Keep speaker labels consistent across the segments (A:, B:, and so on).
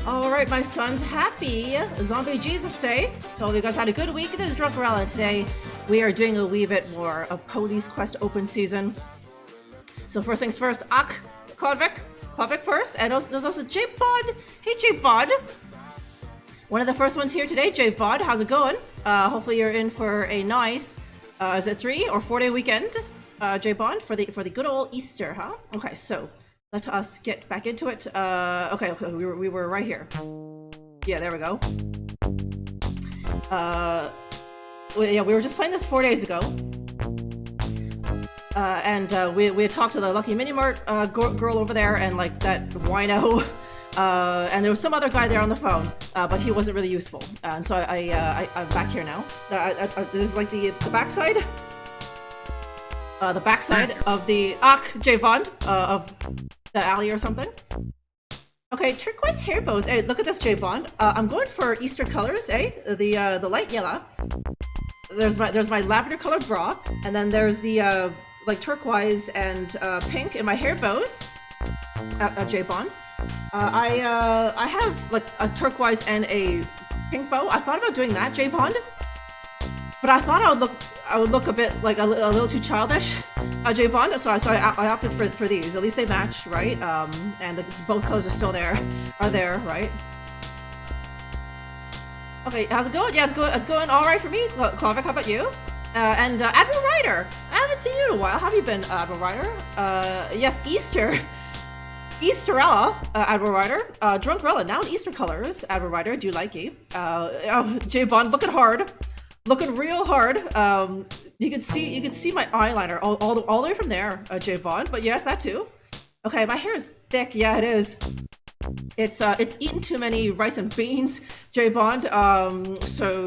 A: Alright, my sons, happy Zombie Jesus Day. Hope you guys had a good week. This is Drunkerella, and today we are doing a wee bit more of Police Quest Open Season. So first things first, Klodvik first, and also, there's also J-Bod. Hey J-Bod! One of the first ones here today, J-Bod, how's it going? Hopefully you're in for a nice, is it 3 or 4 day weekend, J-Bod, for the good old Easter, huh? Okay, so let us get back into it. Okay, we were right here. Yeah, there we go. Yeah, we were just playing this 4 days ago. And we had talked to the Lucky Mini Mart girl over there, and like that wino. And there was some other guy there on the phone, but he wasn't really useful. And so I'm back here now. This is like the backside. The backside of the J-Bond of the alley or something. Okay, turquoise hair bows. Hey, look at this, J-Bond. I'm going for Easter colors, eh? The light yellow. There's my lavender colored bra, and then there's the like turquoise and pink in my hair bows. J-Bond. I have like a turquoise and a pink bow. I thought about doing that, J-Bond, but I thought I would look a bit like a little too childish, J-Bond, so I opted for these. At least they match, right? And both colors are still there, right? Okay, how's it going? Yeah, it's going all right for me. Klodvik, how about you? And Admiral Ryder, I haven't seen you in a while. How have you been, Admiral Ryder? Yes, Easterella, Admiral Ryder. Drunkerella, now in Easter colors, Admiral Ryder. Do you like you? Oh, J-Bond, looking hard. Looking real hard. You can see my eyeliner all the way from there, J-Bond. But yes, that too. Okay, my hair is thick. Yeah, it is. It's eaten too many rice and beans, J-Bond. So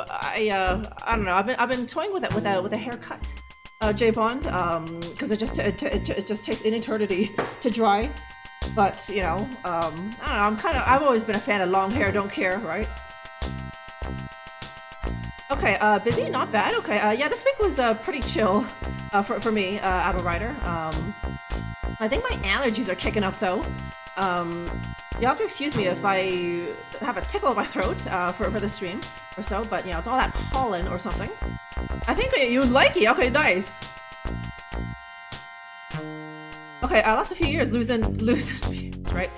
A: I don't know. I've been toying with it with a haircut, J-Bond. Because it just takes an eternity to dry. But you know, I don't know. I've always been a fan of long hair. Don't care, right? Okay, busy? Not bad. Okay, yeah, this week was pretty chill for me, Admiral Ryder. I think my allergies are kicking up though. You'll have to excuse me if I have a tickle in my throat for the stream or so, but you know, it's all that pollen or something. I think you would like it. Okay, nice. Okay, last a few years losing right?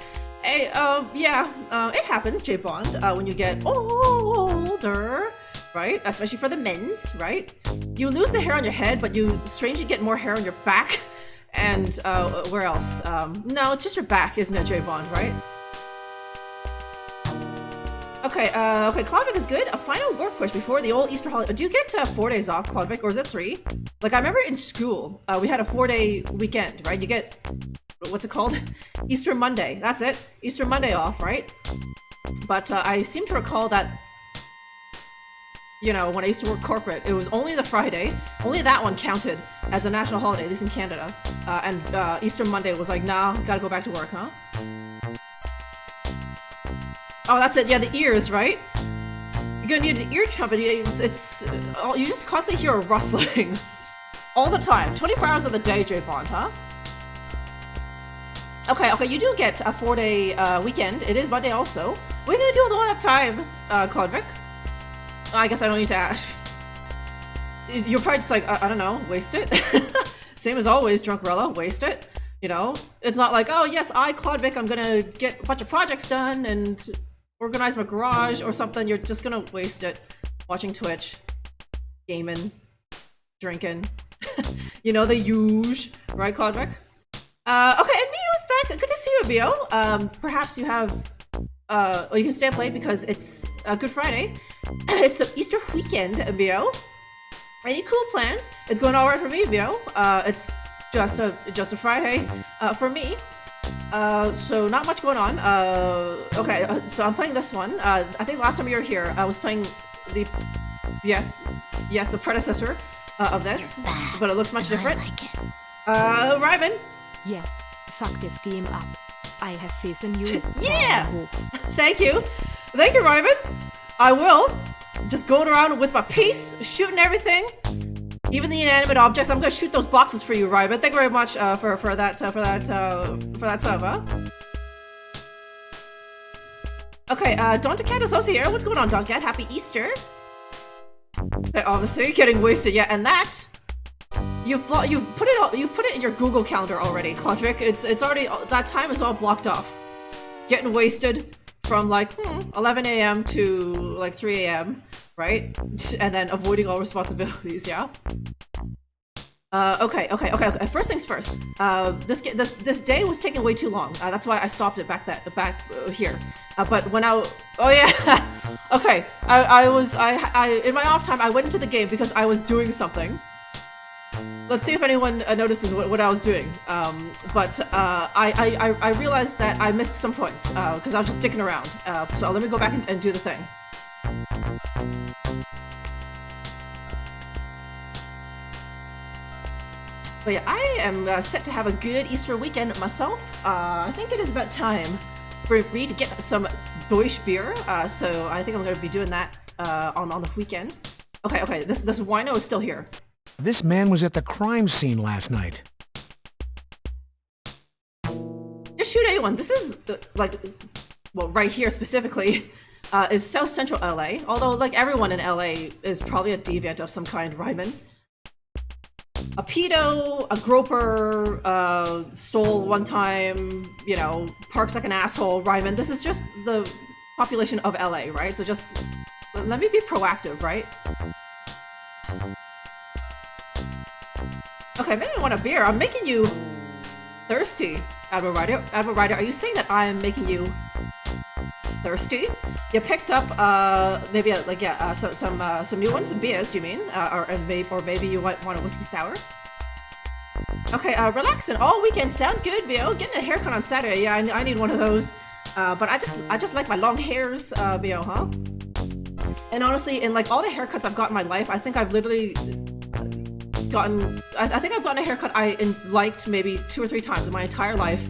A: Hey, yeah, it happens, J-Bond, when you get older. Right? Especially for the men's, right? You lose the hair on your head, but you strangely get more hair on your back. And, where else? No, it's just your back, isn't it, J-Bond, right? Okay, okay, Klodvik is good. A final work push before the old Easter holiday. Do you get 4 days off, Klodvik, or is it 3? Like, I remember in school, we had a 4-day weekend, right? You get, what's it called? Easter Monday. That's it. Easter Monday off, right? But, I seem to recall that, you know, when I used to work corporate, it was only the Friday. Only that one counted as a national holiday, at least in Canada. And Easter Monday was like, nah, gotta go back to work, huh? Oh, that's it. Yeah, the ears, right? You're gonna need an ear trumpet. You just constantly hear a rustling all the time, 24 hours of the day, J-Bond, huh? Okay, you do get a 4-day weekend. It is Monday also. What are you gonna do with all that time, Klodvik? I guess I don't need to ask. You're probably just like, I don't know, waste it. Same as always, Drunkerella, waste it. You know? It's not like, oh yes, Klodvik, I'm gonna get a bunch of projects done and organize my garage or something. You're just gonna waste it watching Twitch, gaming, drinking. You know, the usual, right, Klodvik? Okay, and Mio's back. Good to see you, Mio. Perhaps you have well, you can stay up late because it's Good Friday. It's the Easter weekend, Mio. Any cool plans? It's going all right for me, Mio. It's just a Friday for me. So not much going on. Okay, so I'm playing this one. I think last time you were here, I was playing the the predecessor of this, but it looks much different.
B: I like it.
A: Ryman.
B: Yeah, fuck this game up. I have faith in you.
A: Yeah! Thank you, Ryman. I will. Just going around with my piece, shooting everything, even the inanimate objects. I'm gonna shoot those boxes for you, Ryman. Thank you very much for that sub, huh? Okay, Dontacat is also here. What's going on, Dontacat? Happy Easter. Okay, obviously getting wasted. Yeah, and that you've put it in your Google Calendar already, Clodric. It's already that time is all blocked off. Getting wasted from like 11 a.m. to like 3 a.m. right? And then avoiding all responsibilities. Yeah. Okay. First things first. This day was taking way too long. That's why I stopped it back here. But when oh yeah, okay. I in my off time I went into the game because I was doing something. Let's see if anyone notices what I was doing. But I realized that I missed some points because I was just dicking around. So let me go back and do the thing. But yeah, I am set to have a good Easter weekend myself. I think it is about time for me to get some Deutsch beer. So I think I'm going to be doing that on the weekend. Okay, this wino is still here.
C: This man was at the crime scene last night.
A: Just shoot anyone. This is well, right here specifically is South Central LA. Although like everyone in LA is probably a deviant of some kind, Ryman. A pedo, a groper, stole one time, you know, parks like an asshole, Ryman. This is just the population of LA, right? So just let me be proactive, right? Okay, maybe I want a beer. I'm making you thirsty, Admiral Ryder. Admiral Ryder, are you saying that I am making you thirsty? You picked up maybe some new ones, some beers, do you mean? Or maybe you want a whiskey sour? Okay, relaxing all weekend sounds good, Bio. Getting a haircut on Saturday, yeah, I need one of those. But I just like my long hairs, Bio, huh? And honestly, in like all the haircuts I've got in my life, I think I've literally gotten a haircut I liked maybe 2 or 3 times in my entire life.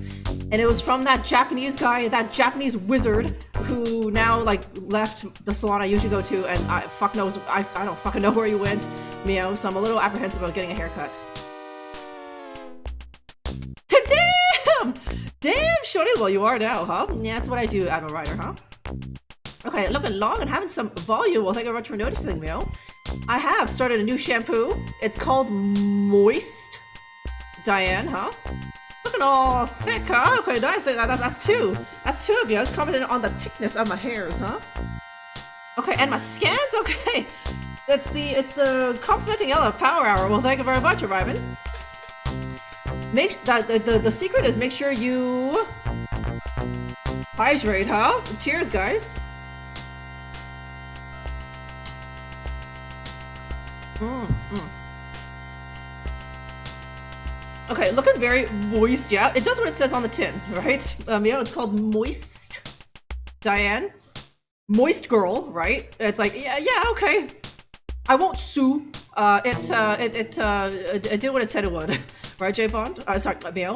A: And it was from that Japanese guy, that Japanese wizard, who now like left the salon I usually go to, and I don't fucking know where he went, Mio. So I'm a little apprehensive about getting a haircut. Damn, shorty. Well, you are now, huh? Yeah, that's what I do, Admiral Ryder, huh? Okay, looking long and having some volume. Well, thank you very much for noticing, Mio. I have started a new shampoo. It's called Moist. Diane, huh? Looking all thick, huh? Okay, nice. That's two. That's 2 of you. I was commenting on the thickness of my hairs, huh? Okay, and my scans? Okay. It's the complimenting Ella Power Hour. Well, thank you very much, Ryman. The secret is make sure you hydrate, huh? Cheers, guys. Okay, looking very moist, yeah. It does what it says on the tin, right? Yeah, it's called Moist. Diane. Moist girl, right? It's like, yeah, okay. I won't sue. It did what it said it would. Right, J Bond? Sorry, Mio.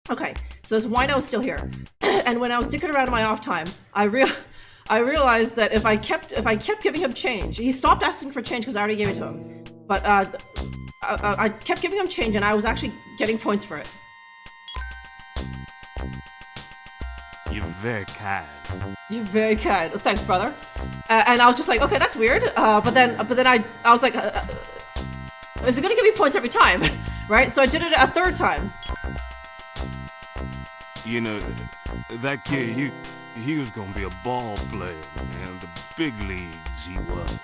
A: Okay, so this wino is still here. And when I was dicking around in my off time, I realized that if I kept giving him change, he stopped asking for change because I already gave it to him. But I kept giving him change, and I was actually getting points for it.
D: You're very kind.
A: You're very kind. Thanks, brother. And I was just like, okay, that's weird. But then I was like, is it gonna give me points every time? Right? So I did it a 3rd time.
D: You know, that kid, he was gonna be a ball player, man. The big leagues he was.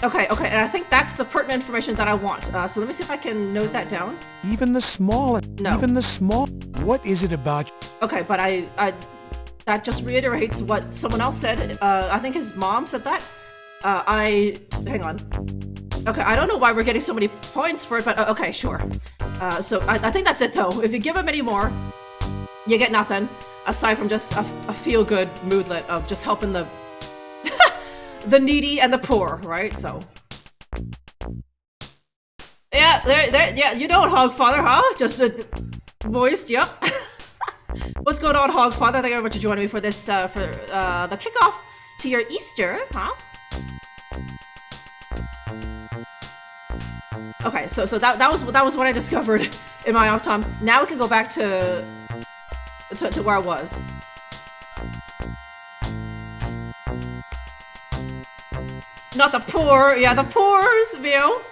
A: Okay, and I think that's the pertinent information that I want. So let me see if I can note that down.
C: Even the small.
A: No.
C: Even the small. What is it about?
A: Okay, but I that just reiterates what someone else said. I think his mom said that. Hang on. Okay, I don't know why we're getting so many points for it, but okay, sure. So I think that's it though. If you give him any more, you get nothing aside from just a feel-good moodlet of just helping the the needy and the poor, right? So yeah, yeah, you know it, Hogfather, huh? Just voiced, yep. What's going on, Hogfather? Thank you very much for joining me for this for the kickoff to your Easter, huh? Okay, so that was what I discovered in my off time. Now we can go back to where I was. Not the poor. Yeah, the poors, Mio.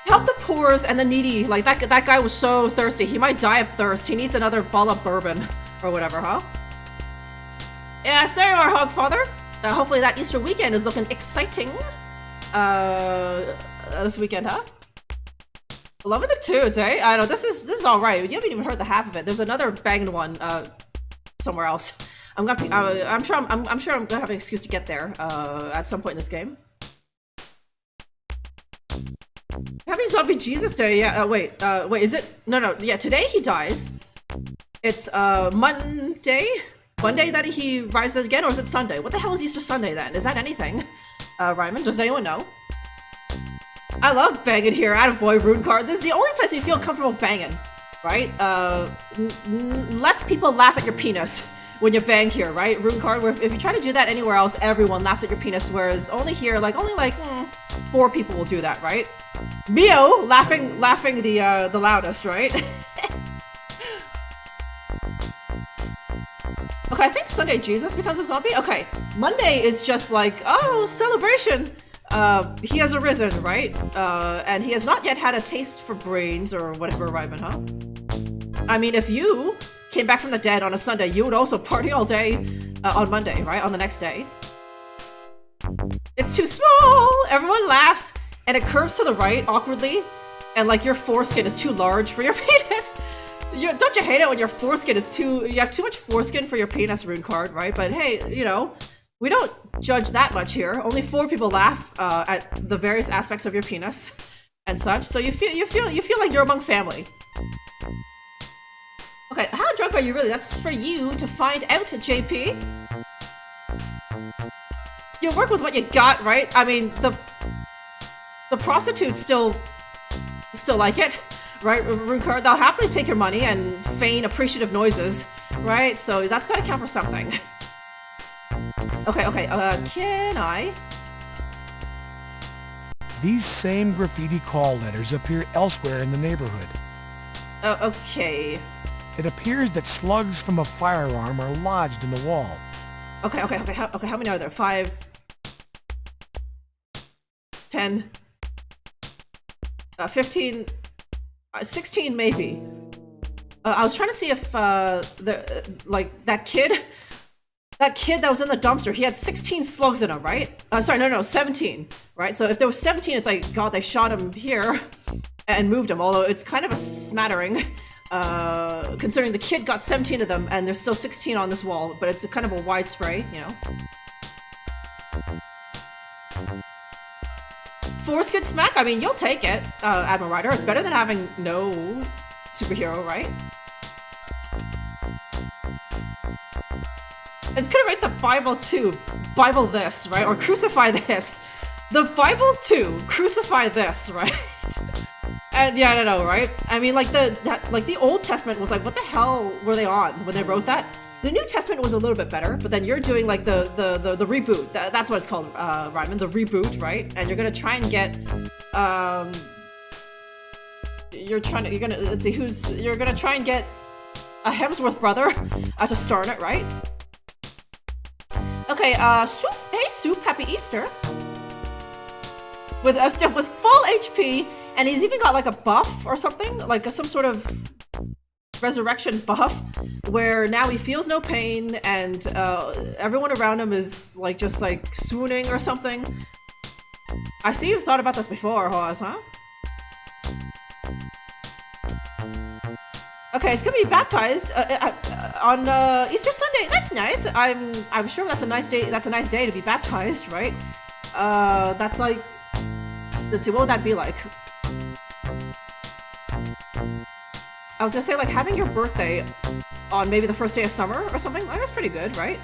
A: Help the poors and the needy. Like, that guy was so thirsty. He might die of thirst. He needs another bottle of bourbon. Or whatever, huh? Yes, there you are, Hogfather. Hopefully that Easter weekend is looking exciting. This weekend, huh? Love of the Tudes, eh? I know, this is alright. You haven't even heard the half of it. There's another banging one, somewhere else. I'm sure I'm gonna have an excuse to get there, at some point in this game. Happy Zombie Jesus Day, yeah, wait, is it? No, yeah, today he dies. It's, Monday that he rises again, or is it Sunday? What the hell is Easter Sunday then? Is that anything? Ryman, does anyone know? I love banging here, attaboy, rune card. This is the only place you feel comfortable banging, right? Less people laugh at your penis when you bang here, right? Rune card, where if you try to do that anywhere else, everyone laughs at your penis, whereas only here, only 4 people will do that, right? Mio laughing the loudest, right? Okay, I think Sunday Jesus becomes a zombie? Okay, Monday is just like, oh, celebration! He has arisen, right? And he has not yet had a taste for brains or whatever, Ryman, huh? I mean, if you came back from the dead on a Sunday, you would also party all day on Monday, right? On the next day. It's too small! Everyone laughs, and it curves to the right, awkwardly, and your foreskin is too large for your penis! Don't you hate it when your foreskin is you have too much foreskin for your penis, rune card, right? But hey, we don't judge that much here. Only 4 people laugh at the various aspects of your penis and such, so you feel like you're among family. Okay, how drunk are you really? That's for you to find out, JP. You work with what you got, right? I mean, the prostitutes still like it. Right, rune card, they'll happily take your money and feign appreciative noises, right? So that's gotta count for something. Okay, can I?
C: These same graffiti call letters appear elsewhere in the neighborhood.
A: Okay.
C: It appears that slugs from a firearm are lodged in the wall.
A: Okay, how many are there? 5? 10? 15? 16 maybe. I was trying to see if that kid that was in the dumpster, he had 16 slugs in him, right? Sorry, no, 17, right? So if there was 17, it's like, God, they shot him here and moved him, although it's kind of a smattering, considering the kid got 17 of them and there's still 16 on this wall, but it's a kind of a wide spray, you know? Foreskin smack? I mean, you'll take it, Admiral Ryder. It's better than having no superhero, right? And could have write the Bible too. Bible this, right? Or crucify this. The Bible too. Crucify this, right? And yeah, I don't know, right? I mean, the Old Testament was like, what the hell were they on when they wrote that? The New Testament was a little bit better, but then you're doing the reboot. That's what it's called, Ryman, the reboot, right? And you're gonna try and get, you're gonna try and get a Hemsworth brother to star in it, right? Okay, Soup, hey Soup, happy Easter. With full HP, and he's even got like a buff or something, like some sort of resurrection buff, where now he feels no pain, and everyone around him is just swooning or something. I see you've thought about this before, Hoaz, huh? Okay, it's gonna be baptized on Easter Sunday. That's nice. I'm sure that's a nice day. That's a nice day to be baptized, right? That's like, let's see, what would that be like? I was gonna say, having your birthday on maybe the first day of summer or something. That's pretty good, right?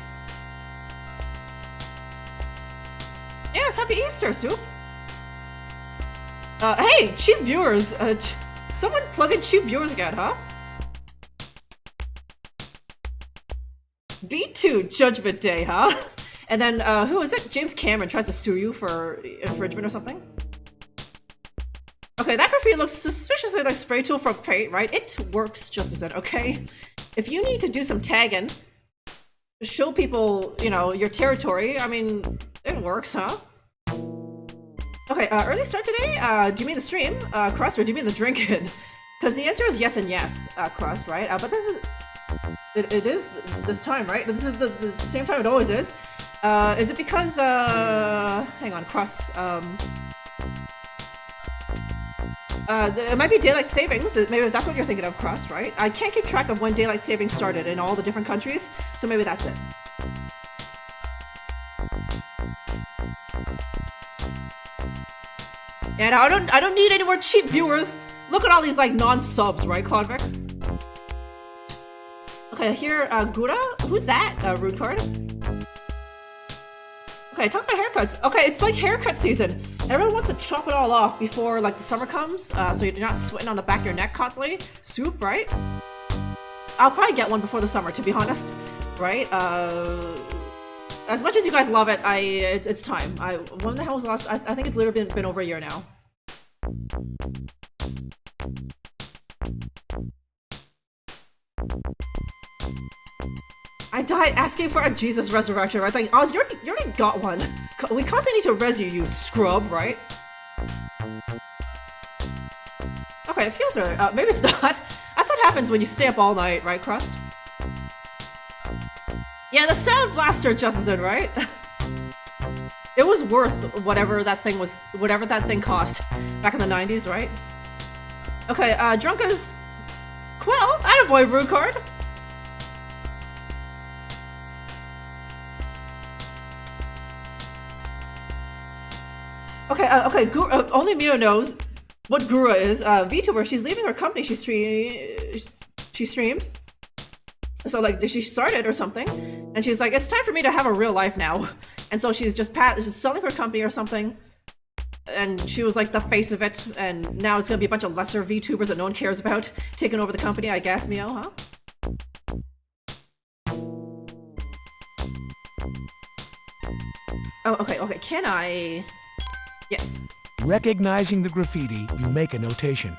A: Yes, happy Easter, Soup! Hey, cheap viewers! Someone plug in cheap viewers again, huh? B2 Judgment Day, huh? And then, who is it? James Cameron tries to sue you for infringement or something? Okay, that graffiti looks suspiciously like spray tool from paint, right? It works just as it, okay? If you need to do some tagging, show people, your territory, I mean, it works, huh? Okay, early start today? Do you mean the stream, Crust, or do you mean the drinking? Because the answer is yes and yes, Crust, right? But this is... It is this time, right? This is the same time it always is. Is it because, hang on, Crust, it might be daylight savings. Maybe that's what you're thinking of, Crust, right? I can't keep track of when daylight savings started in all the different countries, so maybe that's it. And I don't need any more cheap viewers. Look at all these like non-subs, right, Claudric? Okay, here, Gura? Who's that, rude card? Okay, talk about haircuts. Okay, it's like haircut season. Everyone wants to chop it all off before like the summer comes, so you're not sweating on the back of your neck constantly. Soup, right? I'll probably get one before the summer, to be honest. Right? As much as you guys love it, it's time. When the hell was the last? I think it's literally been over a year now. I died asking for a Jesus resurrection, right? It's like, Oz, you already got one. We constantly need to res you scrub, right? Okay, it feels right. Maybe it's not. That's what happens when you stay up all night, right, Crust? Yeah, the Sound Blaster Justin, right? It was worth whatever that thing cost back in the 90s, right? Okay, Drunka's Quill, attaboy, Brew Card. Okay, only Mio knows what Gura is. VTuber, she's leaving her company she streamed. So like, she started or something, and she's like, it's time for me to have a real life now. And so she's just selling her company or something, and she was like the face of it, and now it's gonna be a bunch of lesser VTubers that no one cares about taking over the company, I guess, Mio, huh? Oh, okay, can I... Yes.
C: Recognizing the graffiti, you make a notation.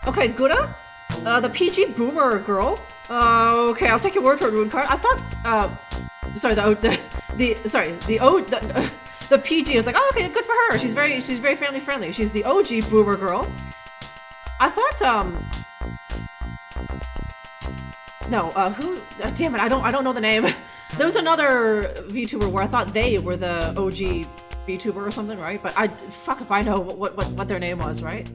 A: Okay, Gura? The PG Boomer girl? Okay, I'll take your word for it, Rune Card. I thought, the PG was like, oh, okay, good for her. She's very family friendly. She's the OG Boomer girl. I thought, no, who, damn it, I don't know the name. There was another VTuber where I thought they were the OG VTuber or something, right? But fuck if I know what their name was, right?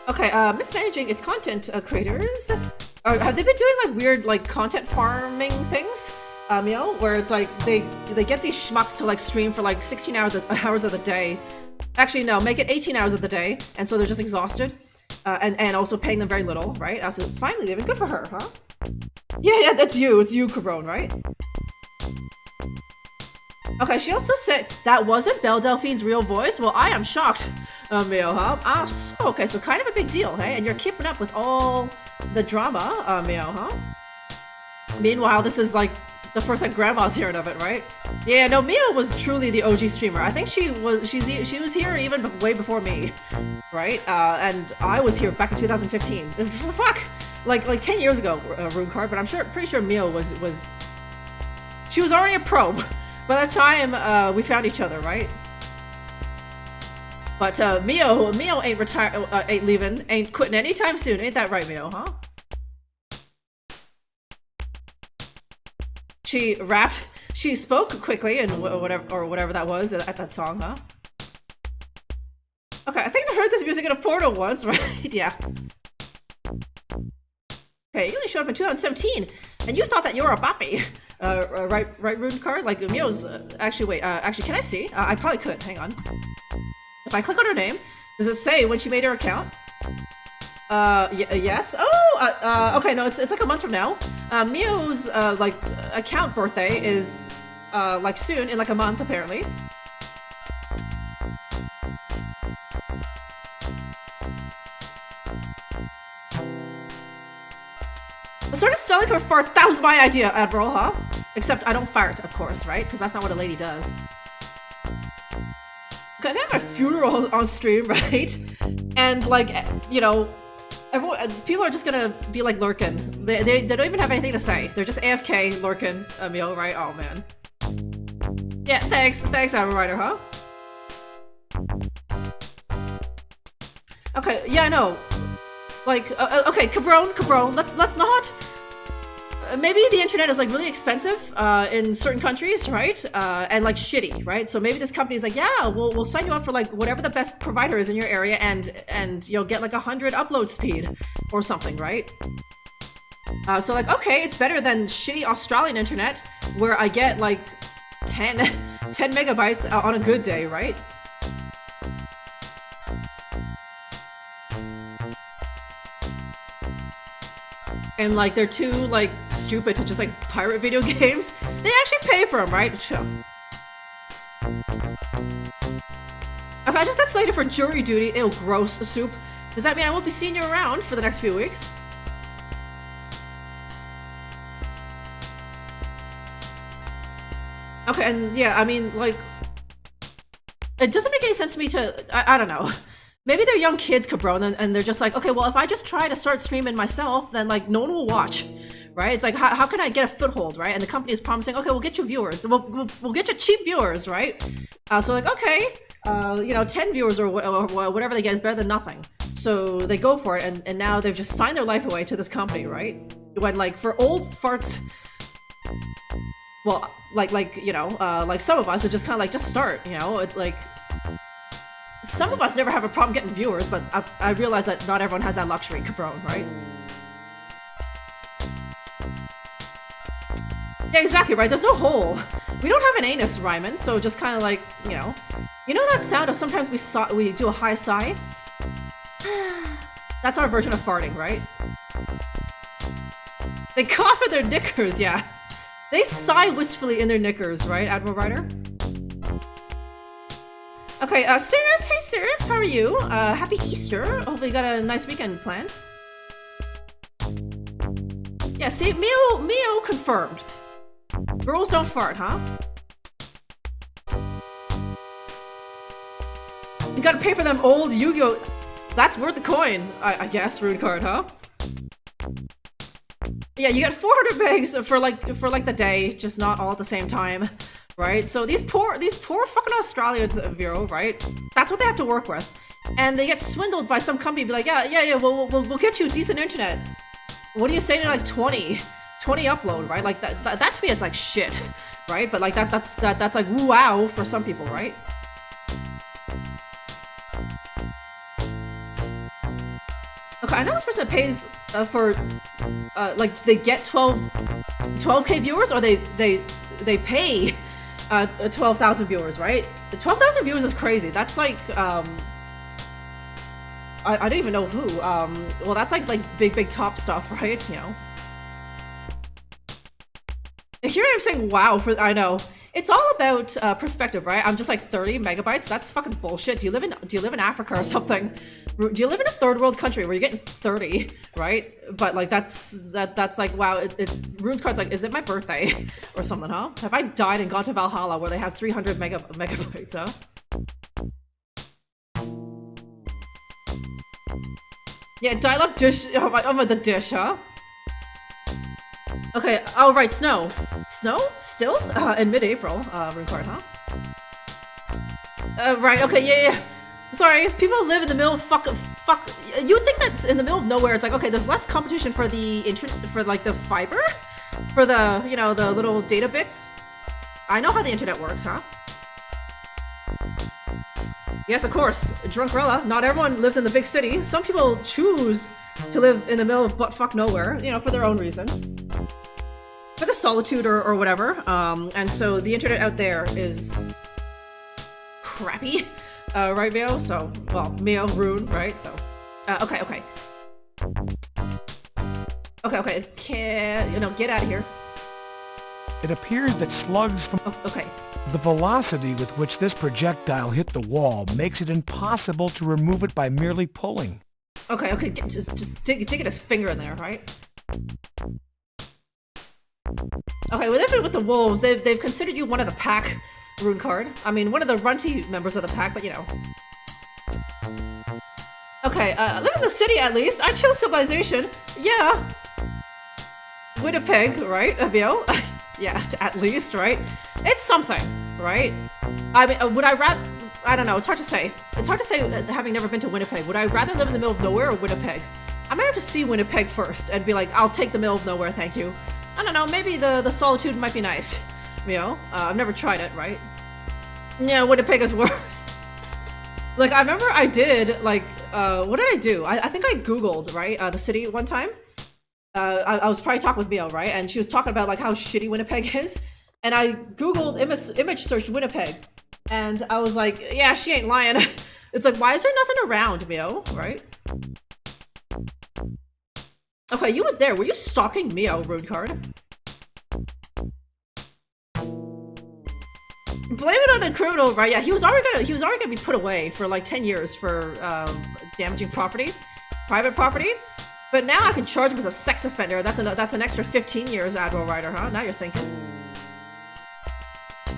A: Okay, mismanaging its content creators. Have they been doing like weird like content farming things? Where it's like they get these schmucks to like stream for like 16 hours of the day. Actually, no, make it 18 hours of the day, and so they're just exhausted. And also paying them very little, right? So finally, they've been good for her, huh? Yeah, that's you. It's you, Cabron, right? Okay, she also said that wasn't Belle Delphine's real voice. Well, I am shocked, Mio, huh? Okay, so kind of a big deal, hey? And you're keeping up with all the drama, Mio, huh? Meanwhile, this is like the first time Grandma's hearing of it, right? Yeah, no, Mio was truly the OG streamer. I think she was here even way before me, right? And I was here back in 2015. Fuck, like 10 years ago, Rune Card. But I'm pretty sure Mio was she was already a pro by the time we found each other, right? But Mio ain't leaving, ain't quitting anytime soon. Ain't that right, Mio? Huh? She rapped. She spoke quickly and whatever that was at that song, huh? Okay, I think I heard this music in a portal once, right? Yeah. Okay, you only showed up in 2017, and you thought that you were a boppy. Right, Rune Card? Like, Mio's, actually, wait, actually, can I see? I probably could, hang on. If I click on her name, does it say when she made her account? Yes. Oh, okay, no, it's like a month from now. Mio's, like, account birthday is, like, soon, in like a month, apparently. I started selling her farts. That was my idea, Admiral, huh? Except I don't fart, of course, right? Because that's not what a lady does. Okay, I got my funeral on stream, right? And, like, you know, People are just gonna be like lurking. They don't even have anything to say. They're just AFK lurking. Emil, right? Oh man. Yeah, thanks, Rider, huh? Okay, yeah, I know. Like, okay, Cabron, let's not. Maybe the internet is like really expensive in certain countries, right? And like shitty, right? So maybe this company is like, yeah, we'll sign you up for like whatever the best provider is in your area, and you'll get like 100 upload speed or something, right? So like, okay, it's better than shitty Australian internet where I get like 10 megabytes on a good day, right? And like they're too like stupid to just like pirate video games. They actually pay for them, right? Sure. Okay, I just got slated for jury duty. Ew, gross soup. Does that mean I won't be seeing you around for the next few weeks? Okay, and yeah, I mean, like, it doesn't make any sense to me to, I don't know. Maybe they're young kids, Cabron, and they're just like, okay, well, if I just try to start streaming myself, then, like, no one will watch, right? It's like, how can I get a foothold, right? And the company is promising, okay, we'll get you viewers. We'll get you cheap viewers, right? So, like, okay, you know, 10 viewers or whatever they get is better than nothing. So they go for it, and now they've just signed their life away to this company, right? When, like, for old farts, well, like you know, like some of us, it's just kind of like, just start, you know? It's like, some of us never have a problem getting viewers, but I realize that not everyone has that luxury, Cabron, right? Yeah, exactly, right? There's no hole. We don't have an anus, Ryman, so just kind of like, you know that sound of sometimes we do a high sigh? That's our version of farting, right? They cough in their knickers, yeah. They sigh wistfully in their knickers, right, Admiral Ryder? Okay, Sirius, hey Sirius, how are you? Happy Easter. Hopefully you got a nice weekend planned. Yeah, see, Mio confirmed. Girls don't fart, huh? You gotta pay for them old Yu-Gi-Oh! That's worth the coin, I guess, rude card, huh? Yeah, you get 400 bags for like the day, just not all at the same time. Right? So these poor fucking Australians, Vero, right? That's what they have to work with. And they get swindled by some company, be like, yeah, we'll get you decent internet. What do you say to like 20 upload, right? Like that to me is like shit, right? But like that's like wow for some people, right? Okay, I know this person pays for like they get 12k viewers, or they pay 12,000 viewers, right? 12,000 viewers is crazy. That's like, I don't even know who. Well, that's like big top stuff, right? You know. Here I'm saying wow for, I know. It's all about perspective, right? I'm just like 30 megabytes. That's fucking bullshit. Do you live in Africa or something? Do you live in a third world country where you're getting 30, right? But like that's like wow. Rune's card's like, is it my birthday or something, huh? Have I died and gone to Valhalla where they have 300 megabytes, huh? Yeah, dial-up dish. Oh my, the dish, huh? Okay, oh right, snow. Snow? Still? In mid-April, rune card, huh? Right, okay, yeah. Sorry, people live in the middle of fuck. You would think that's in the middle of nowhere. It's like, okay, there's less competition for the internet, for like the fiber? For the, you know, the little data bits? I know how the internet works, huh? Yes, of course, Drunkerella. Not everyone lives in the big city. Some people choose to live in the middle of butt-fuck nowhere, you know, for their own reasons. For the solitude or whatever. And so the internet out there is crappy. Right, Mio? So, well, Mio, Rune, right? So, okay. Okay, can't, you know, get out of here.
C: It appears that slugs from
A: Okay.
C: the velocity with which this projectile hit the wall makes it impossible to remove it by merely pulling.
A: Okay, just dig his finger in there, right? Okay, well, with the wolves, they've considered you one of the pack, rune card. I mean, one of the runty members of the pack, but you know. Okay, live in the city at least. I chose civilization. Yeah. Winnipeg, right? Bio? Yeah, at least, right? It's something, right? I mean, would I rather... I don't know, it's hard to say. It's hard to say, having never been to Winnipeg. Would I rather live in the middle of nowhere or Winnipeg? I might have to see Winnipeg first and be like, I'll take the middle of nowhere, thank you. I don't know, maybe the solitude might be nice. You know? I've never tried it, right? Yeah, Winnipeg is worse. Like, I remember I did, like, what did I do? I think I Googled, right, the city one time. I was probably talking with Mio, right? And she was talking about, like, how shitty Winnipeg is. And I Googled, image searched Winnipeg. And I was like, yeah, she ain't lying. It's like, why is there nothing around, Mio, right? Okay, you was there. Were you stalking Mio, rude card? Blame it on the criminal, right? Yeah, he was already gonna be put away for like 10 years for damaging property, private property. But now I can charge him as a sex offender. That's an extra 15 years, Admiral Ryder, huh? Now you're thinking.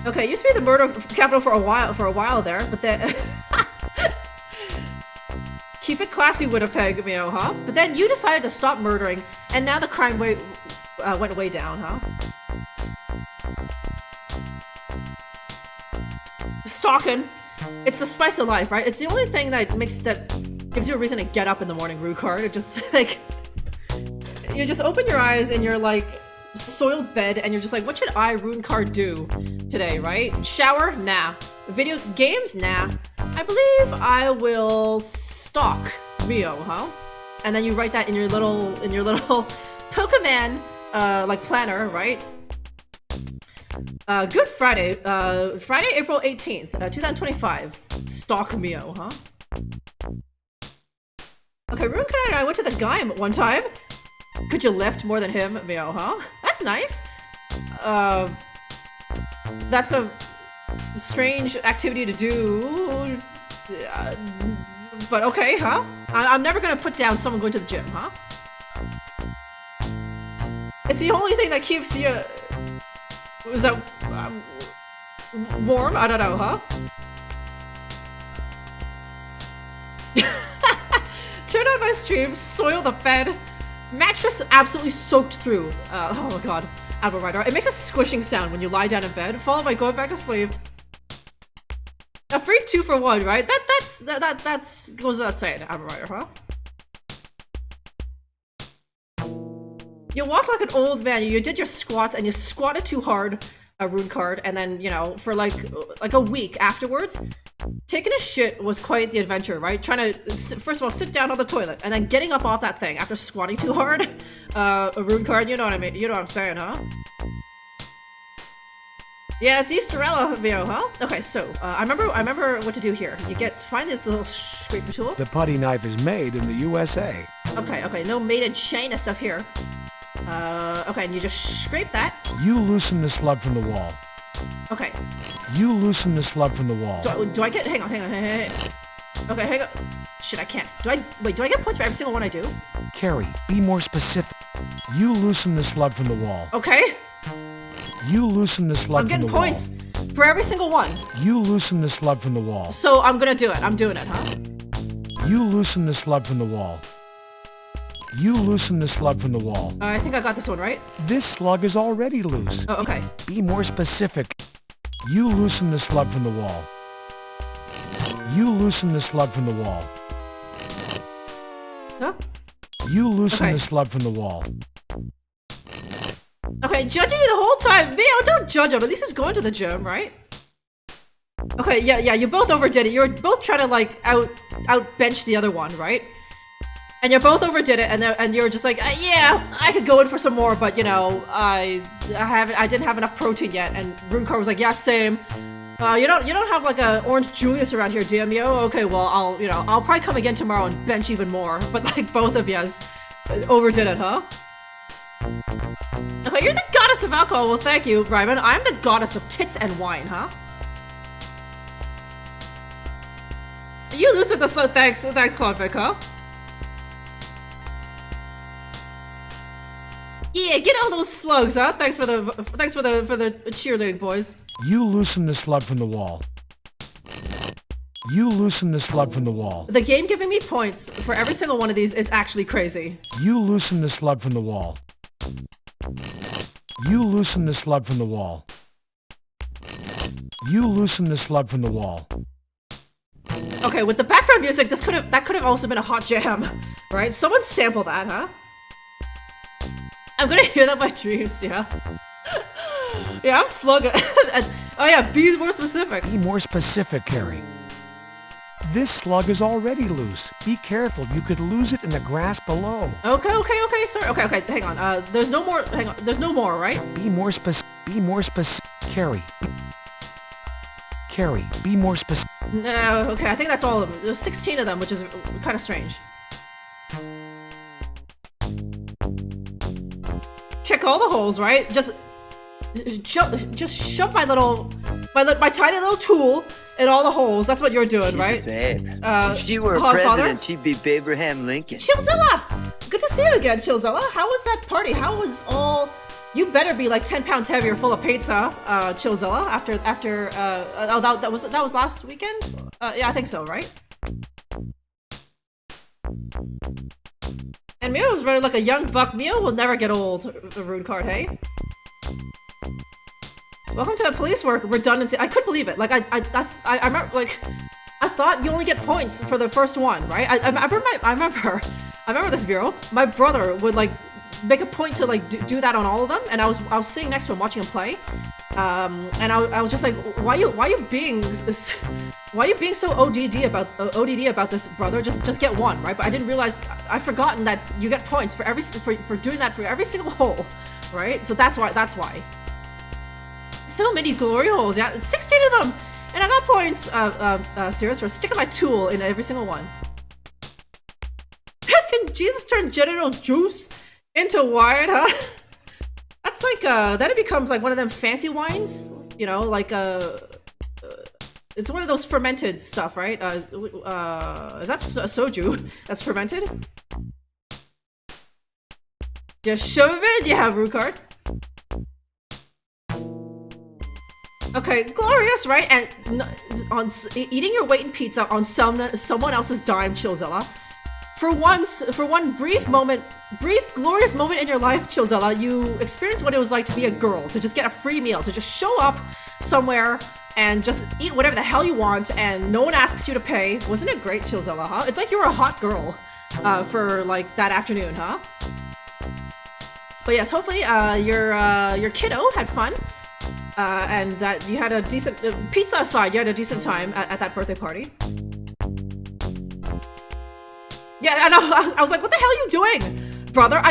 A: Okay, it used to be the murder capital for a while there, but then keep it classy, Winnipeg, Mio, huh? But then you decided to stop murdering, and now the crime went way down, huh? Stalking. It's the spice of life, right? It's the only thing that gives you a reason to get up in the morning, rude card. It just like you just open your eyes in your like soiled bed and you're just like, what should I, rude card, do today, right? Shower? Nah. Video games? Nah. I believe I will stalk Rio, huh? And then you write that in your little Pokemon like planner, right? Good Friday. Friday, April 18th, 2025. Stalk Mio, huh? Okay, Ruin and I went to the Gaim one time. Could you lift more than him, Mio, huh? That's nice. That's a strange activity to do. But okay, huh? I'm never gonna put down someone going to the gym, huh? It's the only thing that keeps you... Was that warm? I don't know, huh? Turn on my stream, soil the bed. Mattress absolutely soaked through. Oh my god. Admiral Ryder. It makes a squishing sound when you lie down in bed, followed by going back to sleep. A free 2 for 1, right? That's goes without saying, Admiral Ryder, huh? You walked like an old man. You did your squats and you squatted too hard, a rune card, and then, you know, for like a week afterwards, taking a shit was quite the adventure, right? Trying to, first of all, sit down on the toilet, and then getting up off that thing after squatting too hard. A rune card, you know what I mean? You know what I'm saying, huh? Yeah, it's Drunkerella video, huh? Okay, so, I remember what to do here. You find this little scraper tool.
C: The putty knife is made in the USA.
A: Okay, no made in China stuff here. Okay, and you just scrape that.
C: You loosen the slug from the wall.
A: Okay.
C: You loosen the slug from the wall.
A: Do I get... Hang on. Okay, hang on. Shit, I can't. Do I get points for every single one I do?
C: Carrie, be more specific. You loosen the slug from the wall.
A: Okay.
C: You loosen the slug from the wall.
A: I'm getting points for every single one.
C: You loosen the slug from the wall.
A: So I'm gonna do it. I'm doing it, huh?
C: You loosen the slug from the wall. You loosen the slug from the wall.
A: I think I got this one right.
C: This slug is already loose.
A: Oh, okay.
C: Be more specific. You loosen the slug from the wall. You loosen the slug from the wall.
A: Huh?
C: You loosen the slug from the wall.
A: Okay, judging me the whole time. Mio, don't judge him. At least he's going to the gym, right? Okay, yeah, you both overdid it. You're both trying to, like, out bench the other one, right? And you both overdid it, and you're just like, yeah, I could go in for some more, but you know, I didn't have enough protein yet. And Runekar was like, yeah, same. You don't have like a Orange Julius around here, do you, Mio? Okay, well, I'll probably come again tomorrow and bench even more. But like both of yous overdid it, huh? Okay, you're the goddess of alcohol. Well, thank you, Ryman. I'm the goddess of tits and wine, huh? You loosened the slug. Thanks, Clodvic, huh? Yeah, get all those slugs, huh? Thanks for the cheerleading, boys.
C: You loosen the slug from the wall. You loosen the slug from the wall.
A: The game giving me points for every single one of these is actually crazy.
C: You loosen the slug from the wall. You loosen the slug from the wall. You loosen the slug from the wall.
A: Okay, with the background music, that could have also been a hot jam, right? Someone sample that, huh? I'm gonna hear that in my dreams, yeah. Yeah, I'm slugging. Oh yeah, be more specific.
C: Be more specific, Carrie. This slug is already loose. Be careful, you could lose it in the grass below.
A: Okay, sorry. Okay, hang on. There's no more, hang on. There's no more, right?
C: Be more specific. Carrie. Carrie, be more specific.
A: No, okay, I think that's all of them. There's 16 of them, which is kind of strange. Check all the holes, right? Just shove my tiny little tool in all the holes. That's what you're doing,
E: She's
A: right?
E: A babe. If she were a
A: Hot
E: president,
A: father?
E: she'd be Abraham Lincoln.
A: Chillzilla! Good to see you again, Chillzilla. How was that party? How was all... You better be like 10 pounds heavier, full of pizza, Chillzilla, after, oh, that was last weekend? Yeah, I think so, right? And Mio was running like a young buck. Mio will never get old, rude card, hey? Welcome to police work, redundancy. I couldn't believe it. Like, I remember, like, I thought you only get points for the first one, right? I remember this, Bureau. My brother would, like, make a point to like do that on all of them, and I was sitting next to him watching him play, and I was just like, why you being so ODD about this, brother? Just get one, right? But I didn't realize, I've forgotten that you get points for doing that for every single hole, right? So that's why. So many glory holes, yeah, 16 of them, and I got points, Cirrus, for sticking my tool in every single one. Can Jesus turn genital juice into wine, huh? That's like, then it becomes like one of them fancy wines, you know, like, it's one of those fermented stuff, right? Is that soju that's fermented? Just shove it, yeah, root card. Okay, glorious, right? And eating your weight in pizza on someone else's dime, Chillzilla. For one brief, glorious moment in your life, Chillzilla, you experienced what it was like to be a girl, to just get a free meal, to just show up somewhere and just eat whatever the hell you want, and no one asks you to pay. Wasn't it great, Chillzilla, huh? It's like you were a hot girl for, like, that afternoon, huh? But yes, hopefully your kiddo had fun, and that you had a decent... pizza aside, you had a decent time at that birthday party. Yeah, I know. I was like, "What the hell are you doing, brother?"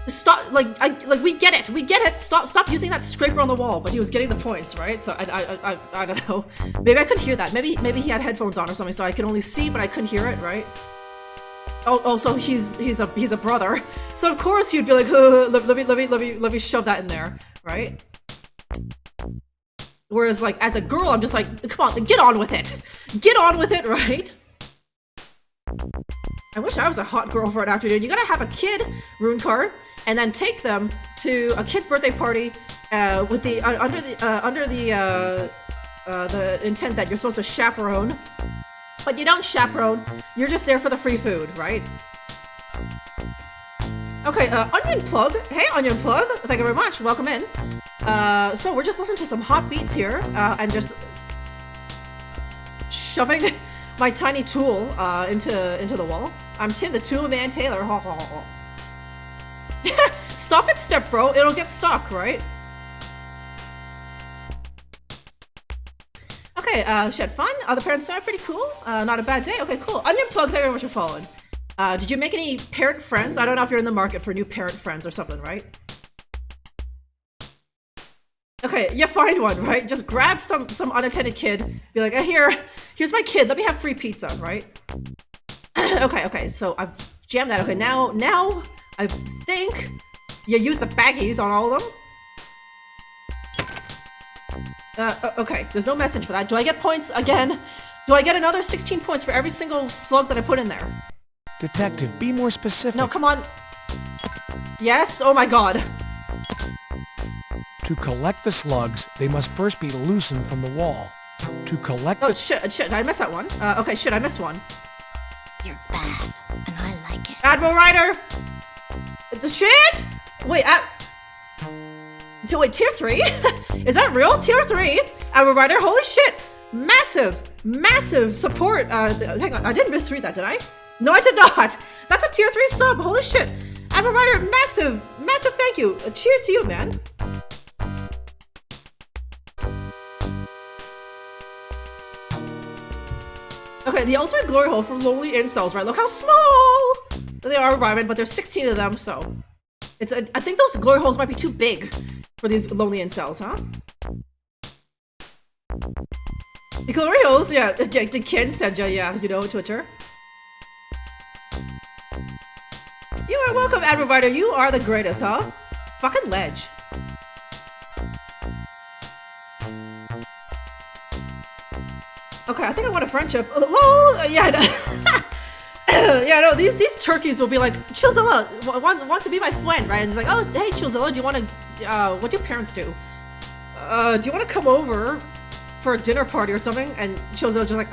A: Stop. We get it. Stop using that scraper on the wall. But he was getting the points, right? So I don't know. Maybe I couldn't hear that. Maybe he had headphones on or something, so I could only see, but I couldn't hear it, right? Oh, so he's a brother. So of course he'd be like, let me shove that in there, right? Whereas like as a girl, I'm just like, come on, get on with it, right? I wish I was a hot girl for an afternoon. You gotta have a kid, rune card, and then take them to a kid's birthday party with the under the intent that you're supposed to chaperone, but you don't chaperone. You're just there for the free food, right? Okay, Onion Plug. Hey, Onion Plug. Thank you very much. Welcome in. So we're just listening to some hot beats here, and just shoving my tiny tool into the wall. I'm Tim the Tool Man Taylor. Stop it, step bro. It'll get stuck, right? Okay, she had fun. Other parents are pretty cool. Not a bad day. Okay, cool. Onion Plug, thank you very much for following. Did you make any parent friends? I don't know if you're in the market for new parent friends or something, right? Okay, you find one, right? Just grab some unattended kid. Be like, here's my kid. Let me have free pizza, right? Okay, so I've jammed that. Okay, now I think you use the baggies on all of them. Okay, there's no message for that. Do I get points again? Do I get another 16 points for every single slug that I put in there?
C: Detective, be more specific.
A: No, come on. Yes? Oh my god.
C: To collect the slugs, they must first be loosened from the wall. To collect
A: Oh
C: the
A: shit, I missed that one. Okay, shit, I missed one.
F: You're bad, and I like it.
A: Admiral Ryder! The shit? Wait, so wait, tier 3? Is that real? Tier 3? Admiral Ryder, holy shit! Massive support. Hang on, I didn't misread that, did I? No, I did not! That's a tier 3 sub, holy shit! Admiral Ryder, massive thank you. Cheers to you, man. Okay, the ultimate glory hole for lonely incels, right? Look how small they are, Ryman, but there's 16 of them, so it's. I think those glory holes might be too big for these lonely incels, huh? The glory holes, yeah. The kid said, yeah, you know, Twitter. You are welcome, Admiral Ryder. You are the greatest, huh? Fucking ledge. Okay, I think I want a friendship. Oh, yeah, no. Yeah, no, these turkeys will be like, Chillzilla wants to be my friend, right? And it's like, oh, hey, Chillzilla, do you want to, what do parents do? Do you want to come over for a dinner party or something? And Chillzilla's just like,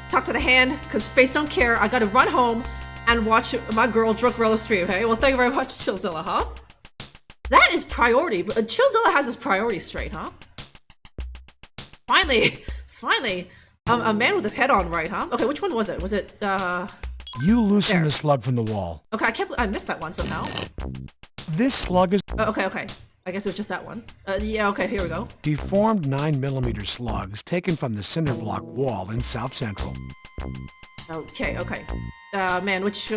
A: talk to the hand, because face don't care. I gotta run home and watch my girl Drunkerella stream, hey? Well, thank you very much, Chillzilla, huh? That is priority, but Chillzilla has his priorities straight, huh? Finally, a man with his head on right, huh? Okay, which one was it? Was it,
C: You loosen
A: there.
C: the slug from the wall.
A: Okay, I missed that one somehow.
C: This slug is
A: Okay. I guess it was just that one. Yeah, okay, here we go.
C: deformed 9mm slugs taken from the cinder block wall in South Central.
A: Okay. Man, which,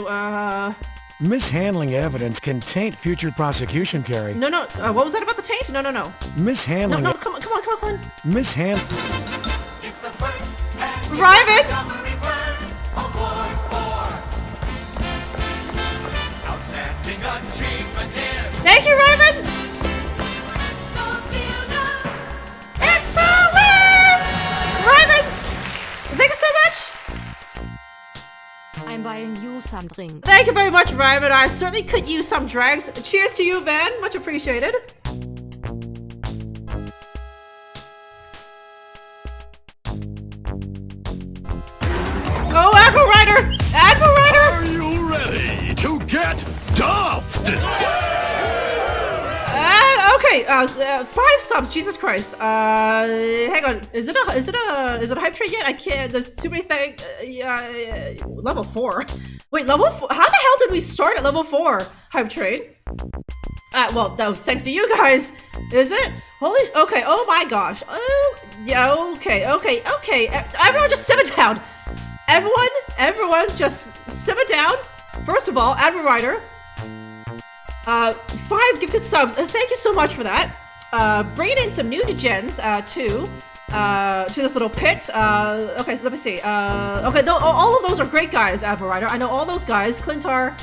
C: Mishandling evidence can taint future prosecution, Carrie.
A: No, what was that about the taint? No.
C: Mishandling.
A: No, come on.
G: It's the first
A: Ryman!
G: outstanding achievement here.
A: Thank you, Ryman! Excellent! Ryman! Thank you so much!
B: I'm buying you some drinks.
A: Thank you very much, Ryman. I certainly could use some drags. Cheers to you, man. Much appreciated. Oh, Admiral Ryder! Admiral Ryder!
G: Are you ready to get duffed?
A: Okay, 5 subs, Jesus Christ. Hang on, is it a hype train yet? I can't, there's too many things, level 4. Wait, level 4, how the hell did we start at level 4 hype train? Well, that was thanks to you guys, is it? Holy, okay, oh my gosh. Oh, yeah, okay. Everyone just simmer down. Everyone just simmer down. First of all, Admiral Ryder, 5 gifted subs. Thank you so much for that. Bringing in some new gens to this little pit. Okay, so let me see. Okay, all of those are great guys, Admiral Ryder. I know all those guys. Clintar,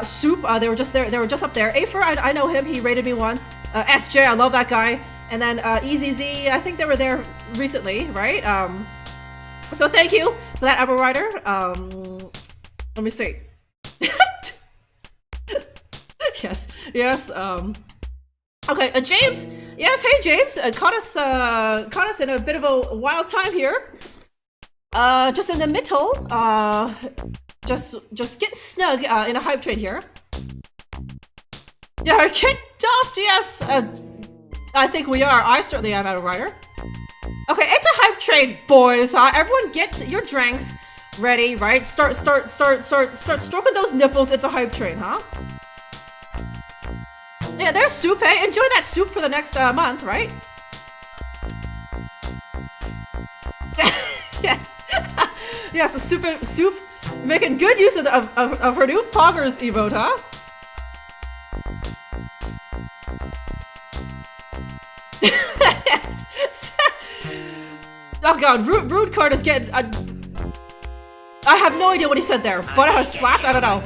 A: Soup, they were just there. They were just up there. Afer, I know him. He raided me once. SJ, I love that guy. And then EZZ, I think they were there recently, right? So thank you for that, Admiral Ryder. Let me see. Yes, okay, James, yes, hey James, caught us in a bit of a wild time here. Just in the middle, just get snug, in a hype train here. Yeah, get duffed, yes, I think we are, I certainly am, Admiral Ryder. Okay, it's a hype train, boys, everyone get your drinks ready, right? Start stroking those nipples, it's a hype train, huh? Yeah, there's soup, eh? Enjoy that soup for the next month, right? Yes. Yes, a soup making good use of her new Poggers emote, huh? Yes. Oh god, Rude Card is getting... I have no idea what he said there, but I was slapped, I don't know.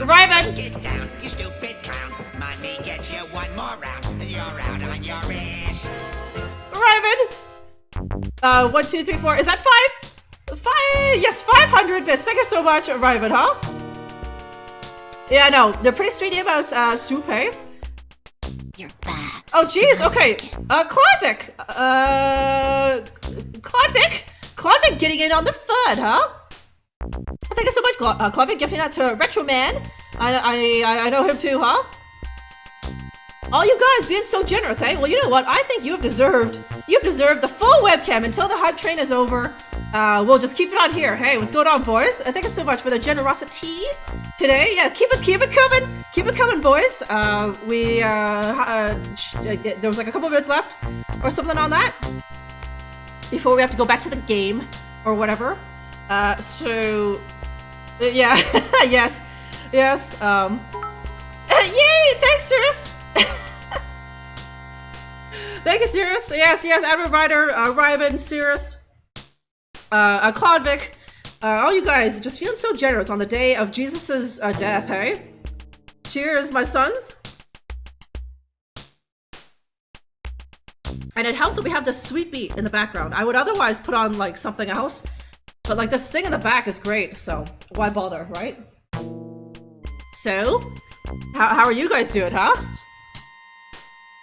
A: Ryman!
H: Get down, you stupid clown. Money gets you one more round. You're out on your ass.
A: Ryman! 1, 2, 3, 4. Is that 5? 5? Yes, 500 bits. Thank you so much, Ryman, huh? Yeah, no, they're pretty sweet emotes, Soup, hey?
F: You're bad.
A: Oh, jeez, okay. Clivic! Clodvic! Clodvic getting in on the fun, huh? Thank you so much, Clodvic, gifting that to Retro Man. I know him too, huh? All you guys being so generous, eh? Well, you know what? I think you've deserved the full webcam until the hype train is over. We'll just keep it on here. Hey, what's going on, boys? Thank you so much for the generosity today. Yeah, keep it coming. Keep it coming, boys. There was like a couple minutes left or something on that before we have to go back to the game or whatever. Yeah, yes. Yay! Thanks, Cirrus. Thank you, Cirrus. Yes, Admiral Ryder, Ryman, Cirrus, Clodvic, all you guys just feeling so generous on the day of Jesus's death, hey? Cheers, my sons. And it helps that we have this sweet beat in the background. I would otherwise put on like something else, but like this thing in the back is great, so why bother, right? So, how are you guys doing, huh?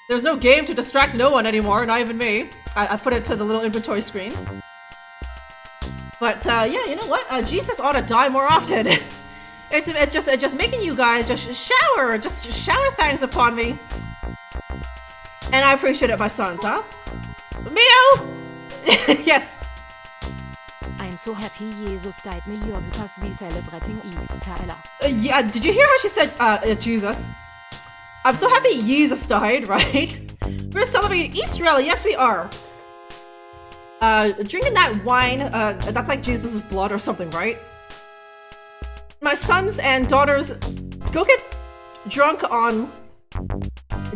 A: There's no game to distract no one anymore, not even me. I put it to the little inventory screen. But yeah, you know what? Jesus ought to die more often. It's just making you guys just shower things upon me. And I appreciate it, my sons, huh? Mio! Yes.
B: I'm so happy Jesus died me here because we celebrating Easter.
A: Yeah, did you hear how she said Jesus? I'm so happy Jesus died, right? We're celebrating Easterella, yes we are. Drinking that wine, that's like Jesus' blood or something, right? My sons and daughters, go get drunk on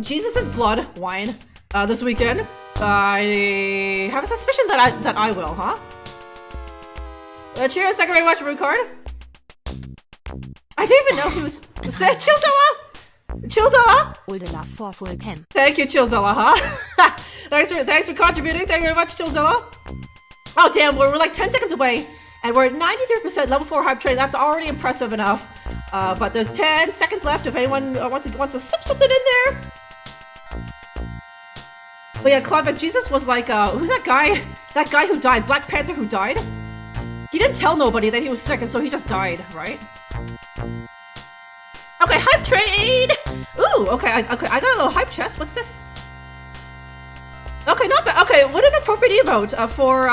A: Jesus' blood wine this weekend. I have a suspicion that I will, huh? Cheers, thank you very much, Rucard. I didn't even know he was... Chillzilla! Chillzilla! Thank you, Chillzilla, huh? thanks for contributing. Thank you very much, Chillzilla. Oh damn, we're like 10 seconds away, and we're at 93% level 4 hype train. That's already impressive enough. But there's 10 seconds left if anyone wants to slip something in there. But yeah, Clodvic, Jesus was like, who's that guy? That guy who died, Black Panther who died? He didn't tell nobody that he was sick, and so he just died, right? Okay, hype train! Ooh, okay, I got a little hype chest. What's this? Okay, not bad. Okay, what an appropriate emote for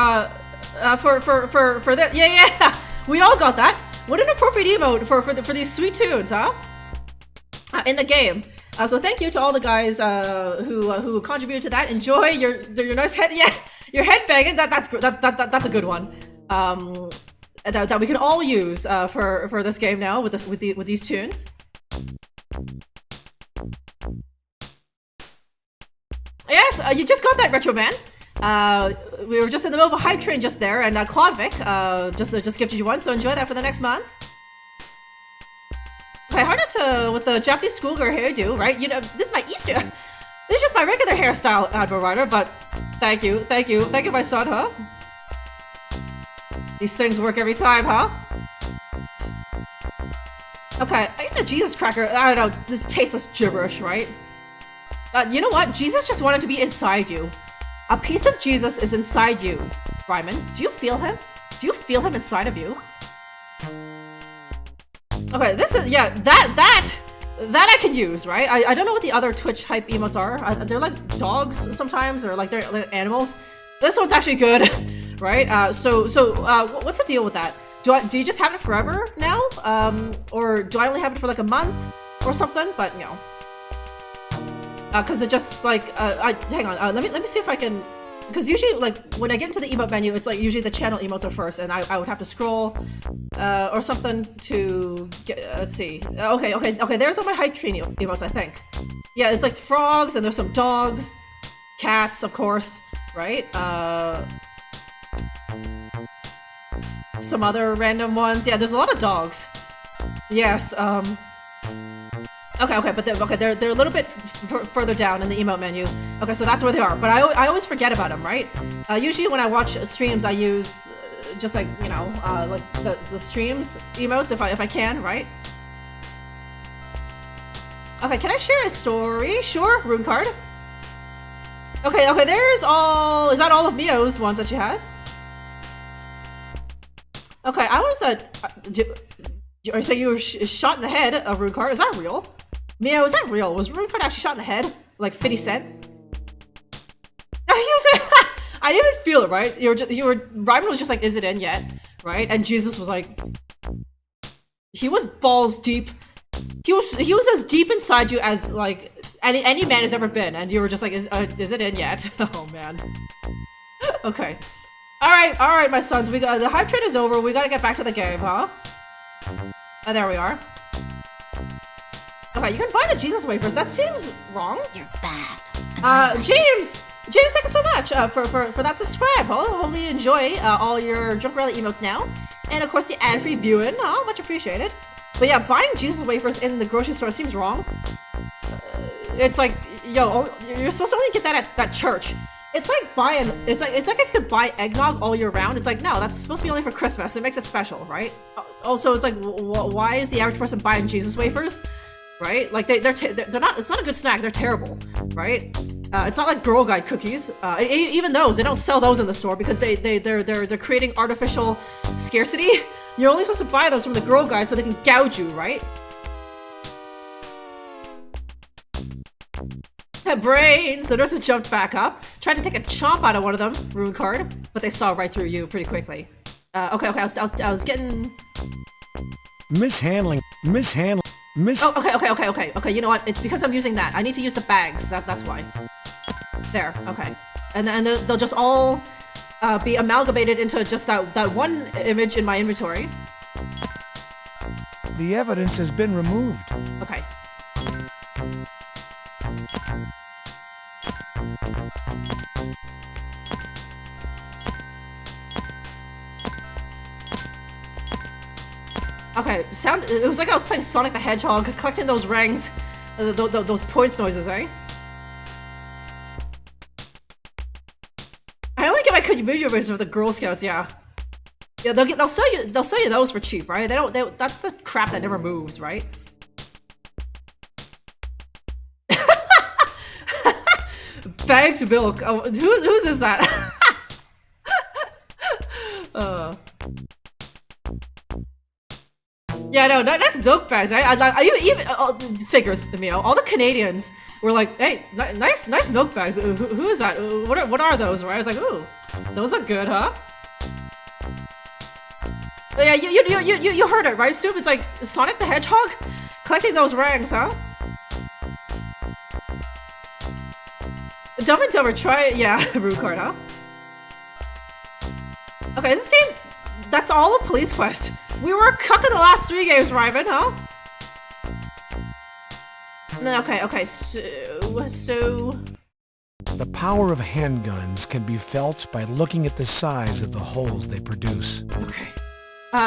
A: that. Yeah, we all got that. What an appropriate emote for these sweet tunes, huh? In the game. So thank you to all the guys who contributed to that. Enjoy your nice head. Yeah, your head banging. That's a good one. That we can all use for this game now with these tunes. Yes, you just got that, Retro Man. We were just in the middle of a hype train just there, and Clodvic just gifted you one, so enjoy that for the next month. Okay, hard not to with the Japanese schoolgirl hairdo, right? You know, this is my Easter. This is just my regular hairstyle, Admiral Ryder, but thank you, my son, huh? These things work every time, huh? Okay, I think the Jesus cracker, I don't know, this tasteless gibberish, right? You know what? Jesus just wanted to be inside you. A piece of Jesus is inside you, Ryman. Do you feel him? Do you feel him inside of you? Okay, this is, yeah, that I can use, right? I don't know what the other Twitch hype emotes are. They're like dogs sometimes, or like they're like animals. This one's actually good, right? So what's the deal with that? Do you just have it forever now? Or do I only have it for like a month or something? But you know, cause it just like, hang on, let me see if I can, because usually like when I get into the emote menu, it's like usually the channel emotes are first, and I would have to scroll, or something to get, let's see. Okay, there's all my hype train emotes, I think. Yeah, it's like frogs, and there's some dogs, cats, of course, right? Some other random ones. Yeah, there's a lot of dogs. Yes, okay, but they're a little bit further down in the emote menu. Okay, so that's where they are. But I always forget about them, right? Usually when I watch streams, I use just like, you know, like the streams emotes if I can, right? Okay, can I share a story? Sure, rune card. Okay, there's all. Is that all of Mio's ones that she has? Okay, I was I say you were shot in the head, Rukard. Is that real? Mio, is that real? Was Rukard actually shot in the head? Like 50 Cent? I didn't even feel it, right? Ryman was just like, is it in yet? Right? And Jesus was like, he was balls deep. He was as deep inside you as like any man has ever been, and you were just like, is it in yet? Oh man. Okay. All right, my sons. We got the hype train is over. We gotta get back to the game, huh? Oh, there we are. Okay, you can buy the Jesus wafers. That seems wrong.
F: You're bad.
A: James, thank you so much for that subscribe. Hopefully you enjoy all your Drunkerella emotes now, and of course the ad-free viewing. Oh, much appreciated. But yeah, buying Jesus wafers in the grocery store seems wrong. It's like, yo, you're supposed to only get that at church. It's like buying. It's like if you could buy eggnog all year round. It's like, no, that's supposed to be only for Christmas. It makes it special, right? Also, it's like, why is the average person buying Jesus wafers? Right? Like they're not. It's not a good snack. They're terrible, right? It's not like Girl Guide cookies. Even those, they don't sell those in the store because they're creating artificial scarcity. You're only supposed to buy those from the Girl Guide so they can gouge you, right? Brains! The nurses jumped back up, tried to take a chomp out of one of them, Rune Card, but they saw right through you pretty quickly. Okay, I was getting...
C: Mishandling.
A: Oh, okay, you know what? It's because I'm using that. I need to use the bags, that's why. There, okay. And then they'll just all be amalgamated into just that one image in my inventory.
C: The evidence has been removed.
A: Okay. Okay, it was like I was playing Sonic the Hedgehog, collecting those rings, those points noises, eh? I only get my contributors for the Girl Scouts, yeah. Yeah, they'll sell you those for cheap, right? That's the crap that never moves, right? Bagged milk. Oh, whose is that? Yeah, no, nice milk bags. I even figures, you know, all the Canadians were like, "Hey, nice milk bags. Who is that? What are those?" Right? I was like, "Ooh, those are good, huh?" But yeah, you heard it, right? Soup. It's like Sonic the Hedgehog collecting those rings, huh? Dumb and Dumber, try it. Yeah, Rude Card, huh? Okay, this game, that's all of Police Quest. We were cooking the last 3 games, Ryman, huh? Okay, so...
C: The power of handguns can be felt by looking at the size of the holes they produce.
A: Okay.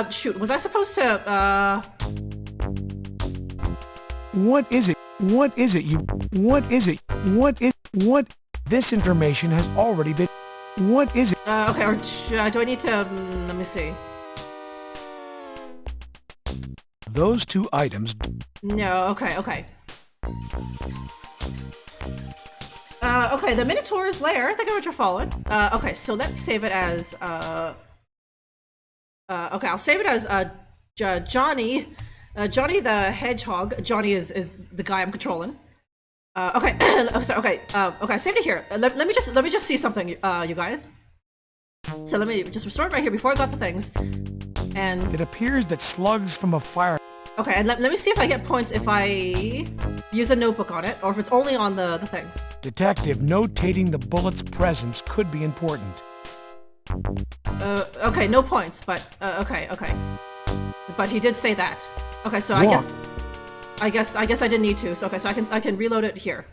A: Shoot, was I supposed to,
C: What is it? This information has already been... What is it?
A: Okay, or do I need to, let me see.
C: Those 2 items...
A: No, okay. Okay, the Minotaur's lair. I think I know what you're following. Okay, so let me save it as, okay, I'll save it as, Johnny. Johnny the Hedgehog. Johnny is the guy I'm controlling. Okay, okay, I saved it here. Let me just see something, you guys. So let me just restore it right here before I got the things. And
C: it appears that slugs from a fire...
A: Okay, and let me see if I get points if I use a notebook on it, or if it's only on the thing.
C: Detective, notating the bullet's presence could be important.
A: Okay, no points, but, okay. But he did say that. Okay, so I guess I didn't need to, so okay, so I can reload it here.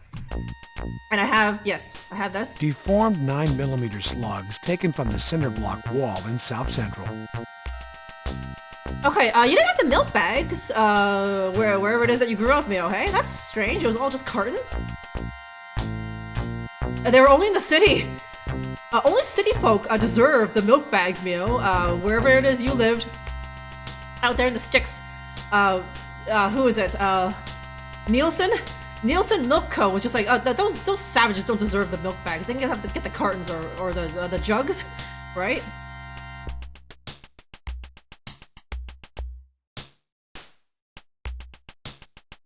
A: And I have this.
C: Deformed 9mm slugs taken from the cinder block wall in South Central.
A: Okay, you didn't have the milk bags, wherever it is that you grew up, Mio, hey? That's strange, it was all just cartons? They were only in the city! Only city folk deserve the milk bags, Mio, wherever it is you lived. Out there in the sticks. Who is it? Nielsen Milk Co. was just like, those savages don't deserve the milk bags. They can have to get the cartons or the jugs, right?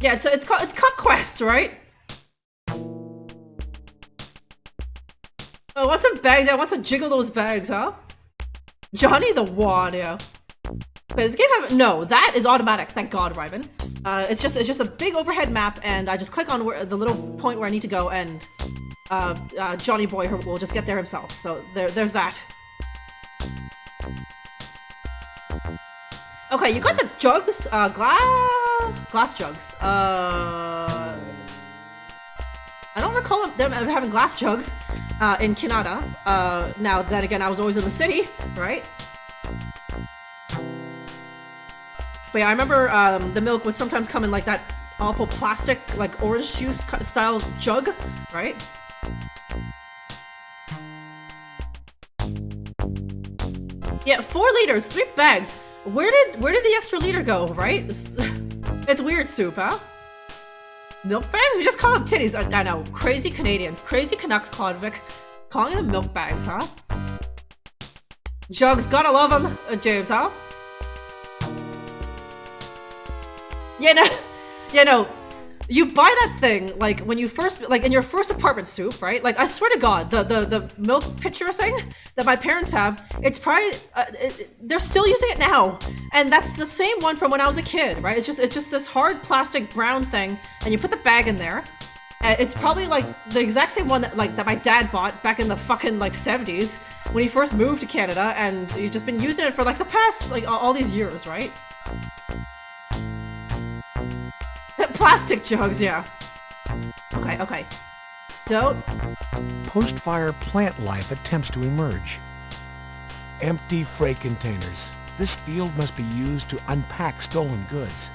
A: Yeah, it's called Quest, right? Oh, want some bags? I want to jiggle those bags, huh? Johnny the Wad, yeah. Okay, this game no, that is automatic. Thank God, Ryman. It's just a big overhead map, and I just click on the little point where I need to go, and Johnny Boy will just get there himself. So there's that. Okay, you got the jugs, glass jugs. I don't recall them having glass jugs in Canada. Now, then again, I was always in the city, right? But yeah, I remember the milk would sometimes come in like that awful plastic, like orange juice style jug, right? Yeah, 4 liters, 3 bags. Where did the extra liter go, right? It's weird soup, huh? Milk bags? We just call them titties. I know. Crazy Canadians. Crazy Canucks, Clodvic. Calling them milk bags, huh? Jugs, gotta love them, James, huh? Yeah, no. You buy that thing, like, when you first, like, in your first apartment soup, right? Like, I swear to God, the milk pitcher thing that my parents have, it's probably, they're still using it now. And that's the same one from when I was a kid, right? It's just this hard plastic brown thing, and you put the bag in there. And it's probably, like, the exact same one that my dad bought back in the fucking, like, 70s when he first moved to Canada, and you've just been using it for, like, the past, like, all these years, right? Plastic jugs, yeah. Okay. Don't.
C: Post-fire plant life attempts to emerge. Empty freight containers. This field must be used to unpack stolen goods.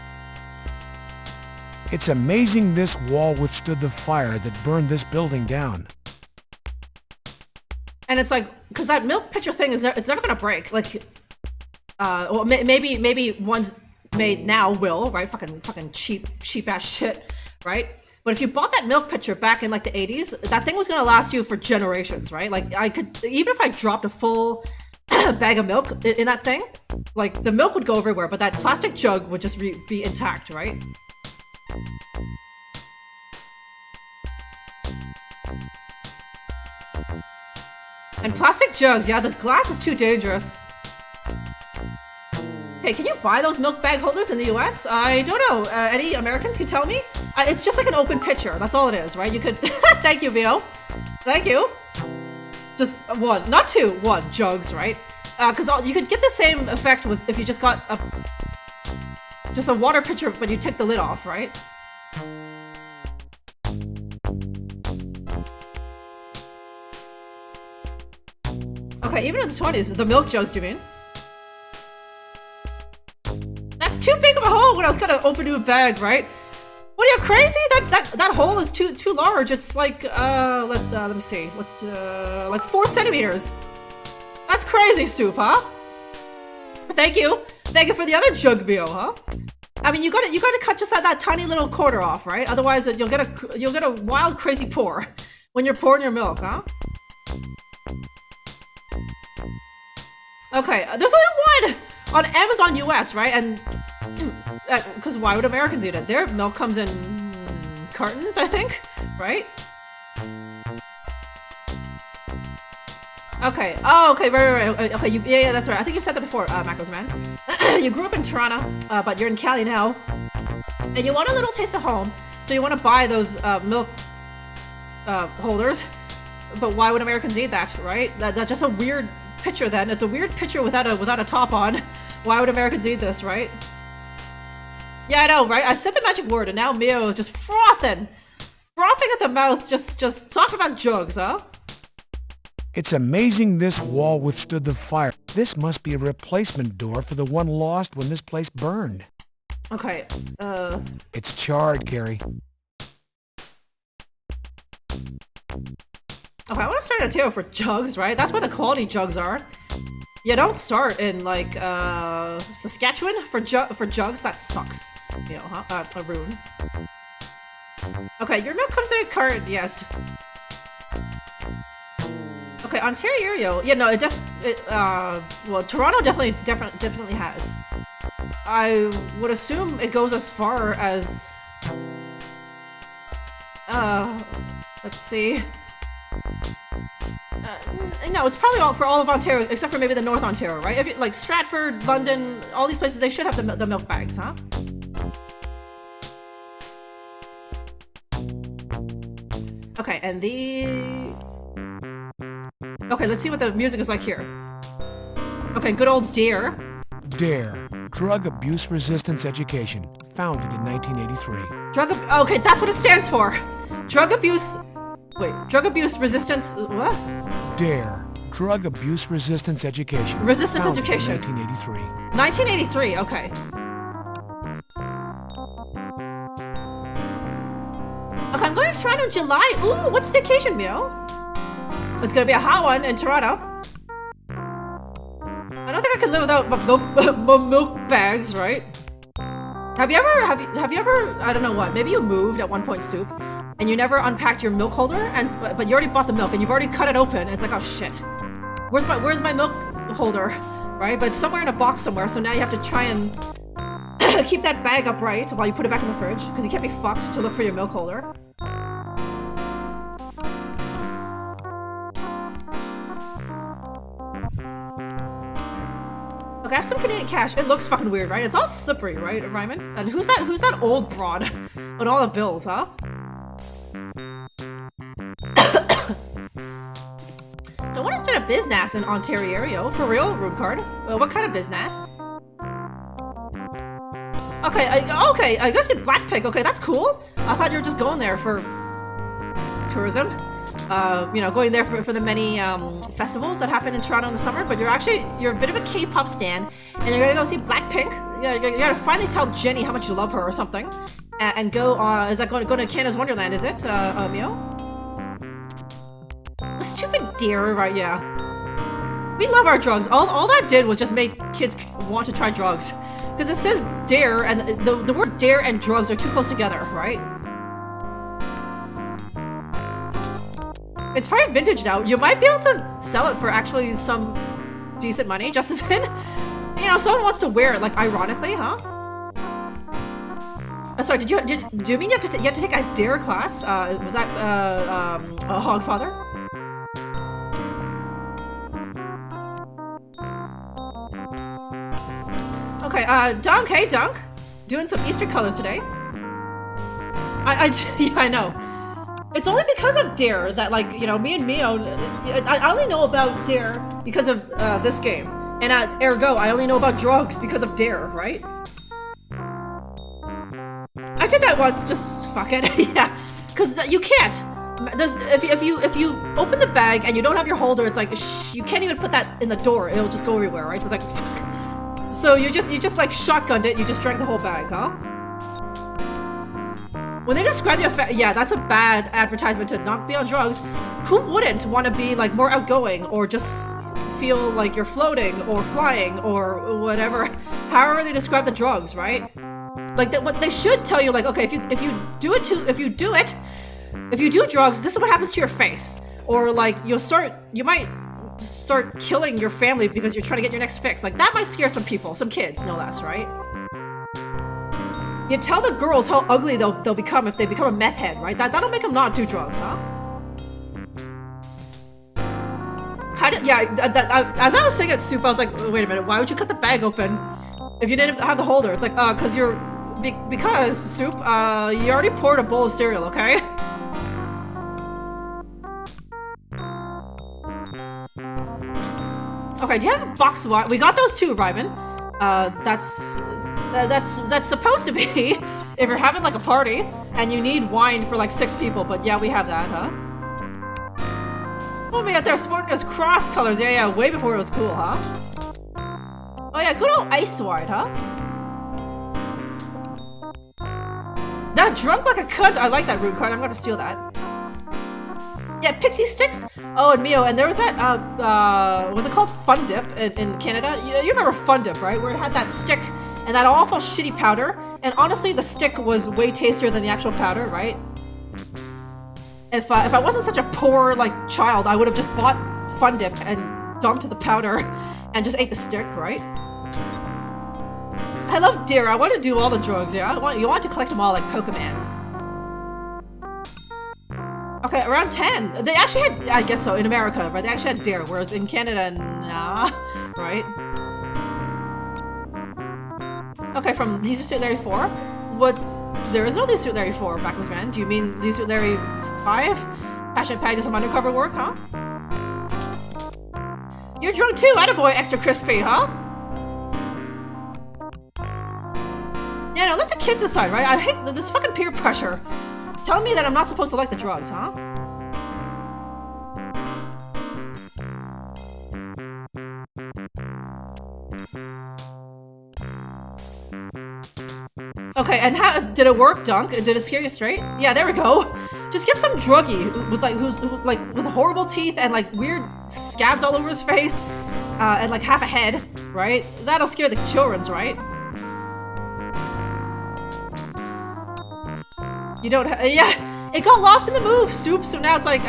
C: It's amazing this wall withstood the fire that burned this building down.
A: And it's like, because that milk pitcher thing it's never gonna break. Like, well, maybe one's made now will, right? Fucking cheap ass shit, right? But if you bought that milk pitcher back in like the 80s, that thing was gonna last you for generations, right? Like I could, even if I dropped a full bag of milk in that thing, like the milk would go everywhere, but that plastic jug would just be intact, right? And plastic jugs, yeah, the glass is too dangerous. Hey, can you buy those milk bag holders in the US? I don't know. Any Americans can tell me? It's just like an open pitcher. That's all it is, right? You could... Thank you, Vio. Thank you. Just one. Not two. One. Jugs, right? Because you could get the same effect with if you just got just a water pitcher, but you take the lid off, right? Okay, even in the 20s, the milk jugs, do you mean? That's too big of a hole when I was gonna open a bag, right? What are you crazy? That hole is too large. It's like let me see. What's like 4 centimeters? That's crazy, soup, huh? Thank you for the other jug bio, huh? I mean, you gotta cut just that tiny little quarter off, right? Otherwise, you'll get a wild, crazy pour when you're pouring your milk, huh? Okay, there's only one on Amazon US, right? And because why would Americans eat it? Their milk comes in cartons, I think, right? Okay. Oh, okay. Right. Okay. Yeah, that's right. I think you've said that before, Macros Man. You grew up in Toronto, but you're in Cali now, and you want a little taste of home, so you want to buy those milk holders. But why would Americans eat that, right? That's just a weird picture. Then it's a weird picture without a top on. Why would Americans eat this, right? Yeah, I know, right? I said the magic word, and now Mio is just frothing at the mouth. Just talk about jugs, huh?
C: It's amazing this wall withstood the fire. This must be a replacement door for the one lost when this place burned.
A: Okay,
C: It's charred, Carrie.
A: Okay, I want to start a tale for jugs, right? That's where the quality jugs are. You don't start in, like, Saskatchewan for jugs. That sucks. You know, huh? A rune. Okay, your milk comes in a carton, yes. Okay, Ontario. Yeah, no, well, Toronto definitely has. I would assume it goes as far as Let's see. No, it's probably all for all of Ontario, except for maybe the North Ontario, right? If you, like Stratford, London, all these places, they should have the milk bags, huh? Okay, and okay, let's see what the music is like here. Okay, good old D.A.R.E.
C: D.A.R.E, Drug Abuse Resistance Education, founded in 1983.
A: Okay, that's what it stands for. Drug abuse resistance, what?
C: D.A.R.E, Drug Abuse Resistance Education.
A: Resistance
C: founded
A: Education.
C: In 1983.
A: 1983, okay. Okay, I'm going to Toronto in July. Ooh, what's the occasion, Mio? It's gonna be a hot one in Toronto. I don't think I can live without milk bags, right? Have you ever, I don't know what, maybe you moved at one point, Soup, and you never unpacked your milk holder, but you already bought the milk and you've already cut it open, and it's like, oh shit. Where's my milk holder, right? But it's somewhere in a box somewhere, so now you have to try and keep that bag upright while you put it back in the fridge, because you can't be fucked to look for your milk holder. Okay, I have some Canadian cash. It looks fucking weird, right? It's all slippery, right, Ryman? And who's that old broad with all the bills, huh? Don't want to start a business in Ontario. For real, Rude Card? What kind of business? Okay, I guess you're Blackpink. Okay, that's cool. I thought you were just going there for tourism. You know, going there for the many festivals that happen in Toronto in the summer, but you're a bit of a K-pop stan, and you're gonna go see Blackpink. You gotta finally tell Jenny how much you love her or something, and go. Is that going to Canada's Wonderland? Is it, Mio? Stupid D.A.R.E, right? Yeah. We love our drugs. All that did was just make kids want to try drugs, because it says D.A.R.E, and the words D.A.R.E and drugs are too close together, right? It's probably vintage now. You might be able to sell it for actually some decent money, just as in, you know, someone wants to wear it, like, ironically, huh? Sorry, do you mean you have to take a D.A.R.E class? Was that, a Hogfather? Okay, Dunk, hey Dunk! Doing some Easter colors today. Yeah, I know. It's only because of D.A.R.E that, like, you know, me and Mio, I only know about D.A.R.E because of this game. And ergo, I only know about drugs because of D.A.R.E, right? I did that once, just fuck it, yeah. Because you can't. If you open the bag and you don't have your holder, it's like, you can't even put that in the door. It'll just go everywhere, right? So it's like, fuck. So you just like shotgunned it, you just drank the whole bag, huh? When they describe the effect, yeah, that's a bad advertisement to not be on drugs. Who wouldn't want to be, like, more outgoing or just feel like you're floating or flying or whatever? However they describe the drugs, right? Like, what they should tell you, like, okay, if you do drugs, this is what happens to your face. Or, like, you might start killing your family because you're trying to get your next fix. Like, that might scare some people, some kids, no less, right? You tell the girls how ugly they'll become if they become a meth head, right? That'll make them not do drugs, huh? As I was saying at Soup, I was like, wait a minute, why would you cut the bag open if you didn't have the holder? It's like, because, Soup, you already poured a bowl of cereal, okay? Okay, do you have a box of wine? We got those too, Ryman. That's supposed to be if you're having, like, a party and you need wine for, like, 6 people, but yeah, we have that, huh? Oh, man, they're sporting those cross colors. Yeah, way before it was cool, huh? Oh, yeah, good old ice wine, huh? That drunk like a cunt. I like that Rude Card. I'm gonna steal that. Yeah, Pixie Sticks. Oh, and Mio, and there was that, was it called Fun Dip in Canada? You remember Fun Dip, right? Where it had that stick and that awful shitty powder. And honestly, the stick was way tastier than the actual powder, right? If I wasn't such a poor, like, child, I would have just bought Fun Dip and dumped the powder and just ate the stick, right? I love D.A.R.E. I want to do all the drugs, yeah? You want to collect them all like Pokemans. Yeah, around 10. They actually had, I guess so, in America, right? They actually had D.A.R.E, whereas in Canada, nah, right? Okay, from Leisure Suit Larry 4? There is no Leisure Suit Larry 4, Backwards Man. Do you mean Leisure Suit Larry 5? Passion Pag did some undercover work, huh? You're drunk too, attaboy, extra crispy, huh? Yeah, no, let the kids decide, right? I hate this fucking peer pressure. Telling me that I'm not supposed to like the drugs, huh? Okay, and how did it work, Dunk? Did it scare you straight? Yeah, there we go. Just get some druggie with like with horrible teeth and like weird scabs all over his face, and like half a head, right? That'll scare the childrens, right? You don't. Yeah, it got lost in the move, Soup. So now it's like,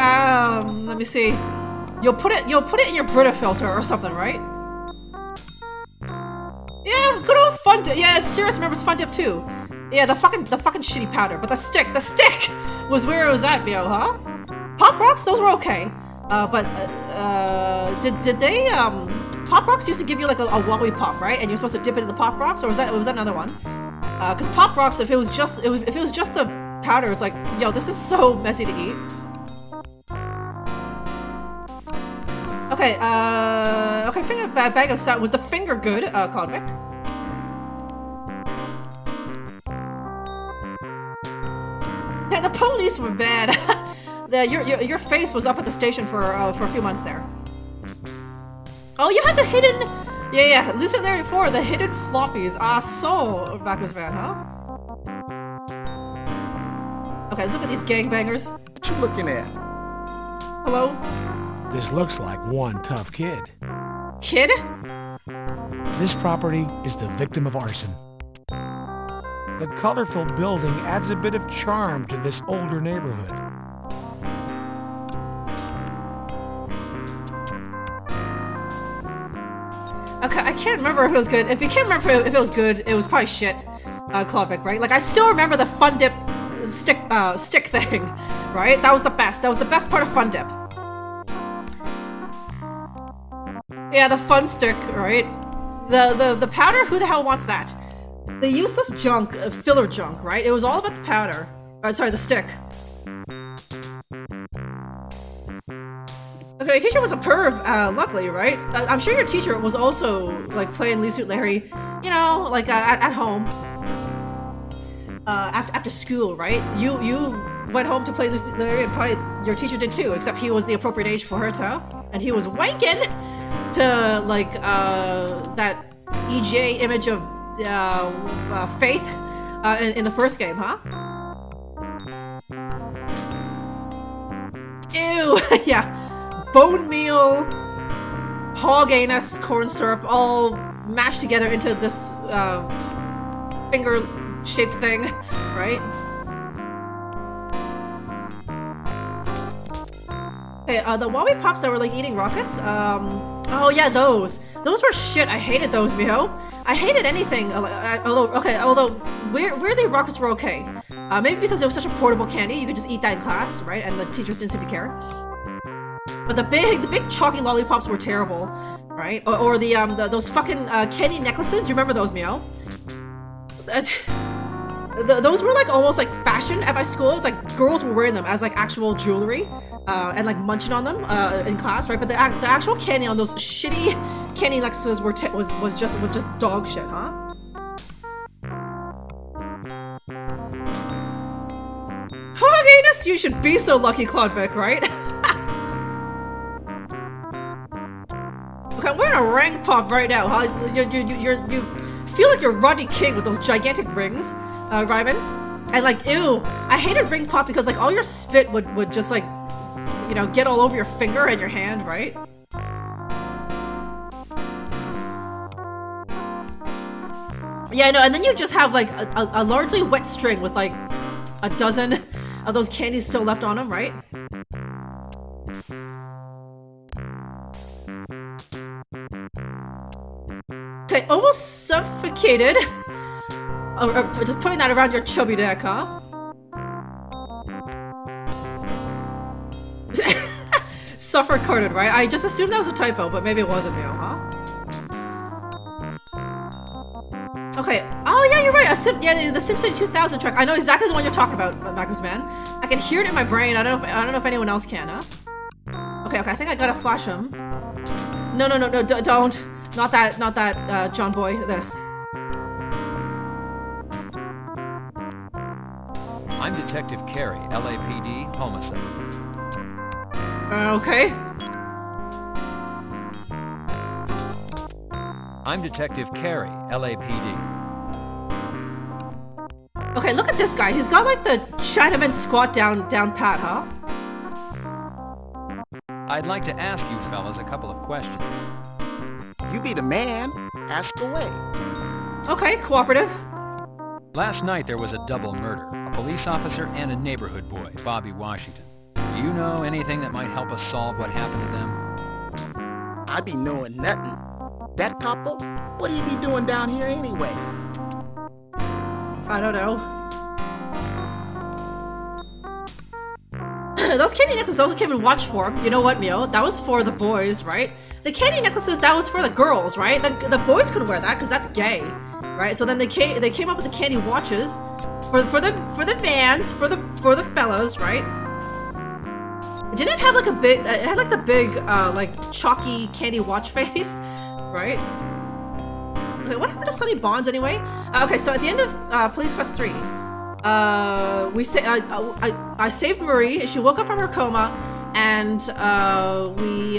A: let me see. You'll put it in your Brita filter or something, right? Yeah, good old Fun Dip. Yeah, it's serious. Remembers Fun Dip too. Yeah, the fucking shitty powder, but the stick was where it was at, yo, huh? Pop Rocks, those were okay. Did they Pop Rocks used to give you like a Wowie Pop, right? And you're supposed to dip it in the Pop Rocks, or was that another one? Because Pop Rocks, if it was just the powder, it's like, yo, this is so messy to eat. Okay, finger bag of sound. Was the finger good, Convict? Yeah, the police were bad. Your face was up at the station for a few months there. Oh, you have the hidden. Yeah. Listen there before the hidden floppies. So Backwards Man, huh? Okay, let's look at these gangbangers.
I: What you looking at?
A: Hello.
C: This looks like one tough kid.
A: Kid?
C: This property is the victim of arson. The colorful building adds a bit of charm to this older neighborhood.
A: Okay, I can't remember if it was good. If you can't remember if it was good, it was probably shit. Klodvik, right? Like, I still remember the Fun Dip stick thing, right? That was the best. That was the best part of Fun Dip. Yeah, the fun stick, right? The powder, who the hell wants that? The useless junk, filler junk, right? It was all about the powder. Sorry, the stick. Okay, your teacher was a perv, luckily, right? I'm sure your teacher was also, like, playing Leisure Suit Larry, you know, like, at home. After school, right? You went home to play Leisure Suit Larry, and probably your teacher did too, except he was the appropriate age for her to, and he was wanking to, like, that EJ image of Faith in the first game, huh? Ew, yeah. Bone meal, hog anus, corn syrup, all mashed together into this finger-shaped thing, right? Okay, the Wowie Pops that were like eating rockets, oh yeah, those were shit. I hated those, mijo. I hated anything, although weirdly rockets were okay. Maybe because it was such a portable candy, you could just eat that in class, right? And the teachers didn't seem to care. But the big chalky lollipops were terrible, right? Or those fucking candy necklaces. You remember those, Mio? Those were like almost like fashion at my school. It's like girls were wearing them as like actual jewelry, and like munching on them in class, right? But the actual candy on those shitty candy necklaces was just dog shit, huh? Hoganus, you should be so lucky, Klodvik, right? Okay, I'm wearing a rank pop right now, huh? You feel like you're Rodney King with those gigantic rings, Ryman. And like, ew, I hated ring pop because like all your spit would just like, you know, get all over your finger and your hand, right? Yeah, no, and then you just have like a largely wet string with like a dozen of those candies still left on them, right? Okay, almost suffocated. Just putting that around your chubby neck, huh? self-recorded, right? I just assumed that was a typo, but maybe it wasn't Mio, huh? Okay. Oh yeah, you're right. The SimCity 2000 track. I know exactly the one you're talking about, Magnus Man. I can hear it in my brain. I don't know if anyone else can, huh? Okay. I think I gotta flash him. No, don't. Not that, John Boy. This.
I: I'm Detective Carey, LAPD, homicide.
A: Okay.
I: I'm Detective Carey, LAPD.
A: Okay, look at this guy. He's got like the Chinaman squat down pat, huh?
I: I'd like to ask you fellas a couple of questions.
F: You be the man. Ask away.
A: Okay, cooperative.
I: Last night there was a double murder. A police officer and a neighborhood boy, Bobby Washington. Do you know anything that might help us solve what happened to them?
F: I be knowing nothing. That couple? What do you be doing down here anyway?
A: I don't know. Those candy necklaces, those came in watch form. You know what, Mio? That was for the boys, right? The candy necklaces, that was for the girls, right? The boys couldn't wear that because that's gay, right? So then they came up with the candy watches for the mans, for the fellas, right? Didn't it have like a big? It had like the big like chalky candy watch face, right? Okay, what happened to Sunny Bonds anyway? Okay, so at the end of Police Quest 3, I saved Marie. She woke up from her coma, and we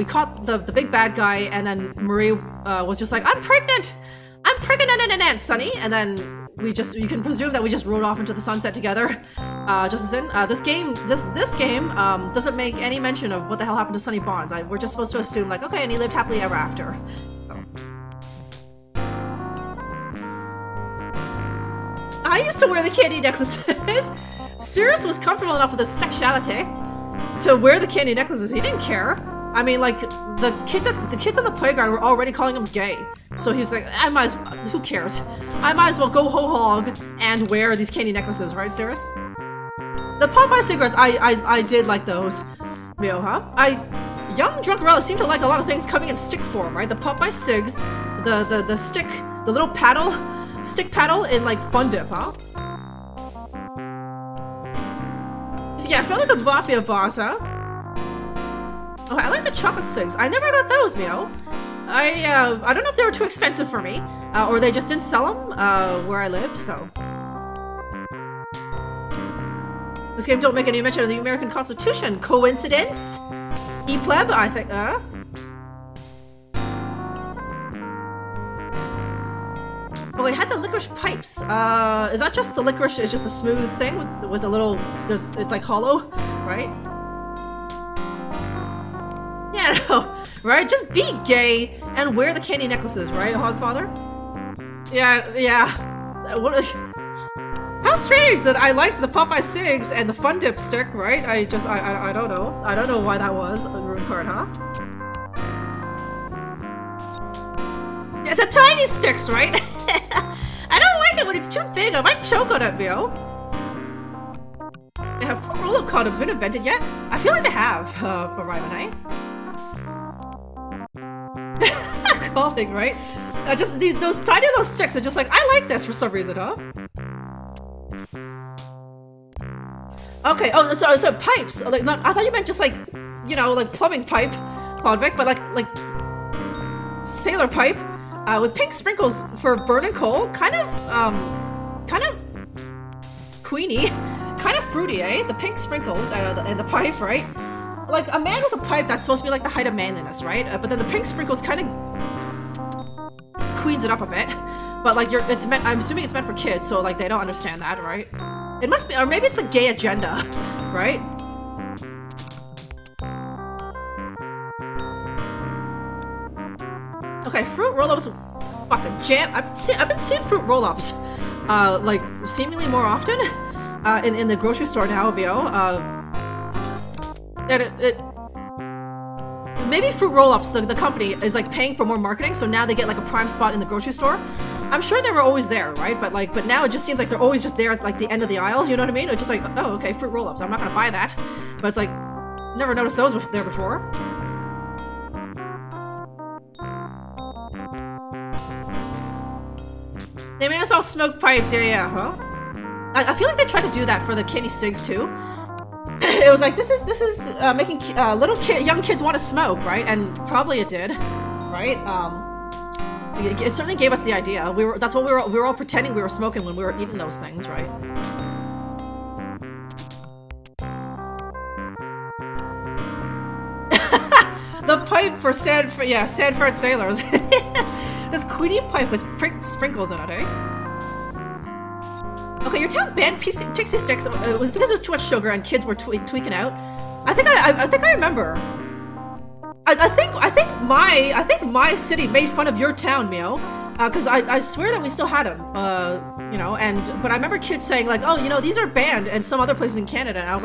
A: caught the big bad guy. And then Marie was just like, "I'm pregnant, and Sunny." And then you can presume that we just rode off into the sunset together. Just as in this game doesn't make any mention of what the hell happened to Sunny Bonds. We're just supposed to assume like, okay, and he lived happily ever after. I used to wear the candy necklaces. Sirius was comfortable enough with his sexuality to wear the candy necklaces. He didn't care. I mean, like the kids on the playground were already calling him gay. So he's like, who cares? I might as well go whole hog and wear these candy necklaces, right, Sirius? The Popeye cigarettes, I did like those. Mio, huh? Young Drunkerella seemed to like a lot of things coming in stick form, right? The Popeye cigs, the stick, the little stick paddle in like Fun Dip, huh? Yeah, I feel like a mafia boss, huh? Oh, I like the chocolate cigs. I never got those, Mio. I don't know if they were too expensive for me, or they just didn't sell them where I lived, so. This game don't make any mention of the American Constitution. Coincidence? E-pleb, I think, Oh, it had the licorice pipes. Is that just the licorice? It's just a smooth thing with a little, it's like hollow, right? Yeah, no, right? Just be gay and wear the candy necklaces, right, Hogfather? Yeah. How strange that I liked the Popeye cigs and the Fun Dip stick, right? I don't know. I don't know why that was a rune card, huh? Yeah, the tiny sticks, right? I don't like it when it's too big. I might choke on it, Mio. Have full roll-up condoms been invented yet? I feel like they have, Orion, eh? Calling, right? Just those tiny little sticks are just like, I like this for some reason, huh? Okay, oh, so pipes. Like, not, I thought you meant just like, you know, like plumbing pipe, Claudvic, but like sailor pipe with pink sprinkles for burning coal. Kind of queenie, kind of fruity, eh? The pink sprinkles and the pipe, right? Like a man with a pipe that's supposed to be like the height of manliness, right? But then the pink sprinkles kind of queens it up a bit. But like I'm assuming it's meant for kids, so like they don't understand that, right? It must be, or maybe it's the gay agenda, right? Okay, fruit roll-ups, fucking jam. I've been seeing fruit roll-ups, like seemingly more often, in the grocery store now, Bio. And maybe Fruit Roll-Ups, the company, is like paying for more marketing, so now they get like a prime spot in the grocery store. I'm sure they were always there, right? But now it just seems like they're always just there at like the end of the aisle. You know what I mean? It's just like, oh, okay, Fruit Roll-Ups. I'm not gonna buy that, but it's like, Never noticed those there before. They made us all smoke pipes. Yeah, huh? I feel like they tried to do that for the candy cigs too. It was like this is making young kids want to smoke, right? And probably it did, right? It certainly gave us the idea. That's what we were all pretending we were smoking when we were eating those things, right? The pipe for Sanford sailors. This Queenie pipe with sprinkles in it, eh? Okay, your town banned pixie sticks. It was because there was too much sugar and kids were tweaking out. I think I remember. I think my city made fun of your town, Mio, because I swear that we still had them. You know, but I remember kids saying like, oh, you know, these are banned in some other places in Canada, and I was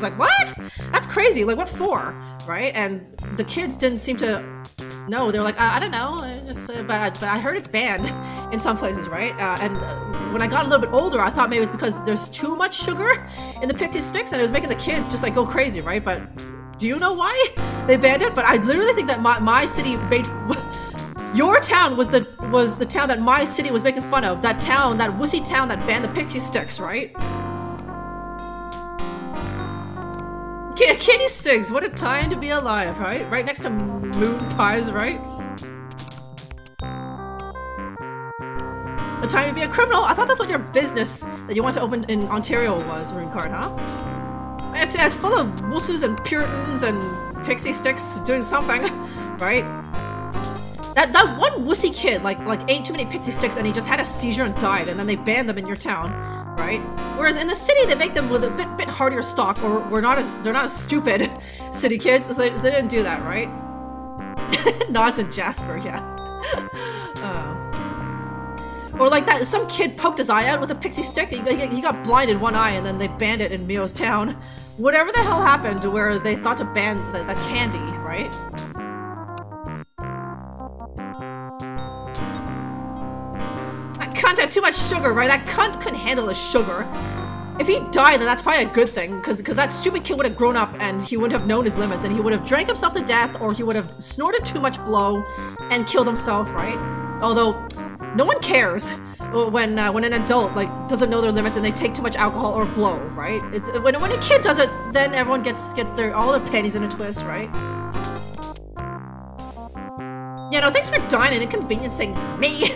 A: like, what? That's crazy. Like, what for? Right? And the kids didn't seem to know. They were like, I don't know. But I heard it's banned in some places, right? And when I got a little bit older, I thought maybe it's because there's too much sugar in the pixie sticks, and it was making the kids just like go crazy, right? But do you know why they banned it? But I literally think that my city made. Your town was the town that my city was making fun of. That town, that wussy town that banned the pixie sticks, right? Candy cigs, what a time to be alive, right? Right next to moon pies, right? A time to be a criminal. I thought that's what your business that you want to open in Ontario was, Runecard, huh? It's full of wusses and Puritans and pixie sticks doing something, right? That one wussy kid like ate too many pixie sticks and he just had a seizure and died, and then they banned them in your town, right? Whereas in the city they make them with a bit hardier stock, or they're not as stupid city kids, so they didn't do that, right? Nods and Jasper, yeah. Or like that, some kid poked his eye out with a pixie stick. He got blind in one eye, and then they banned it in Mio's town. Whatever the hell happened to where they thought to ban the candy, right? That cunt had too much sugar, right? That cunt couldn't handle the sugar. If he died, then that's probably a good thing, because that stupid kid would have grown up and he wouldn't have known his limits, and he would have drank himself to death, or he would have snorted too much blow and killed himself, right? Although, no one cares when an adult like doesn't know their limits and they take too much alcohol or blow, right? It's when a kid does it, then everyone gets all their panties in a twist, right? Yeah, no, thanks for dying and inconveniencing me.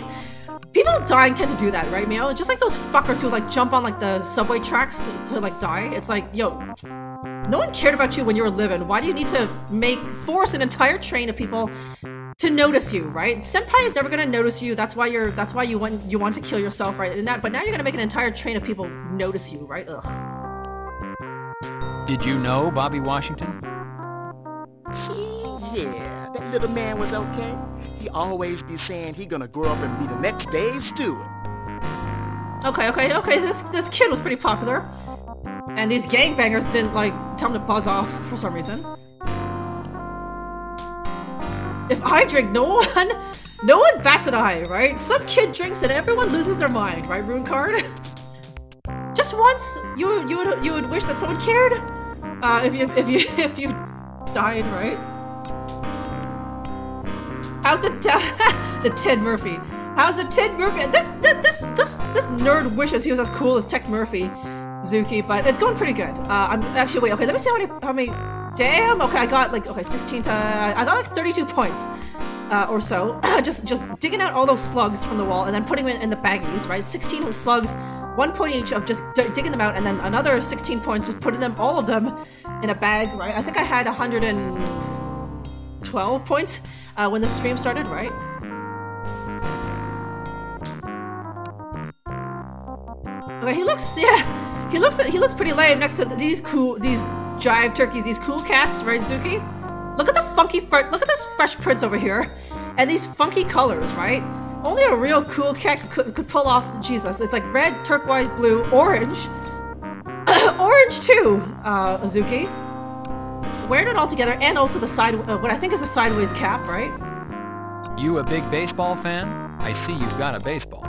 A: People dying tend to do that, right, Mio? Just like those fuckers who like jump on like the subway tracks to like die. It's like, yo, no one cared about you when you were living. Why do you need to force an entire train of people to notice you, right? Senpai is never gonna notice you. That's why you want to kill yourself, right? But now you're gonna make an entire train of people notice you, right? Ugh.
I: Did you know Bobby Washington?
F: Yeah, that little man was okay. He always be saying he gonna grow up and be the next Dave Stewart.
A: Okay. This kid was pretty popular, and these gangbangers didn't like tell him to buzz off for some reason. If I drink, no one bats an eye, right? Some kid drinks and everyone loses their mind, right, Runecard? Just once, you would wish that someone cared, if you died, right? How's the Ted Murphy? How's the Ted Murphy? This nerd wishes he was as cool as Tex Murphy, Zuki, but it's going pretty good. I'm actually wait. Okay, let me see how many. Damn. Okay, I got like 16 to. I got like 32 points, or so. just digging out all those slugs from the wall and then putting them in the baggies, right? 16 slugs, 1 point each of just digging them out, and then another 16 points just putting all of them in a bag, right? I think I had 112 points when the stream started, right? Okay, he looks pretty lame next to these jive turkeys, these cool cats, right, Zuki? Look at the look at this Fresh Prince over here, and these funky colors, right? Only a real cool cat could pull off. Jesus, it's like red, turquoise, blue, orange, orange too, Zuki. Wearing it all together, and also the what I think is a sideways cap, right?
I: You a big baseball fan? I see you've got a baseball.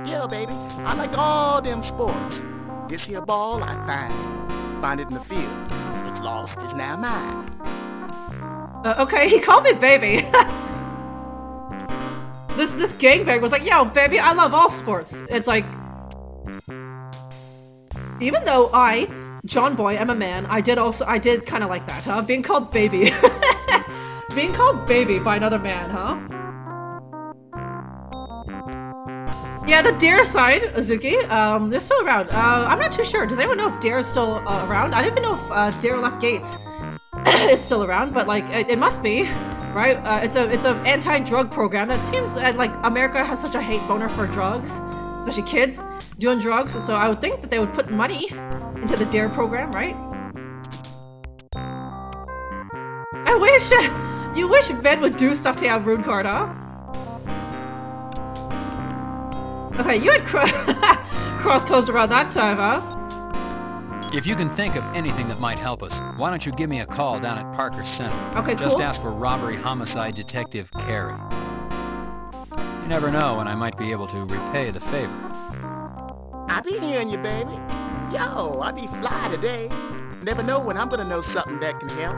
F: Yeah, baby. I like all them sports. This here ball, I find it in the field. It's lost is now mine.
A: Okay, he called me baby. This gangbang was like, yo, baby, I love all sports. It's like, even though I, John Boy, am a man, I did kind of like that, huh? Being called baby. Being called baby by another man, huh? Yeah, the D.A.R.E side, Azuki, they're still around. I'm not too sure. Does anyone know if D.A.R.E is still around? I don't even know if D.A.R.E left Gates is still around, but like, it must be, right? It's an anti-drug program that seems like America has such a hate boner for drugs, especially kids doing drugs, so I would think that they would put money into the D.A.R.E program, right? I wish, you wish men would do stuff to have Rune Card, huh? Okay, you had cross codes around that time, huh?
I: If you can think of anything that might help us, why don't you give me a call down at Parker Center?
A: Okay, cool.
I: Just ask for robbery homicide detective Carey. You never know when I might be able to repay the favor.
F: I be hearing you, baby. Yo, I be fly today. Never know when I'm gonna know something that can help.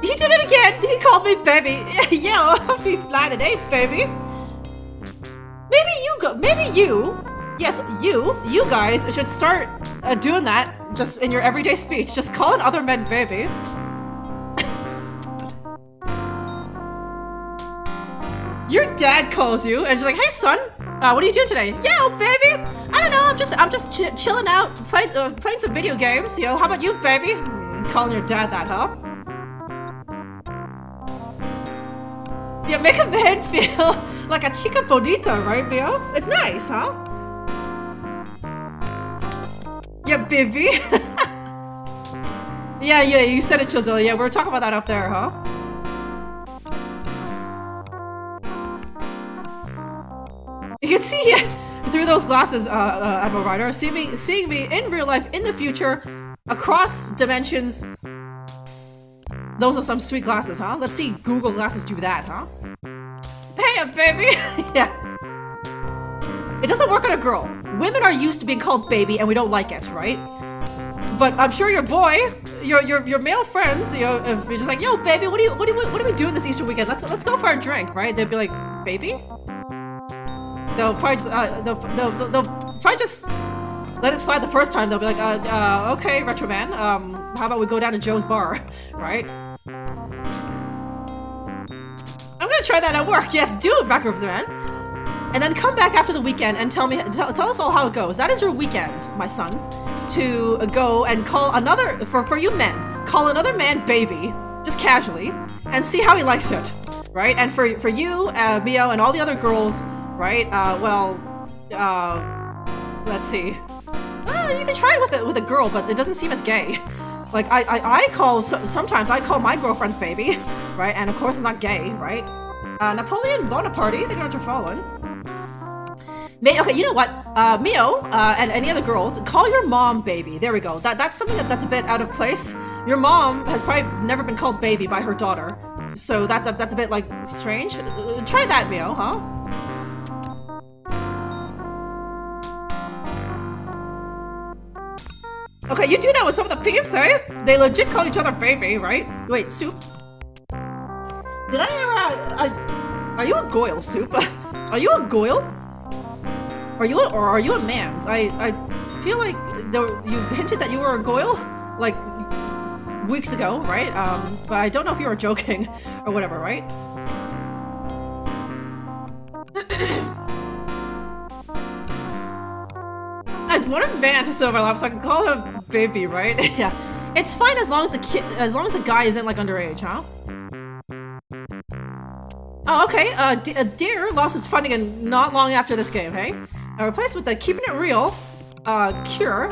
A: He did it again! He called me baby! Yo, I'll be fly today, baby! Maybe you, yes, you guys should start doing that just in your everyday speech. Just calling other men baby. Your dad calls you and she's like, hey son, what are you doing today? Yo, baby! I don't know, I'm just chilling out, playing some video games, you know, how about you, baby? Calling your dad that, huh? Yeah, make a man feel like a chica bonita, right, Mio? It's nice, huh? Yeah, baby. yeah, you said it, Chizilla. Yeah, we were talking about that up there, huh? You can see through those glasses, Admiral Ryder, seeing me in real life, in the future, across dimensions. Those are some sweet glasses, huh? Let's see Google glasses do that, huh? Hey, baby! Yeah. It doesn't work on a girl. Women are used to being called baby and we don't like it, right? But I'm sure your boy, your male friends, you know, if you're just like, yo, baby, what are we doing this Easter weekend? Let's go for a drink, right? They'd be like, baby? They'll probably just let it slide the first time. They'll be like, okay, Retro Man, how about we go down to Joe's bar, right? I'm gonna try that at work. Yes, do it, Backrooms Man. And then come back after the weekend and tell us all how it goes. That is your weekend, my sons, to go and call another, for you men, call another man baby, just casually, and see how he likes it, right? And for you, Mio, and all the other girls, right? Let's see. You can try it with a girl, but it doesn't seem as gay. Like, sometimes I call my girlfriends baby, right? And of course it's not gay, right? Napoleon Bonaparte, thank you very much for following. Okay, you know what? Mio, and any other girls, call your mom baby. There we go. That's something that's a bit out of place. Your mom has probably never been called baby by her daughter. So that's a bit, like, strange. Try that, Mio, huh? Okay, you do that with some of the peeps, eh? They legit call each other baby, right? Wait, Soup? Did I ever, are you a Goyle, Soup? Are you a Goyle? Are you a Mans? I feel like you hinted that you were a Goyle, like, weeks ago, right? But I don't know if you were joking or whatever, right? I want a man to sit on my lap so I can call him baby, right? Yeah, it's fine as long as the guy isn't like underage, huh? Oh, okay. D.A.R.E lost its funding and not long after this game, hey? Replaced with the keeping it real, cure.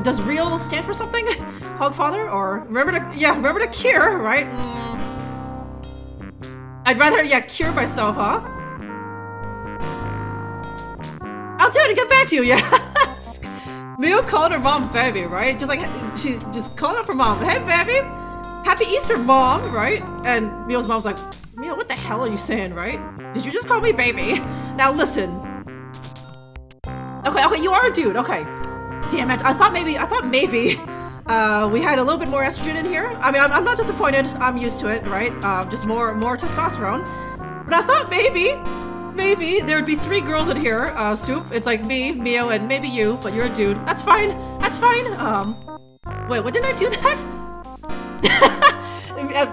A: Does real stand for something? Hogfather, or remember to cure, right? I'd rather cure myself, huh? I'll do it and get back to you, yes! Mio called her mom baby, right? She just called up her mom. Hey, baby! Happy Easter, mom, right? And Mio's mom's like, Mio, what the hell are you saying, right? Did you just call me baby? Now listen. Okay, you are a dude, okay. Damn it, I thought maybe We had a little bit more estrogen in here. I mean, I'm not disappointed. I'm used to it, right? Just more testosterone. But I thought maybe there'd be 3 girls in here. Soup, it's like me, Mio, and maybe you, but you're a dude. That's fine. That's fine. Wait, when did I do that?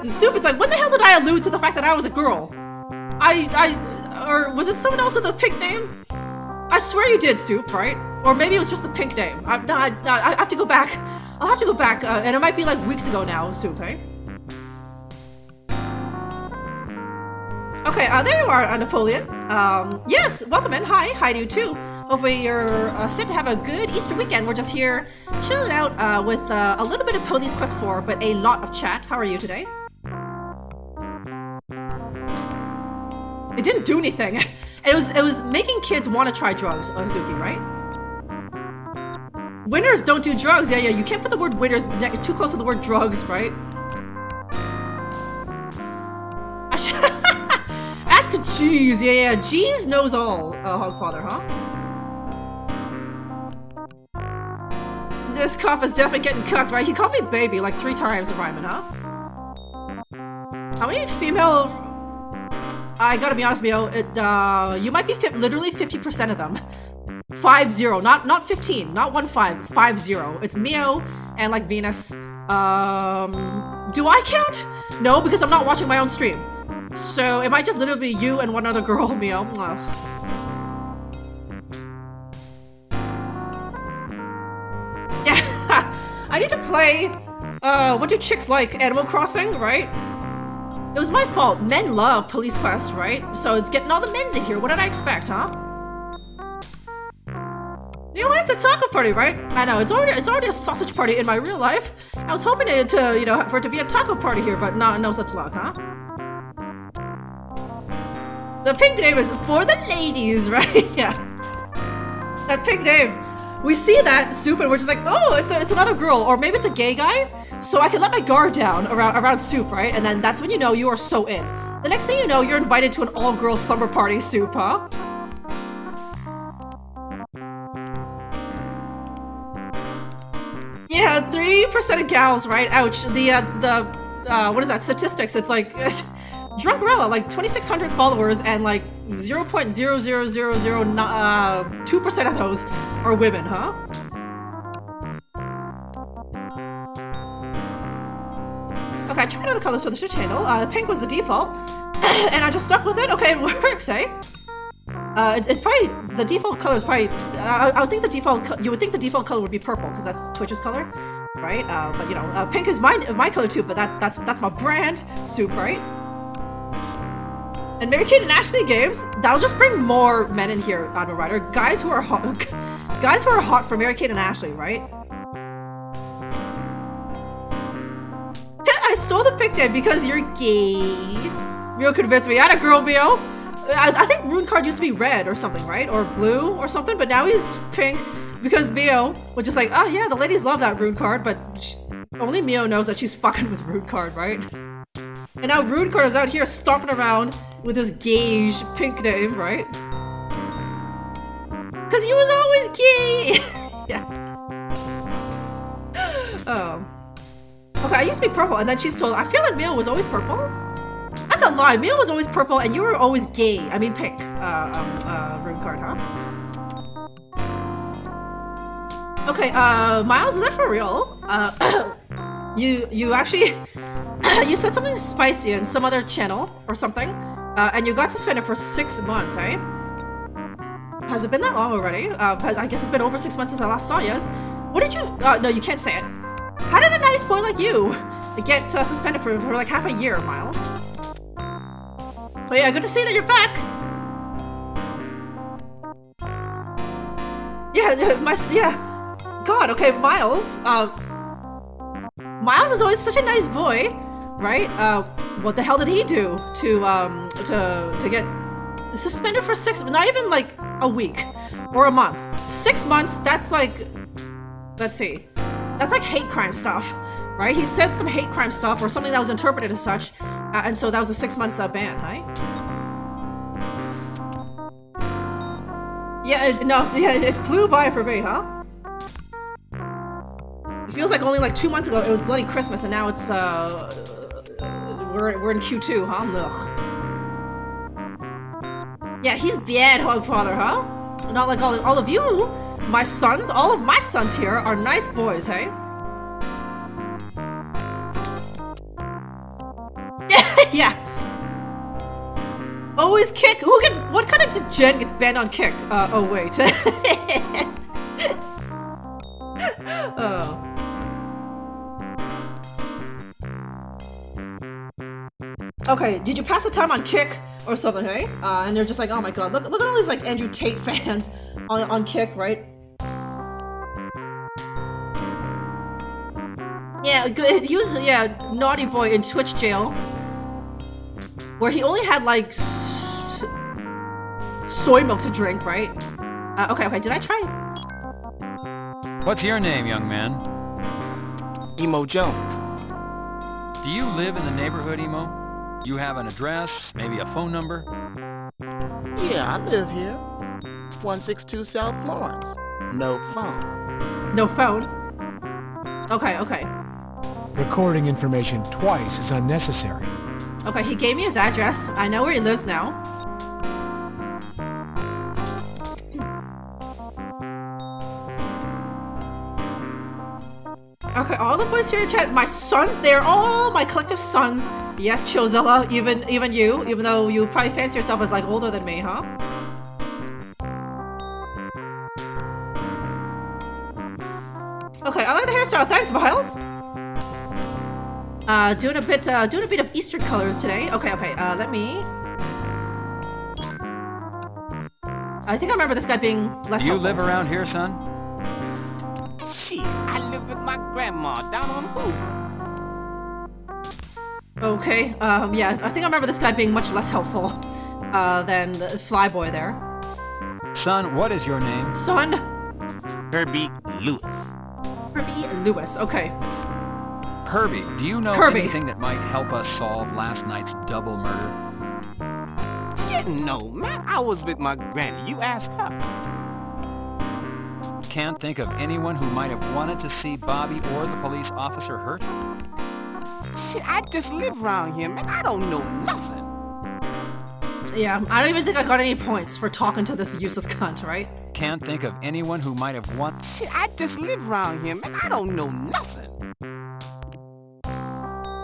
A: Soup is like, when the hell did I allude to the fact that I was a girl? Or was it someone else with a pink name? I swear you did, Soup, right? Or maybe it was just the pink name. I have to go back. I'll have to go back, and it might be like weeks ago now, Soup, eh? Okay, there you are, Napoleon. Yes, welcome in. Hi to you too. Hopefully you're set to have a good Easter weekend. We're just here chilling out with a little bit of Police Quest 4, but a lot of chat. How are you today? It didn't do anything. It was making kids want to try drugs, Azuki, right? Winners don't do drugs. Yeah, you can't put the word winners too close to the word drugs, right? Ask Jeeves. Yeah, Jeeves knows all, Hogfather, huh? This cop is definitely getting cooked, right? He called me baby like 3 times in Ryman, huh? How many female... I gotta be honest, Mio, you might be literally 50% of them. 5-0, not 15, not 1-5, 5-0. It's Mio and like Venus. Do I count? No, because I'm not watching my own stream. So it might just literally be you and one other girl, Mio. Yeah, I need to play, what do chicks like? Animal Crossing, right? It was my fault. Men love Police Quest, right? So it's getting all the men's in here. What did I expect, huh? You know, it's a taco party, right? I know, it's already a sausage party in my real life. I was hoping to you know, for it to be a taco party here, but no such luck, huh? The pink name is for the ladies, right? Yeah. That pink name. We see that Soup and we're just like, oh, it's another girl, or maybe it's a gay guy. So I can let my guard down around Soup, right? And then that's when you know you are so in. The next thing you know, you're invited to an all-girls slumber party, Soup, huh? Yeah, 3% of gals, right? Ouch. The what is that? Statistics. It's like Drunkerella, like 2,600 followers, and like 0.00002% of those are women, huh? Okay, I tried other colors for the shit channel. Pink was the default, and I just stuck with it. Okay, it works, eh? It's probably the default color is probably. I would think the default. You would think the default color would be purple because that's Twitch's color, right? But you know, pink is my color too. But that's my brand, Soup, right? And Mary Kate and Ashley games. That'll just bring more men in here, Admiral Ryder. Guys who are hot for Mary Kate and Ashley, right? I stole the pink name because you're gay. Mio convinced me. I had a girl, Mio. I think Rune Card used to be red or something, right? Or blue or something, but now he's pink because Mio was just like, oh yeah, the ladies love that Rune Card, but only Mio knows that she's fucking with Rune Card, right? And now Rune Card is out here stomping around with his gauge pink name, right? Because he was always gay! Yeah. Oh. Okay, I used to be purple, and then she's told, I feel like Mio was always purple? That's a lie. Mio was always purple, and you were always gay. I mean pink. Rune Card, huh? Okay, Miles, is that for real? You actually... you said something spicy in some other channel or something, and you got suspended for 6 months, eh? Has it been that long already? I guess it's been over 6 months since I last saw you. What did you... no, you can't say it. How did a nice boy like you get suspended for like half a year, Miles? So yeah, good to see that you're back! Yeah, yeah. God, okay, Miles, Miles is always such a nice boy, right? What the hell did he do to get suspended for not even like a week or a month? 6 months, that's like, let's see, that's like hate crime stuff, right? He said some hate crime stuff or something that was interpreted as such, and so that was a 6 months ban, right? Yeah, it flew by for me, huh? feels like only like 2 months ago it was bloody Christmas, and now it's we're in Q2, huh? Ugh. Yeah, he's bad, Hogfather, huh? Not like all of you. My sons, all of my sons here are nice boys, hey? Yeah. Always kick. Who gets? What kind of degen gets banned on kick? Oh wait. Oh. Okay, did you pass the time on kick or something, hey? And they're just like, oh my god, look at all these like Andrew Tate fans on kick, right? Yeah, he was naughty boy in Twitch jail, where he only had like soy milk to drink, right? Okay, did I try?
I: What's your name, young man?
F: Emo Jones.
I: Do you live in the neighborhood, Emo? You have an address, maybe a phone number?
F: Yeah, I live here. 162 South Florence. No phone.
A: No phone? Okay.
C: Recording information twice is unnecessary.
A: Okay, he gave me his address. I know where he lives now. Okay, all the boys here in chat. My sons there. All my collective sons. Yes, Chillzilla. Even you. Even though you probably fancy yourself as like older than me, huh? Okay, I like the hairstyle. Thanks, Miles. Doing a bit of Easter colors today. Okay, let me... I think I remember this guy being less
I: Do you
A: helpful.
I: live around here, son?
J: Shit, I live with my grandma down on Hoover.
A: Okay, yeah, I think I remember this guy being much less helpful than the Flyboy there.
I: Son, what is your name?
A: Son?
J: Herbie Lewis.
A: Herbie Lewis, okay.
I: Kirby, do you know
A: Kirby.
I: anything that might help us solve last night's double murder?
J: Shit, no, man. I was with my granny. You ask her.
I: Can't think of anyone who might have wanted to see Bobby or the police officer hurt?
J: Shit, I just live around here, man. I don't know nothing.
A: Yeah, I don't even think I got any points for talking to this useless cunt, right?
I: Can't think of anyone who might have wanted...
J: Shit, I just live around here, man. I don't know nothing.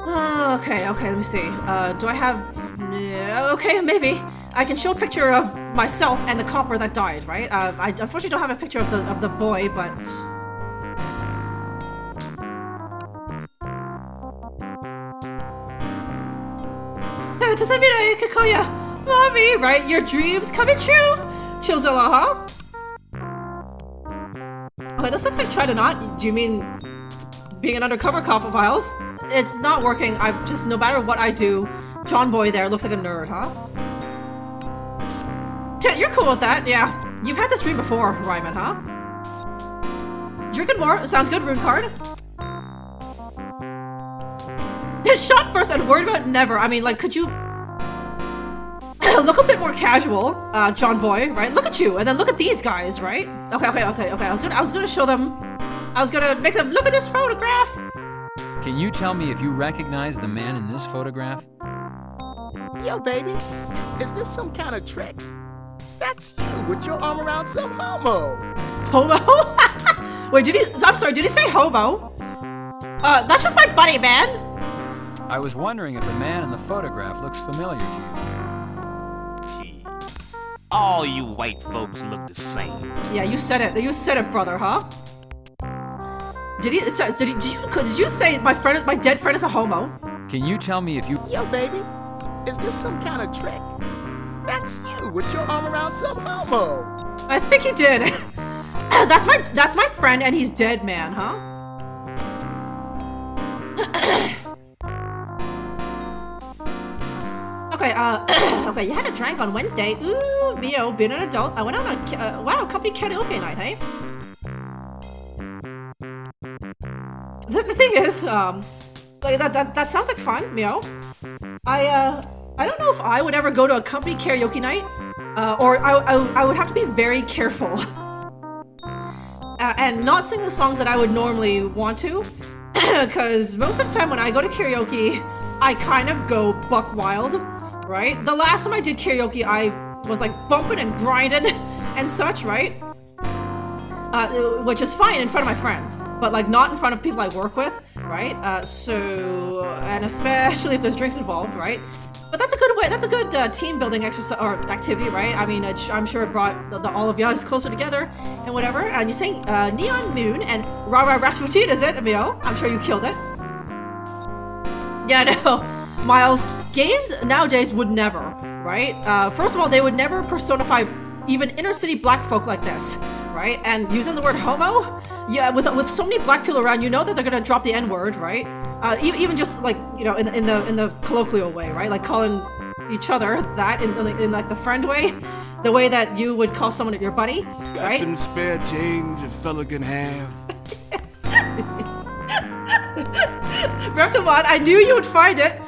A: Okay, let me see. Do I have... Yeah, okay, maybe. I can show a picture of myself and the copper that died, right? I unfortunately don't have a picture of the boy, but... Does that mean I could call you Mommy, right? Your dreams coming true? Chillzilla, huh? Okay, this looks like try to not. Do you mean being an undercover cop of Files? It's not working. I just, no matter what I do, John Boy there looks like a nerd, huh? You're cool with that, yeah. You've had this dream before, Ryman, huh? Drinking more? Sounds good, rune card. Shot first and worried about never. I mean, like, could you look a bit more casual, John Boy, right? Look at you, and then look at these guys, right? Okay. I was gonna show them. I was gonna make them look at this photograph.
I: Can you tell me if you recognize the man in this photograph?
F: Yo, baby, is this some kind of trick? That's you with your arm around some homo.
A: Homo? Wait, I'm sorry, did he say homo? That's just my buddy, man.
I: I was wondering if the man in the photograph looks familiar to you.
J: Gee, all you white folks look the same.
A: Yeah, you said it. You said it, brother, huh? Did you say my dead friend is a homo?
I: Can you tell me if you...
F: Yo, baby, is this some kind of trick? That's you with your arm around some homo.
A: I think he did. That's my friend, and he's dead, man, huh? Okay, okay, you had a drink on Wednesday. Ooh, Mio, being an adult. I went out on, wow, company karaoke night, hey? The thing is, like, that sounds like fun, Mio. I don't know if I would ever go to a company karaoke night, or I would have to be very careful. and not sing the songs that I would normally want to, because most of the time when I go to karaoke, I kind of go buck wild, right? The last time I did karaoke, I was like bumping and grinding and such, right? Which is fine in front of my friends, but like not in front of people I work with, right? And especially if there's drinks involved, right? But that's a good way. That's a good team building exercise or activity, right? I mean, I'm sure it brought all of you guys closer together and whatever. And you sang Neon Moon and Rah Rah Rasputin, is it, Emil? I'm sure you killed it. Yeah, I know. Miles, games nowadays would never, right? First of all, they would never personify even inner city black folk like this, right? And using the word homo, yeah, with so many black people around, you know that they're gonna drop the N-word, right? Even just like, you know, in the colloquial way, right? Like calling each other that in like the friend way, the way that you would call someone your buddy,
D: Got
A: right?
D: some spare change a fella can have.
A: Yes. Reptimon, I knew you would find it.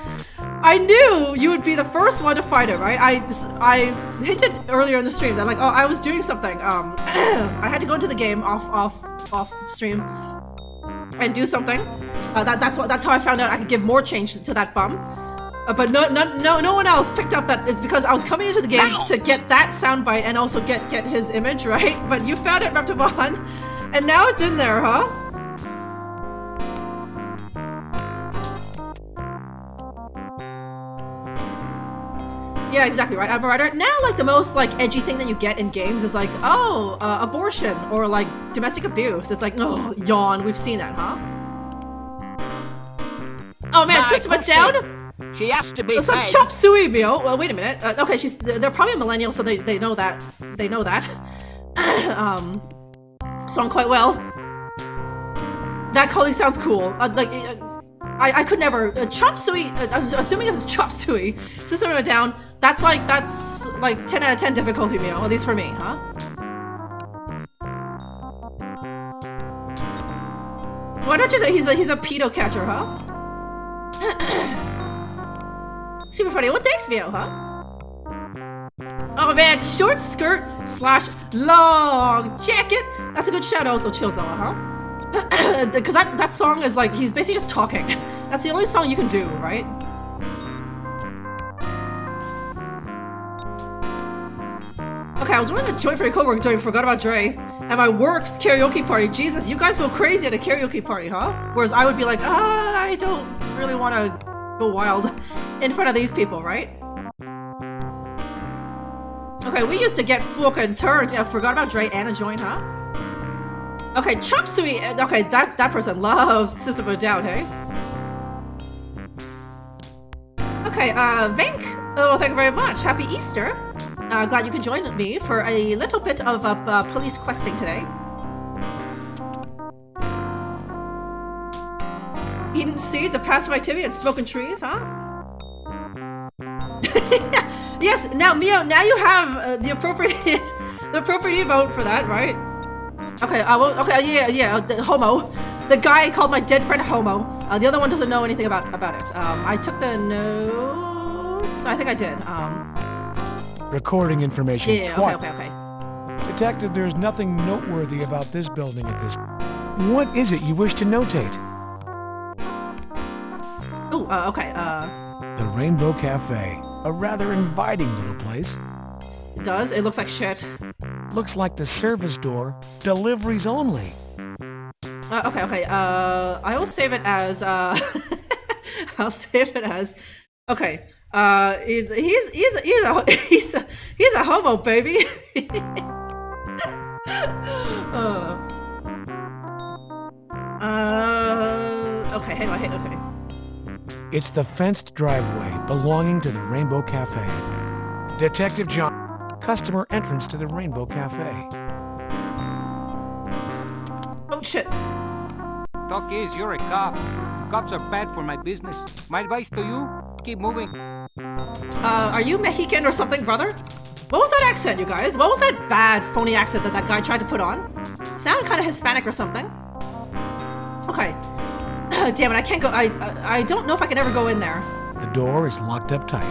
A: I knew you would be the first one to find it, right? I hinted earlier in the stream that like, oh, I was doing something. I had to go into the game off stream and do something. That's how I found out I could give more change to that bum. But no one else picked up that it's because I was coming into the game to get that soundbite and also get his image, right? But you found it, Reptimon, and now it's in there, huh? Yeah, exactly right, Admiral Ryder. Now, like, the most, like, edgy thing that you get in games is like, oh, abortion, or, like, domestic abuse. It's like, oh, yawn, we've seen that, huh? Oh, man, System went down?
J: She has to be
A: some
J: paid.
A: chop suey meal. Well, wait a minute. Okay, they're probably a millennial, so they know that. They know that. Song quite well. That colleague sounds cool. I could never. Chop suey, I was assuming it was chop suey. System went down. That's like 10 out of 10 difficulty meal, at least for me, huh? Why not just say he's a pedo catcher, huh? Super funny. Well, thanks, Mio, huh? Oh man, short skirt / long jacket. That's a good shout. Also, Chillzilla, huh? Because that song is like he's basically just talking. That's the only song you can do, right? Okay, I was running a joint for a coworker doing Forgot About Dre at my work's karaoke party. Jesus, you guys go crazy at a karaoke party, huh? Whereas I would be like, I don't really want to go wild in front of these people, right? Okay, we used to get fucking turned. Yeah, Forgot About Dre and a joint, huh? Okay, chop suey. Okay, that person loves System of a Down, hey? Okay, Vink. Oh, thank you very much. Happy Easter. Glad you could join me for a little bit of police questing today. Eating seeds, a passive activity, and smoking trees, huh? Yes, now Mio, now you have the appropriate emote for that, right? Okay, okay, yeah, the homo. The guy called my dead friend homo. The other one doesn't know anything about it. I took the notes. I think I did.
C: Recording information.
A: Yeah, okay.
C: Detective, there's nothing noteworthy about this building at this. What is it you wish to notate?
A: Oh, okay,
C: The Rainbow Cafe. A rather inviting little place.
A: It does? It looks like shit.
C: Looks like the service door. Deliveries only.
A: Okay, I will save it as, I'll save it as, okay, he's a homo, baby. Okay, hang on, okay.
C: It's the fenced driveway belonging to the Rainbow Cafe. Detective John, customer entrance to the Rainbow Cafe.
A: Oh shit.
J: Talk is, you're a cop. Cops are bad for my business. My advice to you, keep moving.
A: Are you Mexican or something, brother? What was that accent, you guys? What was that bad, phony accent that guy tried to put on? Sound kind of Hispanic or something. Okay. Damn it, I can't go. I don't know if I can ever go in there.
C: The door is locked up tight.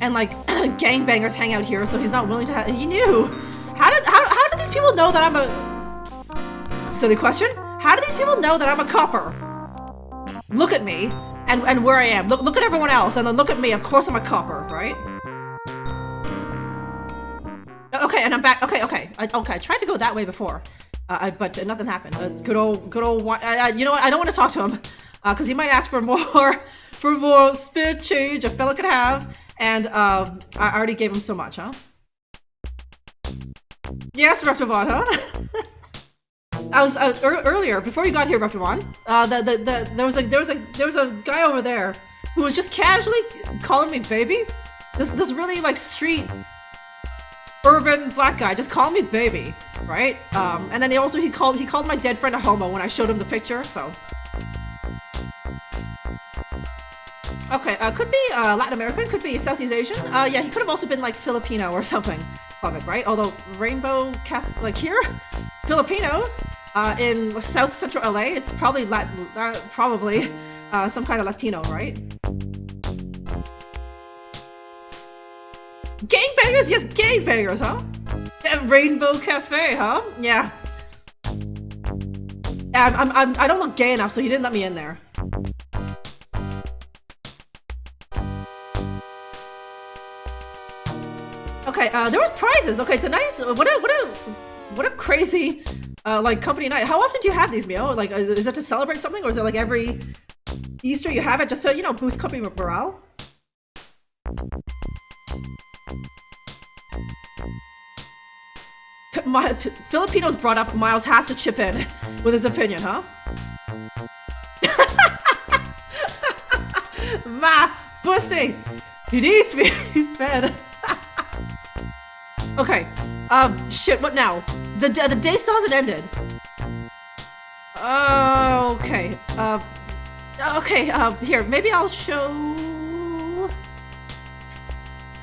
C: And
A: like gangbangers hang out here, so he's not willing to. He knew. How did these these people know that I'm a... Silly question. How do these people know that I'm a copper? Look at me, and where I am. Look at everyone else, and then look at me. Of course I'm a copper, right? Okay, and I'm back. Okay. I tried to go that way before, but nothing happened. Good old. You know what? I don't want to talk to him, because he might ask for more spare change a fella could have, and I already gave him so much, huh? Yes, Reptivon, huh? I was earlier before you got here, Reptivon. There was a guy over there who was just casually calling me baby. This really like street urban black guy just called me baby, right? And then he called my dead friend a homo when I showed him the picture. So okay, could be Latin American, could be Southeast Asian. Yeah, he could have also been like Filipino or something. Right? Although Rainbow like here, Filipinos in South Central LA, it's probably probably some kind of Latino, right? Gangbangers, yes, gangbangers, huh? Yeah, Rainbow Cafe, huh? Yeah. I don't look gay enough, so he didn't let me in there. Okay, there was prizes. Okay, it's a nice. What a crazy like company night. How often do you have these, Mio? Like, is it to celebrate something, or is it like every Easter you have it just to boost company morale? Filipinos brought up. Miles has to chip in with his opinion, huh? Ma pussy, he needs to be fed. Okay, shit, what now? The day still hasn't ended. Okay, here, maybe I'll show...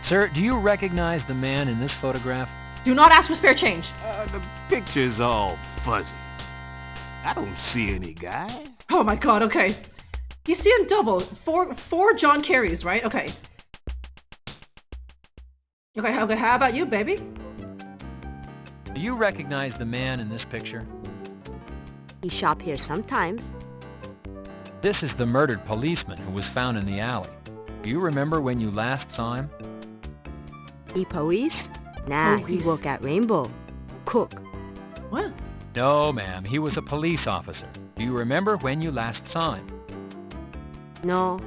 I: Sir, do you recognize the man in this photograph?
A: Do not ask for spare change.
D: The picture's all fuzzy. I don't see any guy.
A: Oh my god, okay. He's seeing double. Four John Kerrys, right? Okay. Okay, how about you, baby?
I: Do you recognize the man in this picture?
K: He shop here sometimes.
I: This is the murdered policeman who was found in the alley. Do you remember when you last saw him?
K: He police? Nah, he work at Rainbow. Cook.
A: What?
I: No, ma'am. He was a police officer. Do you remember when you last saw him?
K: No,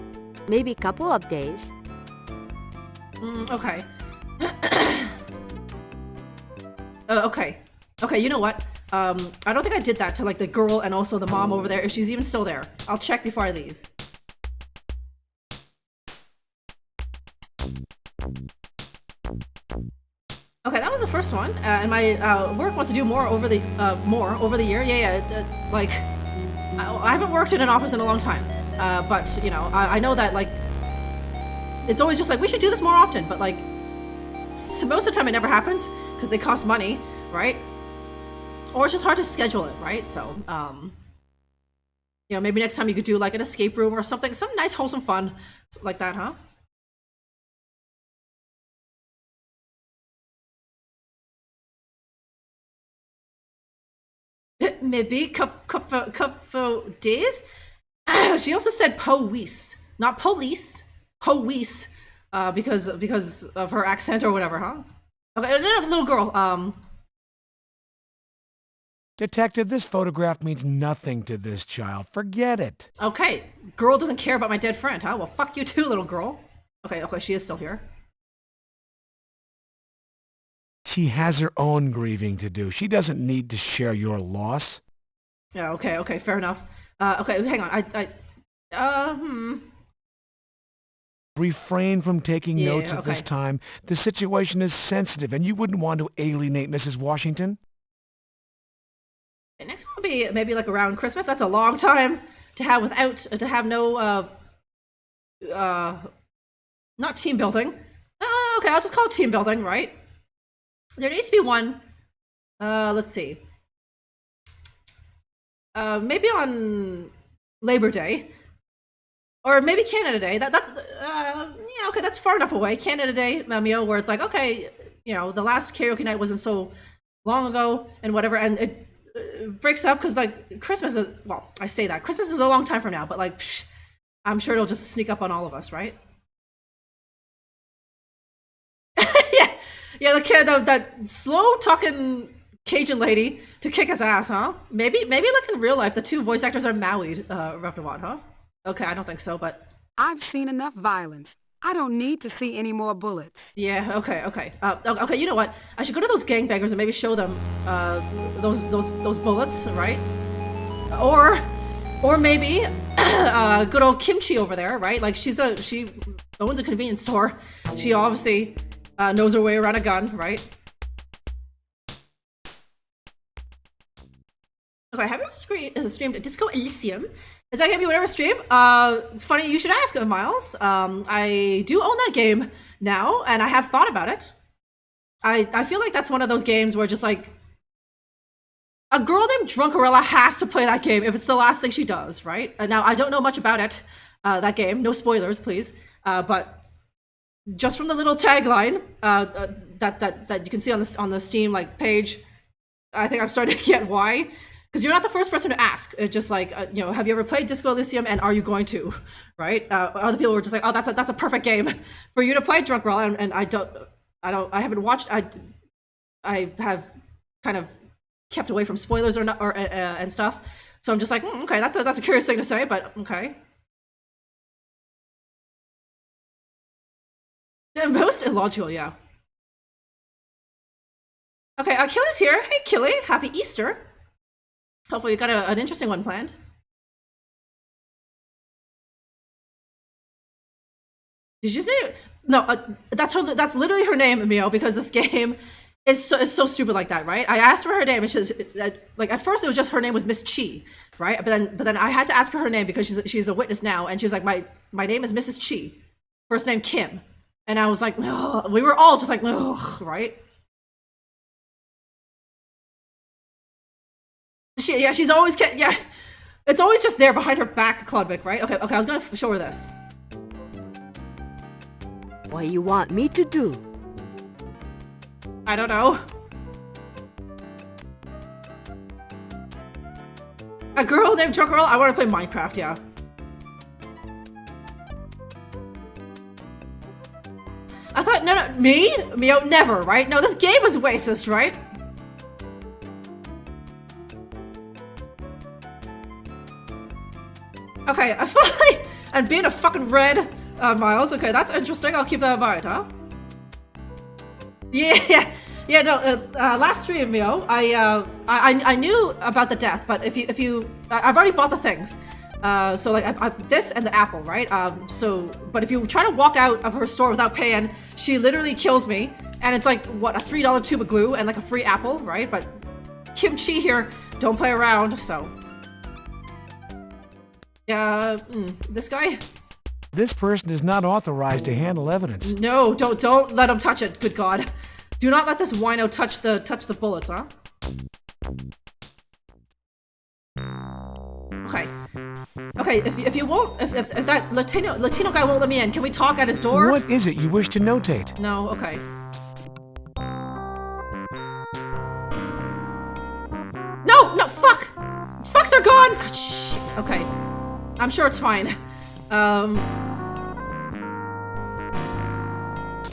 K: maybe a couple of days.
A: Okay. Okay, you know what? I don't think I did that to like the girl and also the mom over there, if she's even still there. I'll check before I leave. Okay, that was the first one, and my work wants to do more over the year. Yeah, like I haven't worked in an office in a long time, but you know, I know that like it's always just like we should do this more often, but like so most of the time it never happens because they cost money, right? Or it's just hard to schedule it, right? So you know, maybe next time you could do like an escape room or something, some nice wholesome fun like that, huh? Maybe couple days. She also said police, not police. Police, because of her accent or whatever, huh? Okay, little girl.
C: Detective, this photograph means nothing to this child. Forget it.
A: Okay, girl doesn't care about my dead friend, huh? Well, fuck you too, little girl. Okay, she is still here.
C: She has her own grieving to do. She doesn't need to share your loss.
A: Yeah, okay, fair enough. Okay, hang on,
C: Refrain from taking notes at
A: okay.
C: this time. The situation is sensitive, and you wouldn't want to alienate Mrs. Washington.
A: Okay, next one will be maybe like around Christmas. That's a long time to have no, not team building. Okay, I'll just call it team building, right? There needs to be one, let's see. Maybe on Labor Day. Or maybe Canada Day. That's yeah, okay, that's far enough away. Canada Day, Mio, where it's like, okay, you know, the last karaoke night wasn't so long ago and whatever, and it breaks up because like Christmas is, well, I say that Christmas is a long time from now, but like psh, I'm sure it'll just sneak up on all of us, right? Yeah, the kid, that slow talking Cajun lady to kick his ass, huh? Maybe like in real life, the two voice actors are married, Ravnavat, huh? Okay, I don't think so, but
L: I've seen enough violence. I don't need to see any more bullets.
A: yeah, okay. Okay, you know what? I should go to those gangbangers and maybe show them those bullets, right? Or maybe good old Kimchi over there, right? Like she owns a convenience store. She obviously knows her way around a gun, right? Okay, have you streamed Disco Elysium? Is that gonna be whatever stream? Funny you should ask, Miles. I do own that game now, and I have thought about it. I feel like that's one of those games where just like a girl named Drunkerella has to play that game if it's the last thing she does, right? Now I don't know much about it, that game. No spoilers, please. But just from the little tagline that you can see on the Steam like page, I think I'm starting to get why. Because you're not the first person to ask. It's just like, you know, have you ever played Disco Elysium, and are you going to, right? Other people were just like, oh, that's a perfect game for you to play, Drunkerella, and I haven't watched. I have kind of kept away from spoilers and stuff. So I'm just like, okay, that's a curious thing to say, but okay. Yeah, most illogical, yeah. Okay, Achilles here. Hey, Killy, happy Easter. Hopefully you got an interesting one planned. Did you say no? That's literally her name, Mio. Because this game is so stupid like that, right? I asked for her name, and she's like at first it was just her name was Miss Chi, right? But then I had to ask her name because she's a witness now, and she was like my name is Mrs. Chi, first name Kim, and I was like, no. We were all just like, ugh, right? She's always it's always just there behind her back, Klodvik, right? Okay, I was gonna show her this.
K: What do you want me to do?
A: I don't know. A girl named Drunkerella? I want to play Minecraft, yeah. I thought, no, me? Mio, never, right? No, this game is racist, right? Okay, I feel like, and being a fucking red, Miles, okay, that's interesting, I'll keep that in mind, huh? Yeah, no, last stream, Mio, I knew about the death, but if you, I've already bought the things. So like, this and the apple, right? But if you try to walk out of her store without paying, she literally kills me, and it's like, what, a $3 tube of glue and like a free apple, right? But Kimchi here, don't play around, so. This guy?
C: This person is not authorized to handle evidence.
A: No, don't let him touch it, good God. Do not let this wino touch the bullets, huh? Okay, if you won't, if that Latino guy won't let me in, can we talk at his door?
C: What is it you wish to notate?
A: No, okay. No, fuck! Fuck, they're gone! Oh, shit, okay. I'm sure it's fine.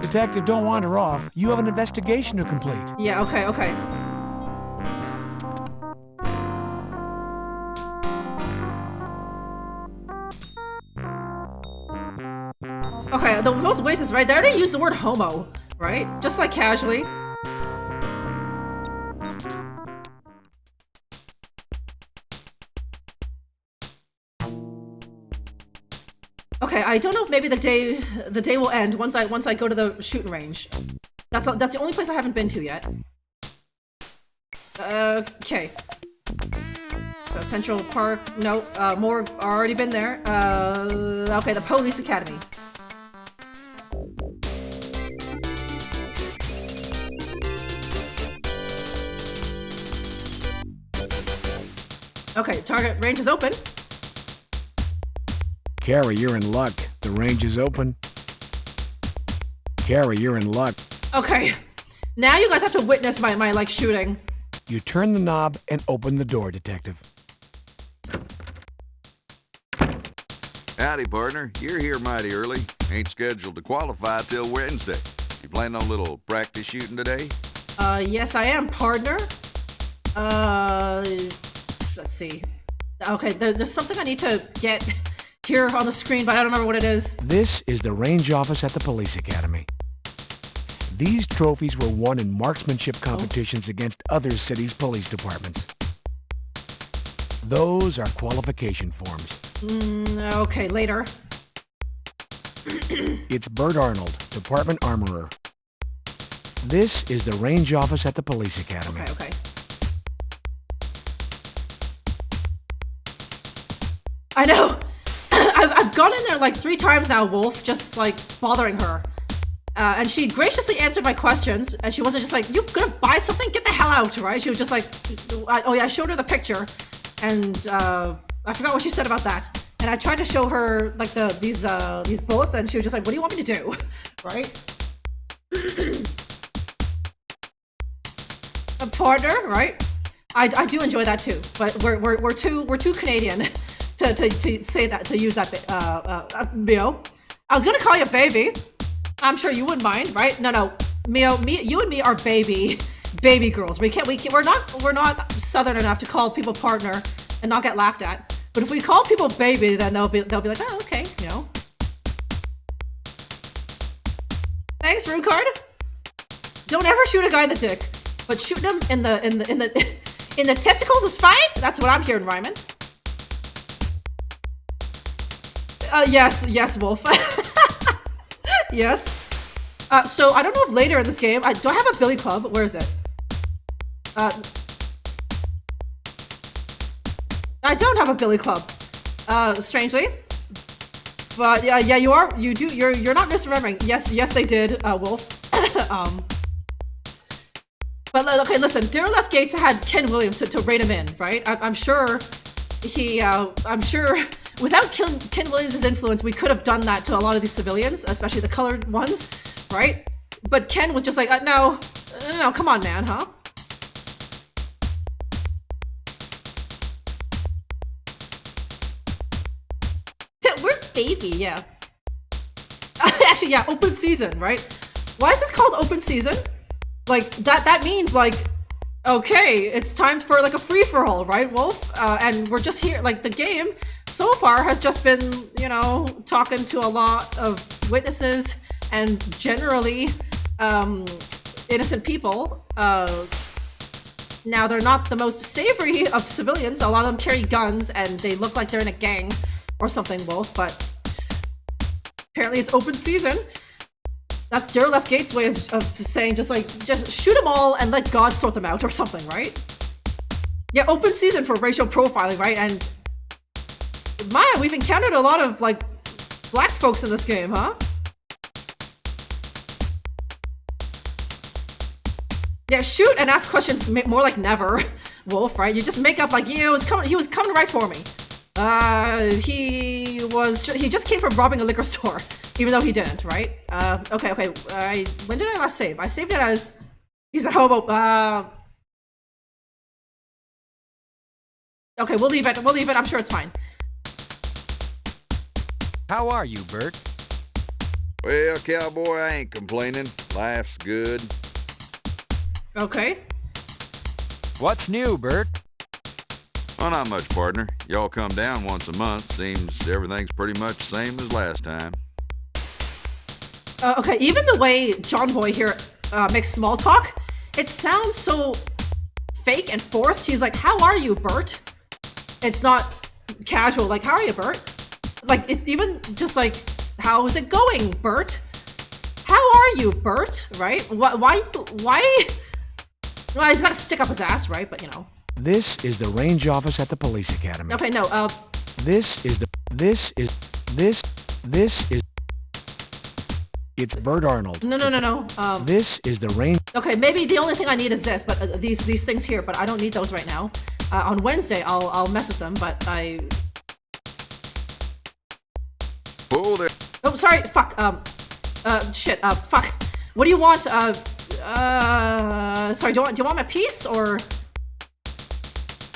C: Detective, don't wander off. You have an investigation to complete.
A: Yeah, okay. Okay, the most racist, right? They already used the word homo, right? Just like casually. Okay, I don't know if maybe the day will end once I go to the shooting range. That's the only place I haven't been to yet. Okay. So Central Park, no, more already been there. Okay, the Police Academy. Okay, target range is open.
C: Carrie, you're in luck. The range is open. Carrie, you're in luck.
A: Okay. Now you guys have to witness my like shooting.
C: You turn the knob and open the door, Detective.
M: Howdy, partner. You're here mighty early. Ain't scheduled to qualify till Wednesday. You planning on a little practice shooting today?
A: Yes I am, partner. Let's see. Okay, there's something I need to get here on the screen, but I don't remember what it is.
C: This is the range office at the police academy. These trophies were won in marksmanship competitions against other cities' police departments. Those are qualification forms.
A: Okay, later.
C: It's Bert Arnold, Department Armorer. This is the range office at the police academy.
A: Okay. I know! I've gone in there like 3 times now, Wolf, just like bothering her. And she graciously answered my questions, and she wasn't just like, you gonna buy something? Get the hell out, right? She was just like, oh yeah, I showed her the picture, and I forgot what she said about that. And I tried to show her like these bullets, and she was just like, what do you want me to do? Right? A partner, right? I do enjoy that too, but we're too Canadian to say that, to use that, Mio. I was gonna call you baby. I'm sure you wouldn't mind, right? No, Mio, you and me are baby girls. We're not southern enough to call people partner and not get laughed at. But if we call people baby, then they'll be like, oh, okay, you know. Thanks, Rune Card. Don't ever shoot a guy in the dick, but shooting him in the testicles is fine. That's what I'm hearing, Ryman. Yes, Wolf. Yes. So I don't know if later in this game, do I have a billy club? Where is it? I don't have a billy club, strangely. But yeah, you're not misremembering. Yes, they did, Wolf. But okay, listen, D.A.R.E left Gates had Ken Williams to rate him in, right? I'm sure without Ken Williams' influence, we could have done that to a lot of these civilians, especially the colored ones, right? But Ken was just like, no, come on, man, huh? We're baby, yeah. Actually, yeah, open season, right? Why is this called open season? Like, that means, like, okay, it's time for, like, a free-for-all, right, Wolf? And we're just here, like, the game so far has just been, you know, talking to a lot of witnesses and generally, innocent people. Now, they're not the most savory of civilians. A lot of them carry guns, and they look like they're in a gang or something, Wolf, but apparently it's open season. That's D.A.R.E left Gates' way of saying just shoot them all and let God sort them out or something, right? Yeah, open season for racial profiling, right? And Maya, we've encountered a lot of, like, black folks in this game, huh? Yeah, shoot and ask questions more like never, Wolf, right? You just make up like, he was coming right for me. He just came from robbing a liquor store, even though he didn't, right? Okay. When did I last save? I saved it as he's a hobo. Okay, we'll leave it. I'm sure it's fine.
I: How are you, Bert?
M: Well, cowboy, I ain't complaining. Life's good.
A: Okay.
I: What's new, Bert?
M: Well, not much, partner. Y'all come down once a month. Seems everything's pretty much the same as last time.
A: Okay, even the way John Boy here makes small talk, it sounds so fake and forced. He's like, how are you, Bert? It's not casual, like, how are you, Bert? Like, it's even just like, how is it going, Bert? How are you, Bert? Right? Why? Well, he's got to stick up his ass, right? But, you know.
C: This is the range office at the police academy.
A: Okay, no,
C: It's Bert Arnold.
A: No.
C: This is the range.
A: Okay, maybe the only thing I need is this, but these things here, but I don't need those right now. On Wednesday, I'll mess with them, but I...
M: Pull there.
A: Oh, sorry, fuck, shit, fuck. What do you want, Sorry, do you want my piece, or...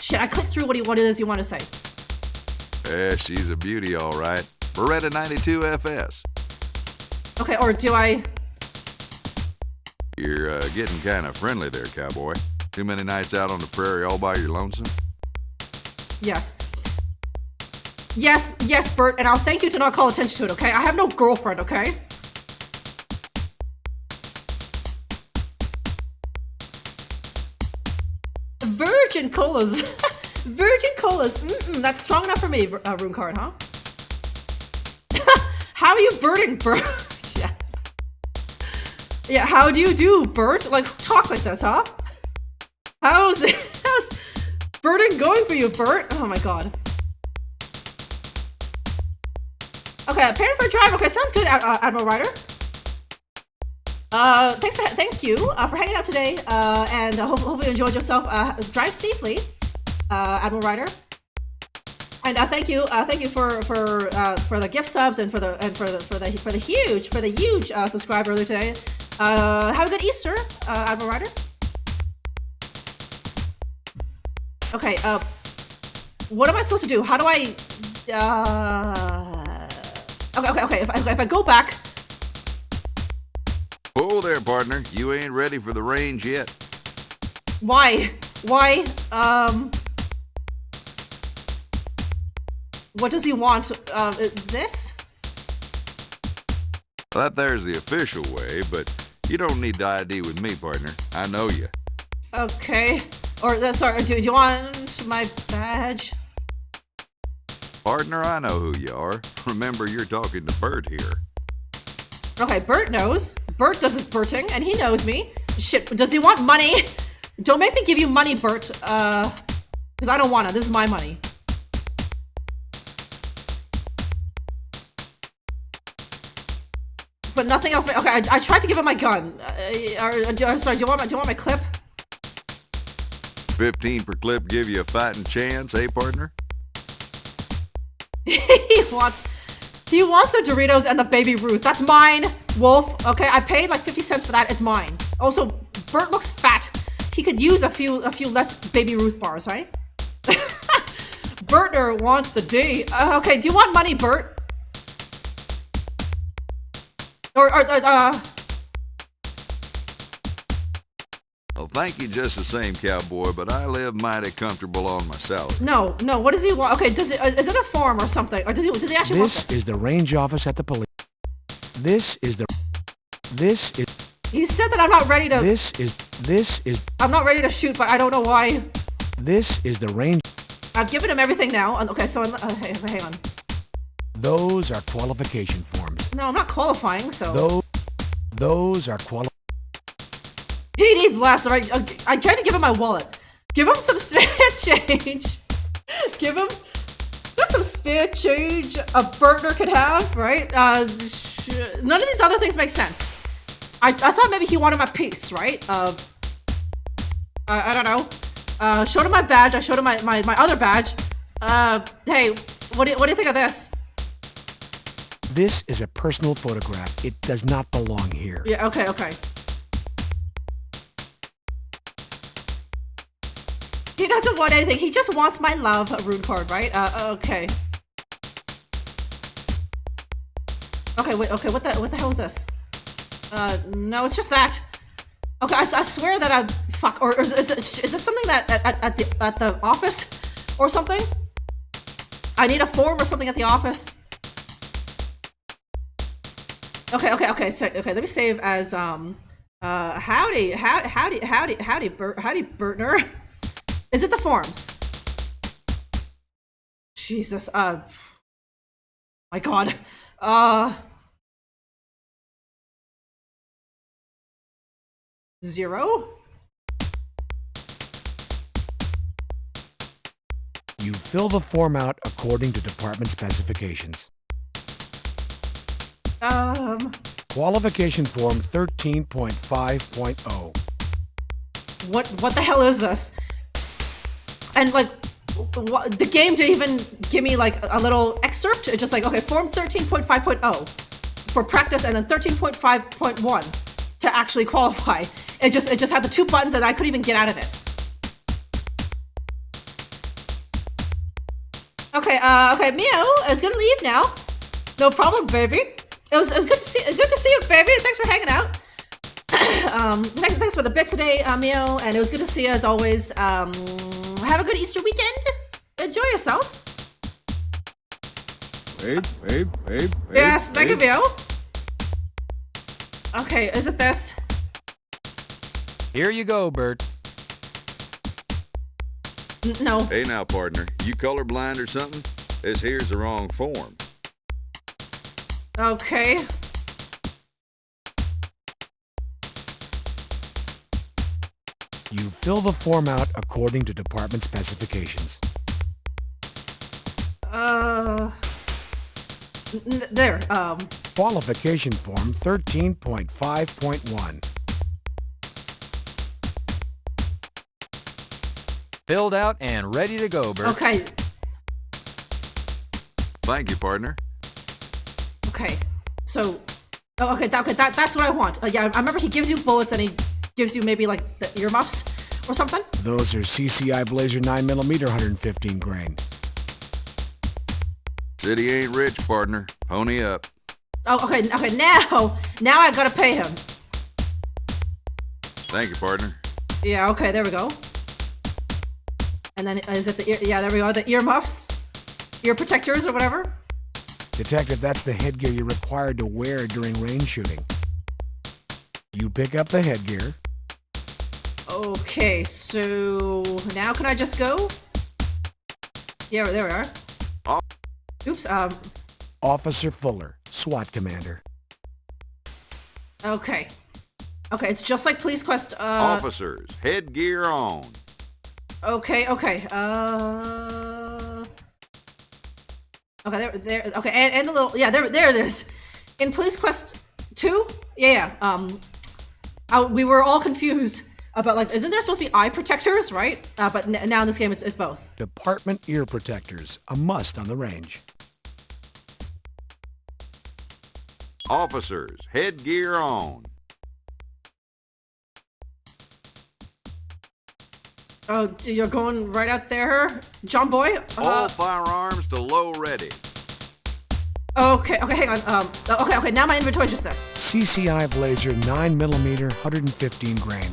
A: Shit, I clicked through what it is you want to say.
M: Yeah, she's a beauty, all right. Beretta 92 FS.
A: Okay, or do I...
M: You're getting kind of friendly there, cowboy. Too many nights out on the prairie all by your lonesome?
A: Yes. Yes, Bert, and I'll thank you to not call attention to it, okay? I have no girlfriend, okay? Virgin colas. Virgin colas. That's strong enough for me, Rune Card, huh? How are you birding, Bert? Yeah. Yeah, how do you do, Bert? Like, who talks like this, huh? How's birding going for you, Bert? Oh my god. Okay, paying for a drive. Okay, sounds good, Admiral Ryder. Thank you for hanging out today, and hopefully you enjoyed yourself. Drive safely, Admiral Ryder. And thank you for the gift subs and for the huge subscribe earlier today. Have a good Easter, Admiral Ryder. Okay, what am I supposed to do? How do I? Okay. If I go back.
M: Whoa there, partner. You ain't ready for the range yet.
A: Why? What does he want? This?
M: That there's the official way, but you don't need to ID with me, partner. I know you.
A: Okay. Or, sorry, do you want my badge?
M: Partner, I know who you are. Remember, you're talking to Bert here.
A: Okay, Bert knows. Bert does his Berting, and he knows me. Shit, does he want money? Don't make me give you money, Bert. Because I don't want it. This is my money. But nothing else. Okay, I tried to give him my gun. Sorry, do you want my clip?
M: 15 per clip give you a fighting chance, eh, partner?
A: He wants the Doritos and the Baby Ruth. That's mine, Wolf. Okay, I paid like 50 cents for that. It's mine. Also, Bert looks fat. He could use a few less Baby Ruth bars, right? Bertner wants the D. Okay, do you want money, Bert?
M: Well, thank you just the same, cowboy, but I live mighty comfortable on my salary.
A: No, what does he want? Okay, is it a form or something? Or does he actually want this?
C: This is the range office at the police. This is...
A: He said that I'm not ready to...
C: This is...
A: I'm not ready to shoot, but I don't know why.
C: This is the range...
A: I've given him everything now. Okay, so hang on.
C: Those are qualification forms.
A: No, I'm not qualifying, so...
C: Those are
A: He needs less, alright? I tried to give him my wallet. Give him some spare change. Give him... That's some spare change a Bertner could have, right? None of these other things make sense. I thought maybe he wanted my piece, right? I don't know. Showed him my badge. I showed him my other badge. Hey, what do you think of this?
C: This is a personal photograph. It does not belong here.
A: Yeah, okay. He doesn't want anything. He just wants my love, Rune Card, right? Okay. Okay, wait, okay, what the hell is this? No, it's just that. Okay, I swear that fuck, or is it something that at the office or something? I need a form or something at the office. Okay, let me save as howdy Bertner. Is it the forms? Jesus, my god. 0?
C: You fill the form out according to department specifications. Qualification form 13.5.0.
A: What the hell is this? And like, the game didn't even give me like a little excerpt. It's just like, okay, form 13.5.0 for practice, and then 13.5.1 to actually qualify. It just had the 2 buttons and I couldn't even get out of it. Okay, okay, Meow is gonna leave now. No problem, baby. It was good to see you, baby. Thanks for hanging out. Thanks for the bit today, Meow, and it was good to see you as always. Have a good Easter weekend. Enjoy yourself.
D: Hey.
A: Yes, thank you, Meow. Okay, is it this?
I: Here you go, Bert.
A: No.
M: Hey now, partner. You colorblind or something? This here's the wrong form.
A: Okay.
C: You fill the form out according to department specifications.
A: There,
C: Qualification form 13.5.1.
I: Filled out and ready to go, Bert.
A: Okay.
M: Thank you, partner.
A: Okay. So, okay, that's what I want. Yeah, I remember he gives you bullets and he gives you maybe like the earmuffs or something.
C: Those are CCI Blazer 9mm 115 grain.
M: City ain't rich, partner. Pony up.
A: Oh, okay, now I gotta pay him.
M: Thank you, partner.
A: Yeah, okay, there we go. And then, is it the ear? Yeah, there we go, the earmuffs? Ear protectors or whatever?
C: Detective, that's the headgear you're required to wear during range shooting. You pick up the headgear.
A: Okay, so now can I just go? Yeah, there we are. Oops,
C: Officer Fuller, SWAT commander.
A: Okay. Okay, it's just like Police Quest,
M: Officers, headgear on.
A: Okay, okay, okay, there, okay, and a little, yeah, there it is. In Police Quest 2? Yeah, we were all confused about, like, isn't there supposed to be eye protectors, right? But now in this game, it's both.
C: Department ear protectors, a must on the range.
M: Officers, headgear on.
A: Oh, you're going right out there, John Boy?
M: All firearms to low ready.
A: Okay, hang on. Okay, now my inventory is just this.
C: CCI Blazer 9mm 115 grain.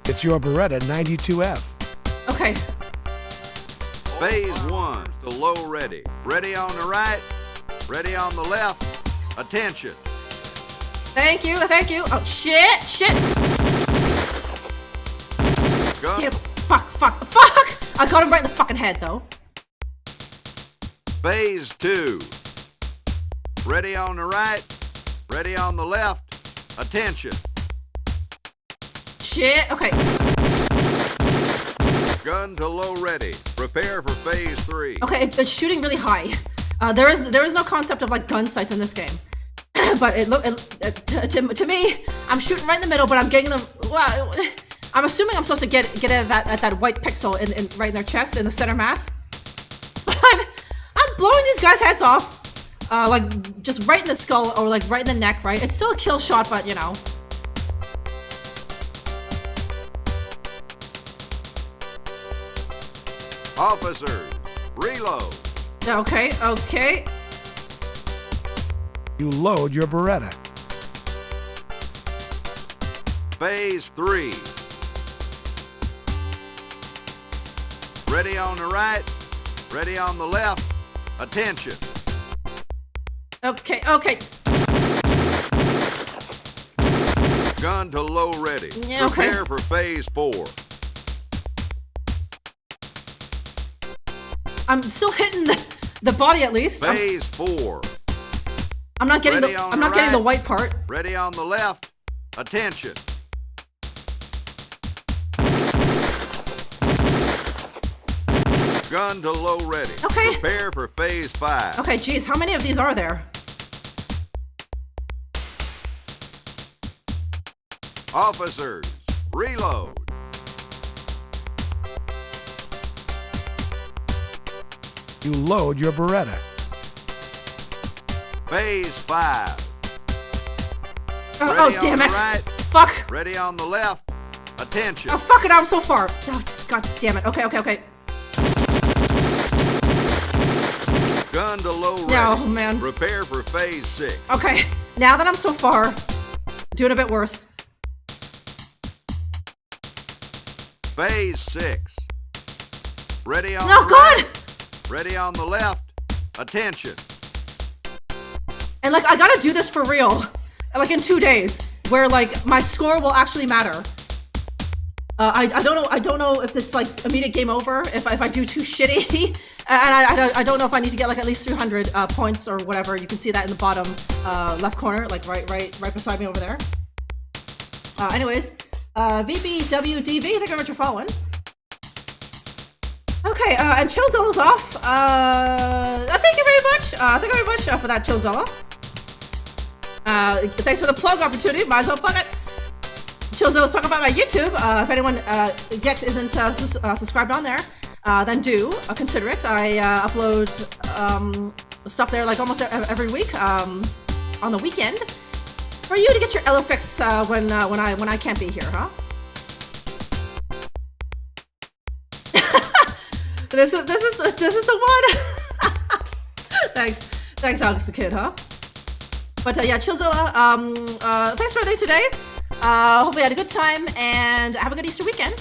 C: It's your Beretta 92F.
A: Okay.
M: Phase 1 to low ready. Ready on the right, ready on the left. Attention.
A: Thank you. Oh, shit!
M: Gun.
A: Damn, fuck! I got him right in the fucking head, though.
M: Phase 2. Ready on the right, ready on the left. Attention.
A: Shit, okay.
M: Gun to low ready. Prepare for phase 3.
A: Okay, it's shooting really high. There is no concept of like gun sights in this game. But to me, I'm shooting right in the middle, but I'm getting them. Well, I'm assuming I'm supposed to get at that white pixel in right in their chest in the center mass. But I'm blowing these guys' heads off, like just right in the skull or like right in the neck. Right? It's still a kill shot, but you know.
M: Officers, reload.
A: Okay.
C: You load your Beretta.
M: Phase 3. Ready on the right, ready on the left. Attention.
A: Okay.
M: Gun to low ready.
A: Yeah, okay.
M: Prepare for phase 4.
A: I'm still hitting the body at least.
M: Phase 4.
A: I'm not getting the white part.
M: Ready on the left. Attention. Gun to low ready.
A: Okay.
M: Prepare for phase 5.
A: Okay, geez, how many of these are there?
M: Officers, reload.
C: You load your Beretta.
M: Phase 5.
A: Oh,
M: Ready
A: damn
M: on
A: it.
M: the right.
A: Fuck.
M: Ready on the left. Attention.
A: Oh, fuck it, I'm so far. Oh, god damn it. Okay.
M: Gun to low ready.
A: No, man.
M: Prepare for phase 6.
A: Okay, now that I'm so far, doing a bit worse.
M: Phase 6. Ready on
A: No,
M: the
A: God!
M: right. Ready on the left. Attention.
A: And like, I gotta do this for real. Like in 2 days, where like my score will actually matter. I don't know if it's like immediate game over if I do too shitty, and I don't know if I need to get like at least 300 points or whatever. You can see that in the bottom left corner, like right beside me over there. Anyways, VBWDV, thank you very much for following. Okay, and Chozella's off. Thank you very much. Thank you very much for that, Chozella. Thanks for the plug opportunity. Might as well plug it. Chozella was talking about my YouTube. If anyone yet isn't subscribed on there, then do consider it. I upload stuff there like almost every week on the weekend for you to get your Elo fix when I can't be here, huh? This is the one. Thanks, Alex the Kid, huh? But yeah, Chozilla, thanks for everything today. Hope you had a good time and have a good Easter weekend.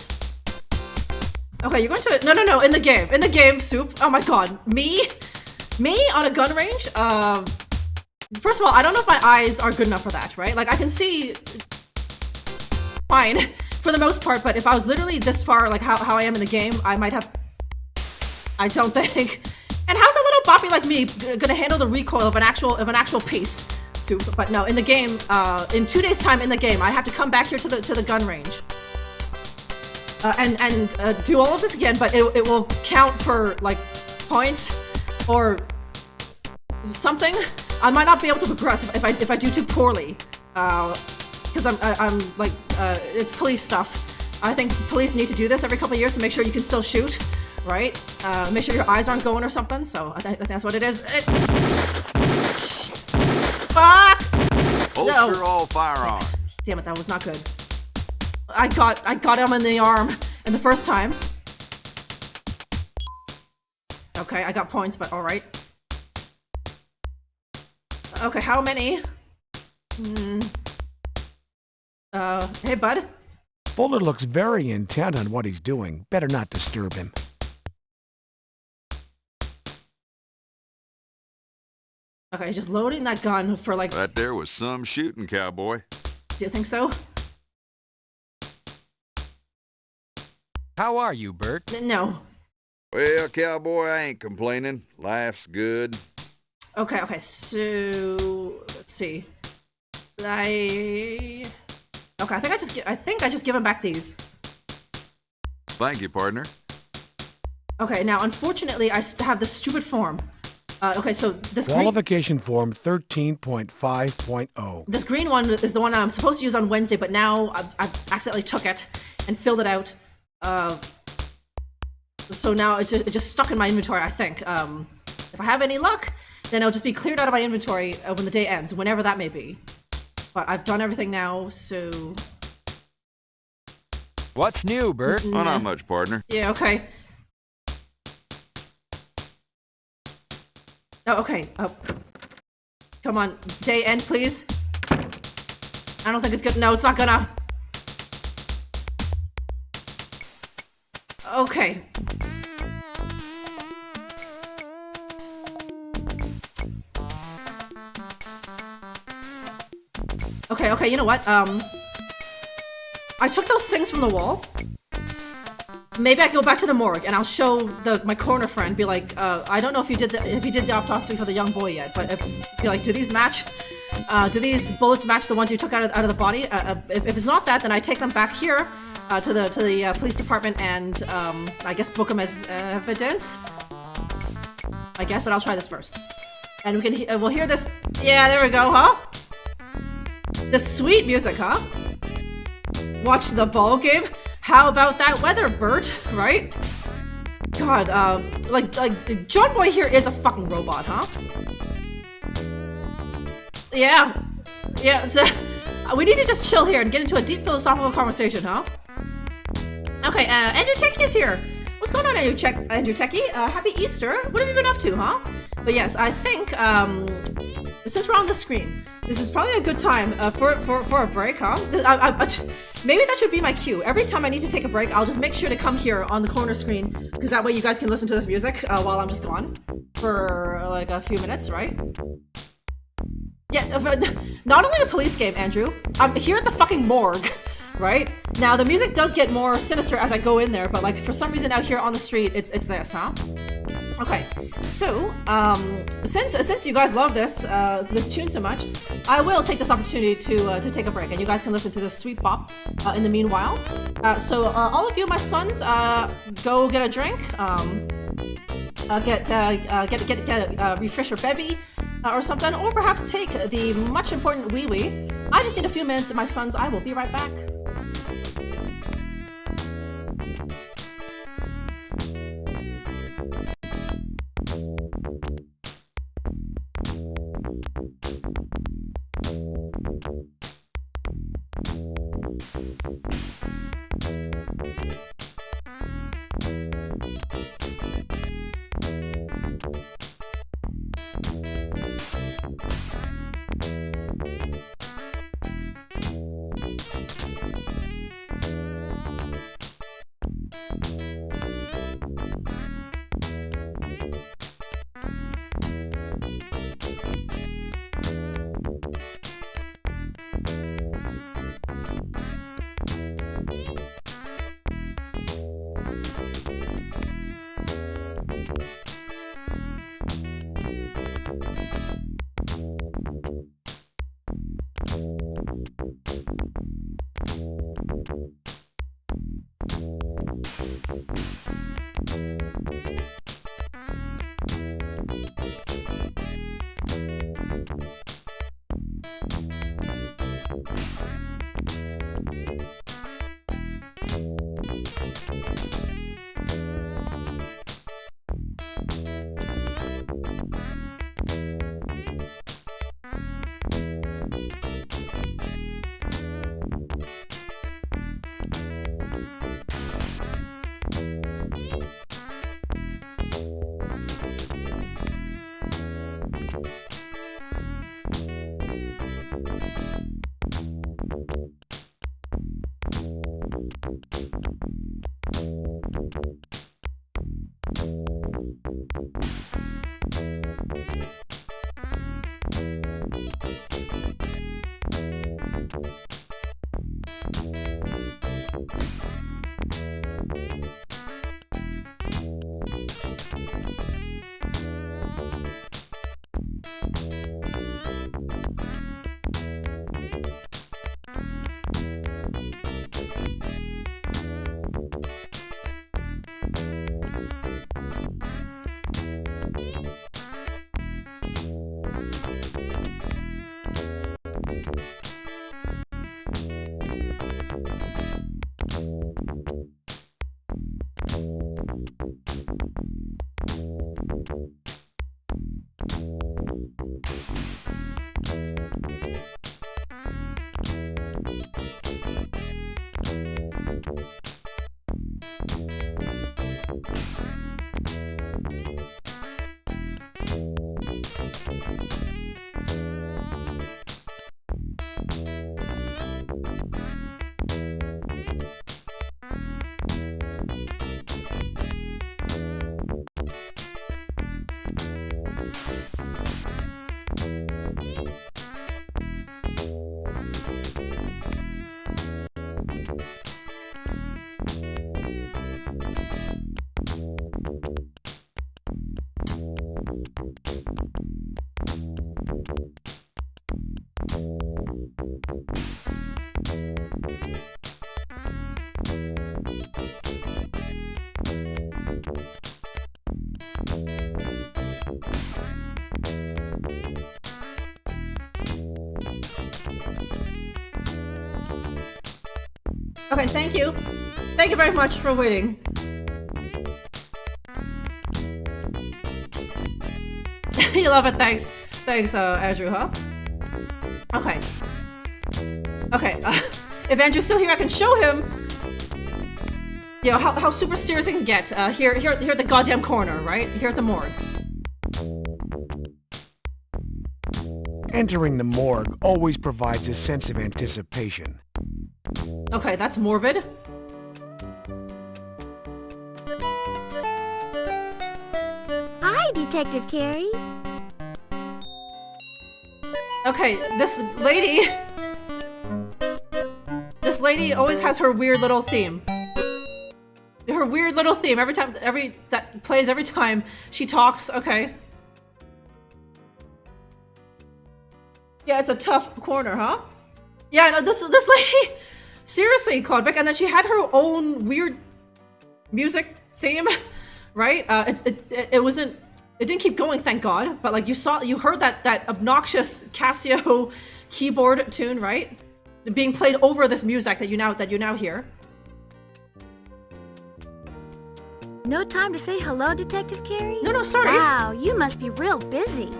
A: Okay, you're going to no, in the game, Soup. Oh my god, me on a gun range. First of all, I don't know if my eyes are good enough for that, right? Like I can see fine for the most part, but if I was literally this far, like how I am in the game, I might have. I don't think. And how's a little boppy like me gonna handle the recoil of an actual piece? Soup. But no, in the game, in 2 days' time in the game, I have to come back here to the gun range and do all of this again. But it will count for like points or something. I might not be able to progress if I do too poorly, because I'm like it's police stuff. I think police need to do this every couple of years to make sure you can still shoot, right? Make sure your eyes aren't going or something. So I think that's what it is. Fuck!
M: Holster all firearms.
A: Damn it, that was not good. I got him in the arm in the first time. Okay, I got points, but alright. Okay, how many? Hey bud?
C: Fuller looks very intent on what he's doing. Better not disturb him.
A: Okay, just loading that gun for like...
M: That there was some shooting, cowboy.
A: Do you think so?
I: How are you, Bert?
A: No.
M: Well, cowboy, I ain't complaining. Life's good.
A: Okay, so... Let's see. Okay, I think I just give him back these.
M: Thank you, partner.
A: Okay, now, unfortunately, I have this stupid form. Okay, so this
C: Qualification form 13.5.0.
A: This green one is the one I'm supposed to use on Wednesday, but now I've accidentally took it and filled it out. So now it's just stuck in my inventory, I think. If I have any luck, then it'll just be cleared out of my inventory when the day ends, whenever that may be. But I've done everything now, so...
I: What's new, Bert?
M: Well, not much, partner.
A: Yeah, okay. Oh, okay. Come on. Day end, please. I don't think it's good. No, it's not gonna. Okay. Okay, you know what? I took those things from the wall. Maybe I can go back to the morgue and I'll show my corner friend, be like, I don't know if you did the autopsy for the young boy yet, but be like, do these match? Do these bullets match the ones you took out of the body? If it's not that, then I take them back here to the police department and I guess book them as evidence. I guess, but I'll try this first. And we'll hear this. Yeah, there we go, huh? This sweet music, huh? Watch the ball game. How about that weather, Bert? Right? God, like John Boy here is a fucking robot, huh? Yeah. Yeah, so we need to just chill here and get into a deep philosophical conversation, huh? Okay, Andrew Techie is here. What's going on, Andrew Techie? Happy Easter. What have you been up to, huh? But yes, I think, since we're on the screen, this is probably a good time for a break, huh? Maybe that should be my cue. Every time I need to take a break, I'll just make sure to come here on the corner screen, because that way you guys can listen to this music while I'm just gone for like a few minutes, right? Yeah, not only a police game, Andrew. I'm here at the fucking morgue, right? Now, the music does get more sinister as I go in there, but like for some reason out here on the street, it's this, huh? Okay, so, since you guys love this, this tune so much, I will take this opportunity to take a break, and you guys can listen to this sweet bop in the meanwhile. So, all of you, my sons, go get a drink, get a refresher bevy, or something, or perhaps take the much important wee-wee. I just need a few minutes, my sons. I will be right back. Okay, thank you. Thank you very much for waiting. You love it, thanks. Thanks, Andrew, huh? Okay. Okay, if Andrew's still here, I can show him, you know, how super serious it can get. Here at the goddamn corner, right? Here at the morgue.
C: Entering the morgue always provides a sense of anticipation.
A: Okay, that's morbid.
K: Hi, Detective Carey.
A: Okay, this lady always has her weird little theme. Her weird little theme that plays every time she talks. Okay. Yeah, it's a tough corner, huh? Yeah, no, this lady, seriously, Claudvic, and then she had her own weird music theme, right? It didn't keep going, thank God. But like you heard that obnoxious Casio keyboard tune, right? Being played over this music that you now hear.
K: No time to say hello, Detective Carey?
A: No, sorry.
K: Wow, you must be real busy.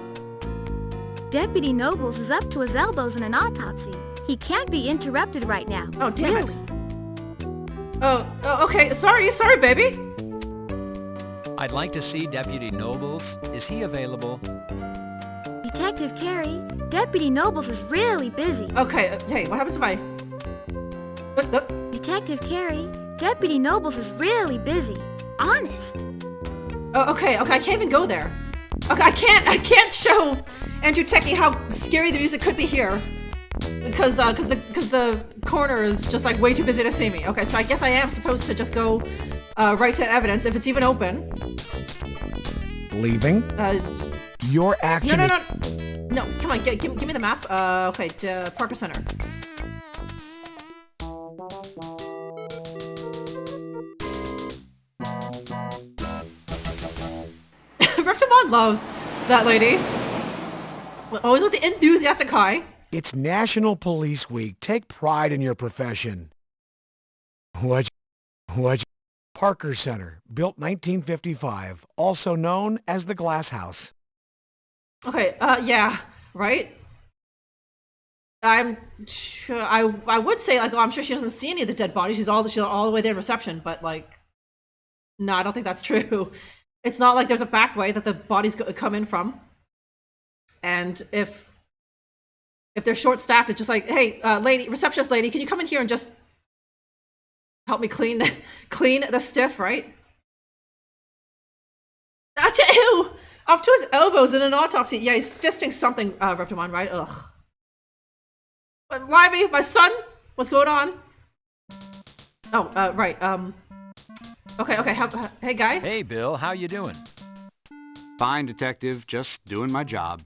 K: Deputy Nobles is up to his elbows in an autopsy. He can't be interrupted right now.
A: Oh, damn it. Oh, okay. Sorry, baby.
I: I'd like to see Deputy Nobles. Is he available?
K: Detective Carey, Deputy Nobles is really busy.
A: Okay, hey, what happens if I...
K: Detective Carey, Deputy Nobles is really busy. Honest.
A: Oh, okay, I can't even go there. Okay, I can't show Andrew Techie how scary the music could be here. Because the corner is just like way too busy to see me. Okay, so I guess I am supposed to just go right to evidence if it's even open.
C: Leaving? Your action.
A: No, come on, give me the map. Okay, Parker Center. Reptimon loves that lady. Always with the enthusiastic eye.
C: It's National Police Week. Take pride in your profession. What? Parker Center, built 1955, also known as the Glass House.
A: Okay, yeah, right? I'm sure, I would say, like, oh, I'm sure she doesn't see any of the dead bodies. She's all the way there in reception, but, like, no, I don't think that's true. It's not like there's a back way that the bodies come in from. And if they're short-staffed, it's just like, hey, lady, receptionist lady, can you come in here and just help me clean the stiff, right? Ew! Up to his elbows in an autopsy. Yeah, he's fisting something, Reptimon, right? Ugh. But Limey, my son, what's going on? Oh, right. Okay. Hey, guy.
I: Hey, Bill. How you doing?
J: Fine, Detective. Just doing my job.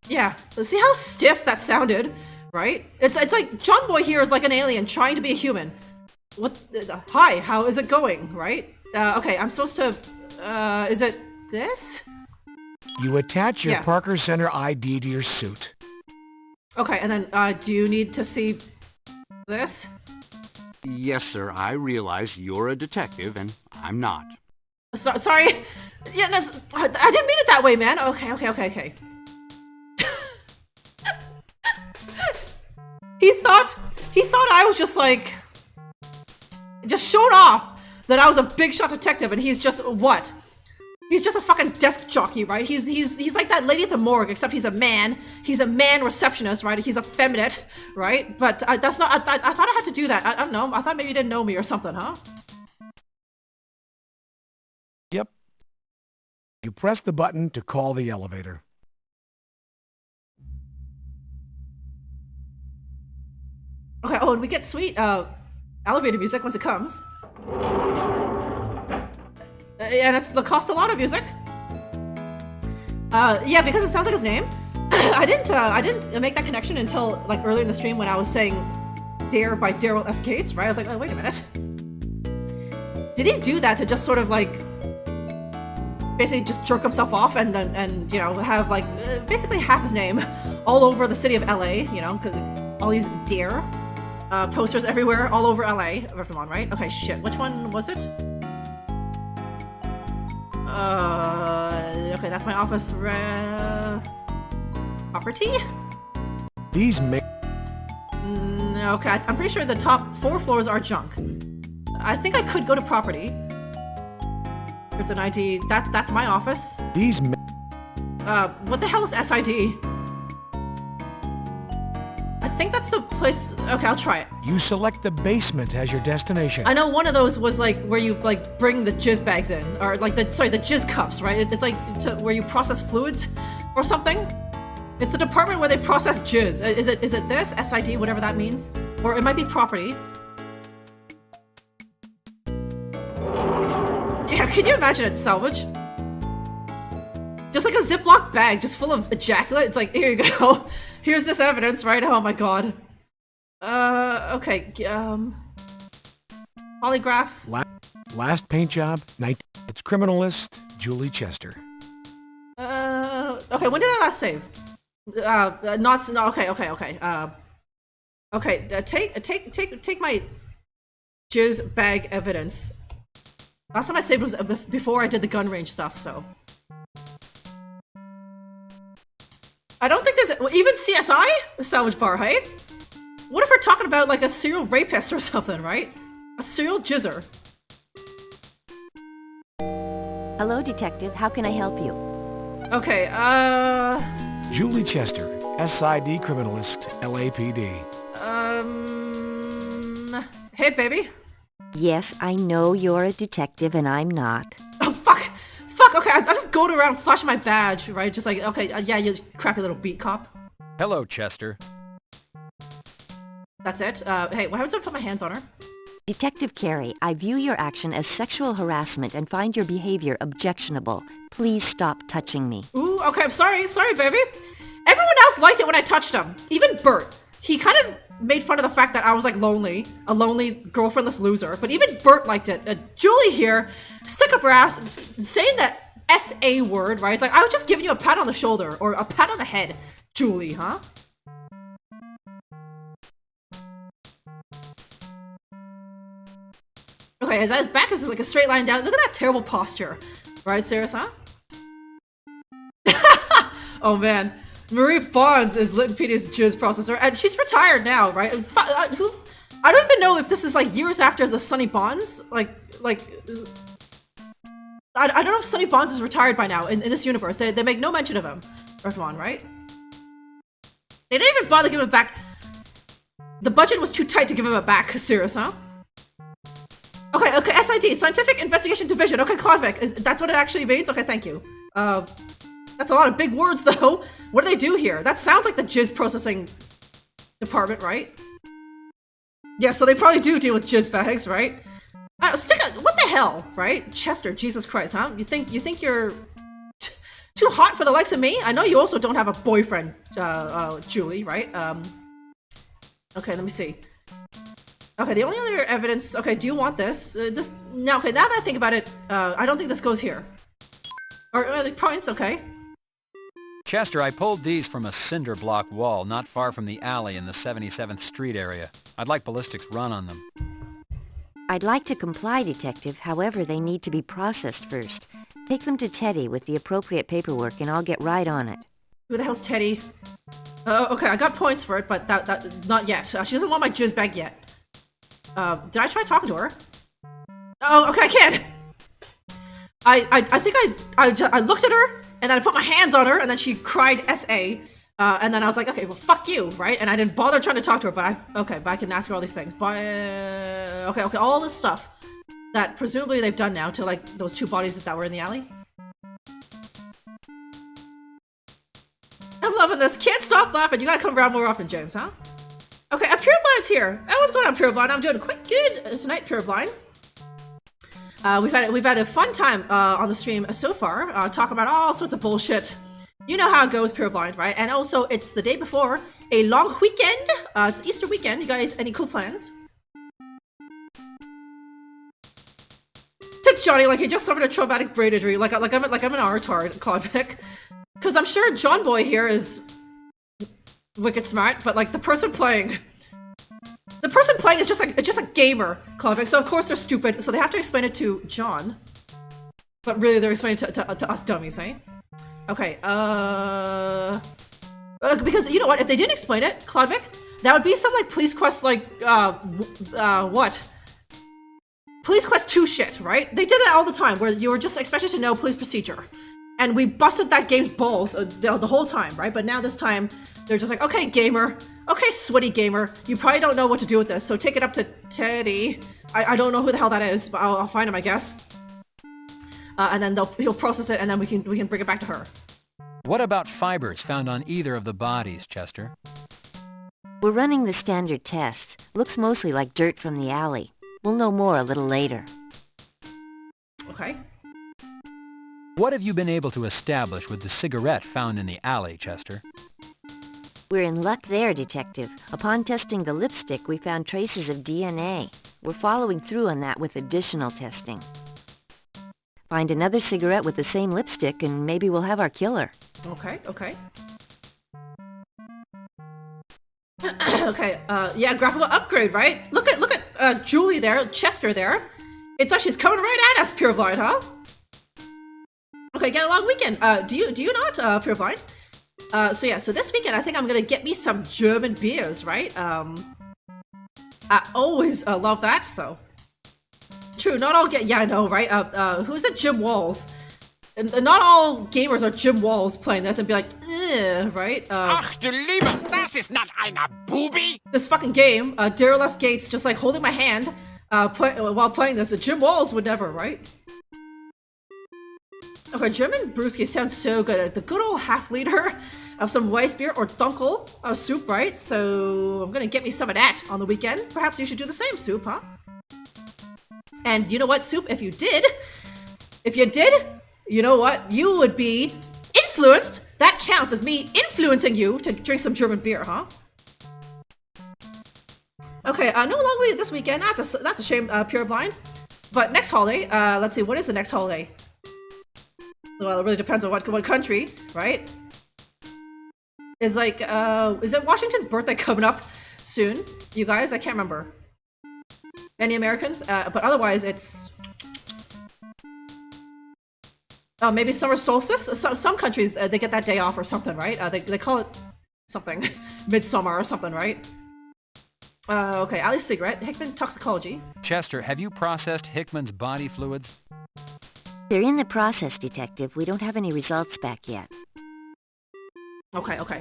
A: Yeah. See how stiff that sounded, right? It's like John Boy here is like an alien trying to be a human. What? Hi. How is it going? Right? Okay. I'm supposed to. Is it this?
C: You attach your Parker Center ID to your suit.
A: Okay, and then do you need to see this?
J: Yes, sir. I realize you're a detective, and I'm not.
A: Sorry. Yeah, no, I didn't mean it that way, man. Okay. He thought I was just like, just showed off that I was a big shot detective, and he's just what? He's just a fucking desk jockey, right? He's like that lady at the morgue, except he's a man. He's a man receptionist, right? He's effeminate, right? But that's not. I thought I had to do that. I don't know. I thought maybe you didn't know me or something, huh?
C: Yep. You press the button to call the elevator.
A: Okay. Oh, and we get sweet elevator music once it comes. And it's the Costolano music. Yeah, because it sounds like his name. I didn't make that connection until like earlier in the stream when I was saying "D.A.R.E" by Daryl F. Gates, right? I was like, oh, wait a minute. Did he do that to just sort of like basically just jerk himself off and you know have like basically half his name all over the city of LA? You know, because all these D.A.R.E. Posters everywhere, all over LA. Reptimon, right? Okay, shit. Which one was it? Okay, that's my office property?
C: These make...
A: No, okay, I'm pretty sure the top 4 floors are junk. I think I could go to property. It's an ID. That's my office.
C: These
A: what the hell is SID? I think that's the place. Okay, I'll try it.
C: You select the basement as your destination.
A: I know one of those was like where you like bring the jizz bags in, or like the jizz cups, right? It's like where you process fluids or something. It's the department where they process jizz. Is it this SID, whatever that means, or it might be property. Yeah, can you imagine it salvage? Just like a Ziploc bag, just full of ejaculate. It's like, here you go. Here's this evidence, right? Oh my god. Okay. Polygraph.
C: Last paint job. It's criminalist Julie Chester.
A: Okay. When did I last save? No. Okay. Okay. Take my jizz bag evidence. Last time I saved was before I did the gun range stuff, so. I don't think there's even CSI a salvage bar, hey? What if we're talking about like a serial rapist or something, right? A serial jizzer.
N: Hello, detective. How can I help you?
A: Okay,
C: Julie Chester, SID criminalist, LAPD.
A: Hey, baby.
N: Yes, I know you're a detective and I'm not.
A: Oh, fuck! Fuck, okay, I'm just going around flashing my badge, right? Just like, okay, yeah, you crappy little beat cop.
I: Hello, Chester.
A: That's it? Hey, why haven't I put my hands on her?
N: Detective Carey, I view your action as sexual harassment and find your behavior objectionable. Please stop touching me.
A: Ooh, okay, I'm sorry, baby. Everyone else liked it when I touched him. Even Bert. He kind of made fun of the fact that I was like lonely, a lonely, girlfriendless loser, but even Bert liked it. Julie here stuck up her ass saying that SA word, right? It's like, I was just giving you a pat on the shoulder, or a pat on the head, Julie, huh? Okay, his back is like a straight line down. Look at that terrible posture. Right, serious, huh? Oh man. Marie Bonds is Littenpedia's jizz processor, and she's retired now, right? I don't even know if this is like years after the Sonny Bonds. I don't know if Sonny Bonds is retired by now in this universe. They make no mention of him. Earthwan, right? They didn't even bother giving him back. The budget was too tight to give him it back. Serious, huh? Okay, SID, Scientific Investigation Division. Okay, Klodvik, that's what it actually means? Okay, thank you. That's a lot of big words, though. What do they do here? That sounds like the jizz processing department, right? Yeah, so they probably do deal with jizz bags, right? What the hell, right? Chester, Jesus Christ, huh? You think you're too hot for the likes of me? I know you also don't have a boyfriend, Julie, right? Okay, let me see. Okay, the only other evidence... Okay, do you want this? Okay, now that I think about it, I don't think this goes here. Or the points, okay.
I: Chester, I pulled these from a cinder block wall not far from the alley in the 77th Street area. I'd like ballistics run on them.
N: I'd like to comply, Detective. However, they need to be processed first. Take them to Teddy with the appropriate paperwork and I'll get right on it.
A: Who the hell's Teddy? Okay, I got points for it, but that not yet. She doesn't want my jizz bag yet. Did I try talking to her? Oh, okay, I can! I think I looked at her, and then I put my hands on her, and then she cried SA, and then I was like, okay, well, fuck you, right? And I didn't bother trying to talk to her, but I can ask her all these things. But, okay, all this stuff that presumably they've done now to, like, those 2 bodies that were in the alley. I'm loving this. Can't stop laughing. You gotta come around more often, James, huh? Okay, a Pure Blind's here. What's going on, Pure Blind? I'm doing quite good tonight, Pure Blind. We've had a fun time on the stream so far, talking about all sorts of bullshit. You know how it goes, Pure Blind, right? And also, it's the day before a long weekend. It's Easter weekend. You got any cool plans? To Johnny, like he just suffered a traumatic brain injury, like I'm an retard, Klodvik. Because I'm sure John Boy here is wicked smart, but like the person playing is just a gamer, Klodvik, so of course they're stupid, so they have to explain it to John. But really they're explaining it to us dummies, eh? Okay, because you know what, if they didn't explain it, Klodvik, That would be some like Police Quest like what? Police Quest 2 shit, right? They did that all the time, where you were just expected to know police procedure. And we busted that game's balls the whole time, right? But now this time, they're just like, okay, gamer. Okay, sweaty gamer. You probably don't know what to do with this, so take it up to Teddy. I don't know who the hell that is, but I'll find him, I guess. And then he'll process it, and then we can bring it back to her.
I: What about fibers found on either of the bodies, Chester?
N: We're running the standard tests. Looks mostly like dirt from the alley. We'll know more a little later.
A: Okay.
I: What have you been able to establish with the cigarette found in the alley, Chester?
N: We're in luck there, Detective. Upon testing the lipstick, we found traces of DNA. We're following through on that with additional testing. Find another cigarette with the same lipstick and maybe we'll have our killer.
A: Okay, okay. Okay, yeah, graphical upgrade, right? Look at Julie there, Chester there. It's like she's coming right at us, Pureblind, huh? Okay, get a long weekend. Do you not, Pureblind? So yeah, so this weekend I think I'm gonna get me some German beers, right? I always love that, so. True, not all yeah, I know, right? Who's it? Jim Walls. And not all gamers are Jim Walls playing this and be like, right?
H: Ach du Liebe, das ist not eine Bubi!
A: This fucking game, D.A.R.E left Gates just like holding my hand while playing this. Jim Walls would never, right? Okay, German brewski sounds so good. The good old half-liter of some Weiss beer or Dunkel soup, right? So I'm gonna get me some of that on the weekend. Perhaps you should do the same, Soup, huh? And you know what, Soup? If you did, you know what? You would be influenced. That counts as me influencing you to drink some German beer, huh? Okay, no long way this weekend. That's a shame, Pureblind. But next holiday, let's see, what is the next holiday? Well, it really depends on what country, right? Is like, is it Washington's birthday coming up soon? You guys, I can't remember. Any Americans? But otherwise, it's... Oh, maybe summer solstice? Some countries, they get that day off or something, right? They call it something. Midsummer or something, right? Okay, Ali's cigarette. Hickman toxicology.
I: Chester, have you processed Hickman's body fluids?
N: They're in the process, Detective. We don't have any results back yet.
A: Okay, okay.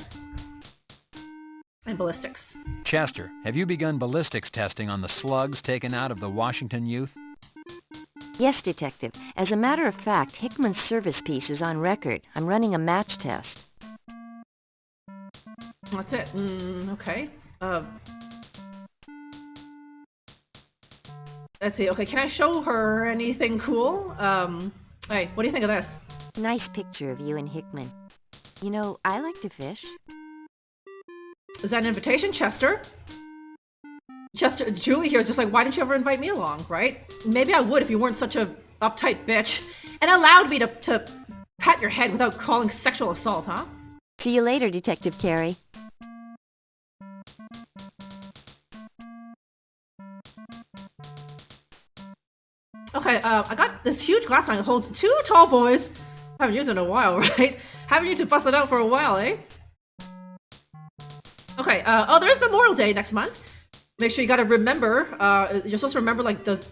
A: And ballistics.
I: Chester, have you begun ballistics testing on the slugs taken out of the Washington youth?
N: Yes, Detective. As a matter of fact, Hickman's service piece is on record. I'm running a match test.
A: That's it. Okay. Let's see. Okay, can I show her anything cool? Hey, what do you think of this?
N: Nice picture of you and Hickman. You know, I like to fish.
A: Is that an invitation, Chester? Chester, Julie here is just like, why didn't you ever invite me along, right? Maybe I would if you weren't such a uptight bitch and allowed me to pat your head without calling sexual assault, huh?
N: See you later, Detective Carey.
A: Okay, I got this huge glass line that holds 2 tall boys. Haven't used it in a while, right? Haven't used to bust it out for a while, eh? Okay, oh, there is Memorial Day next month. Make sure you gotta remember, you're supposed to remember, like, the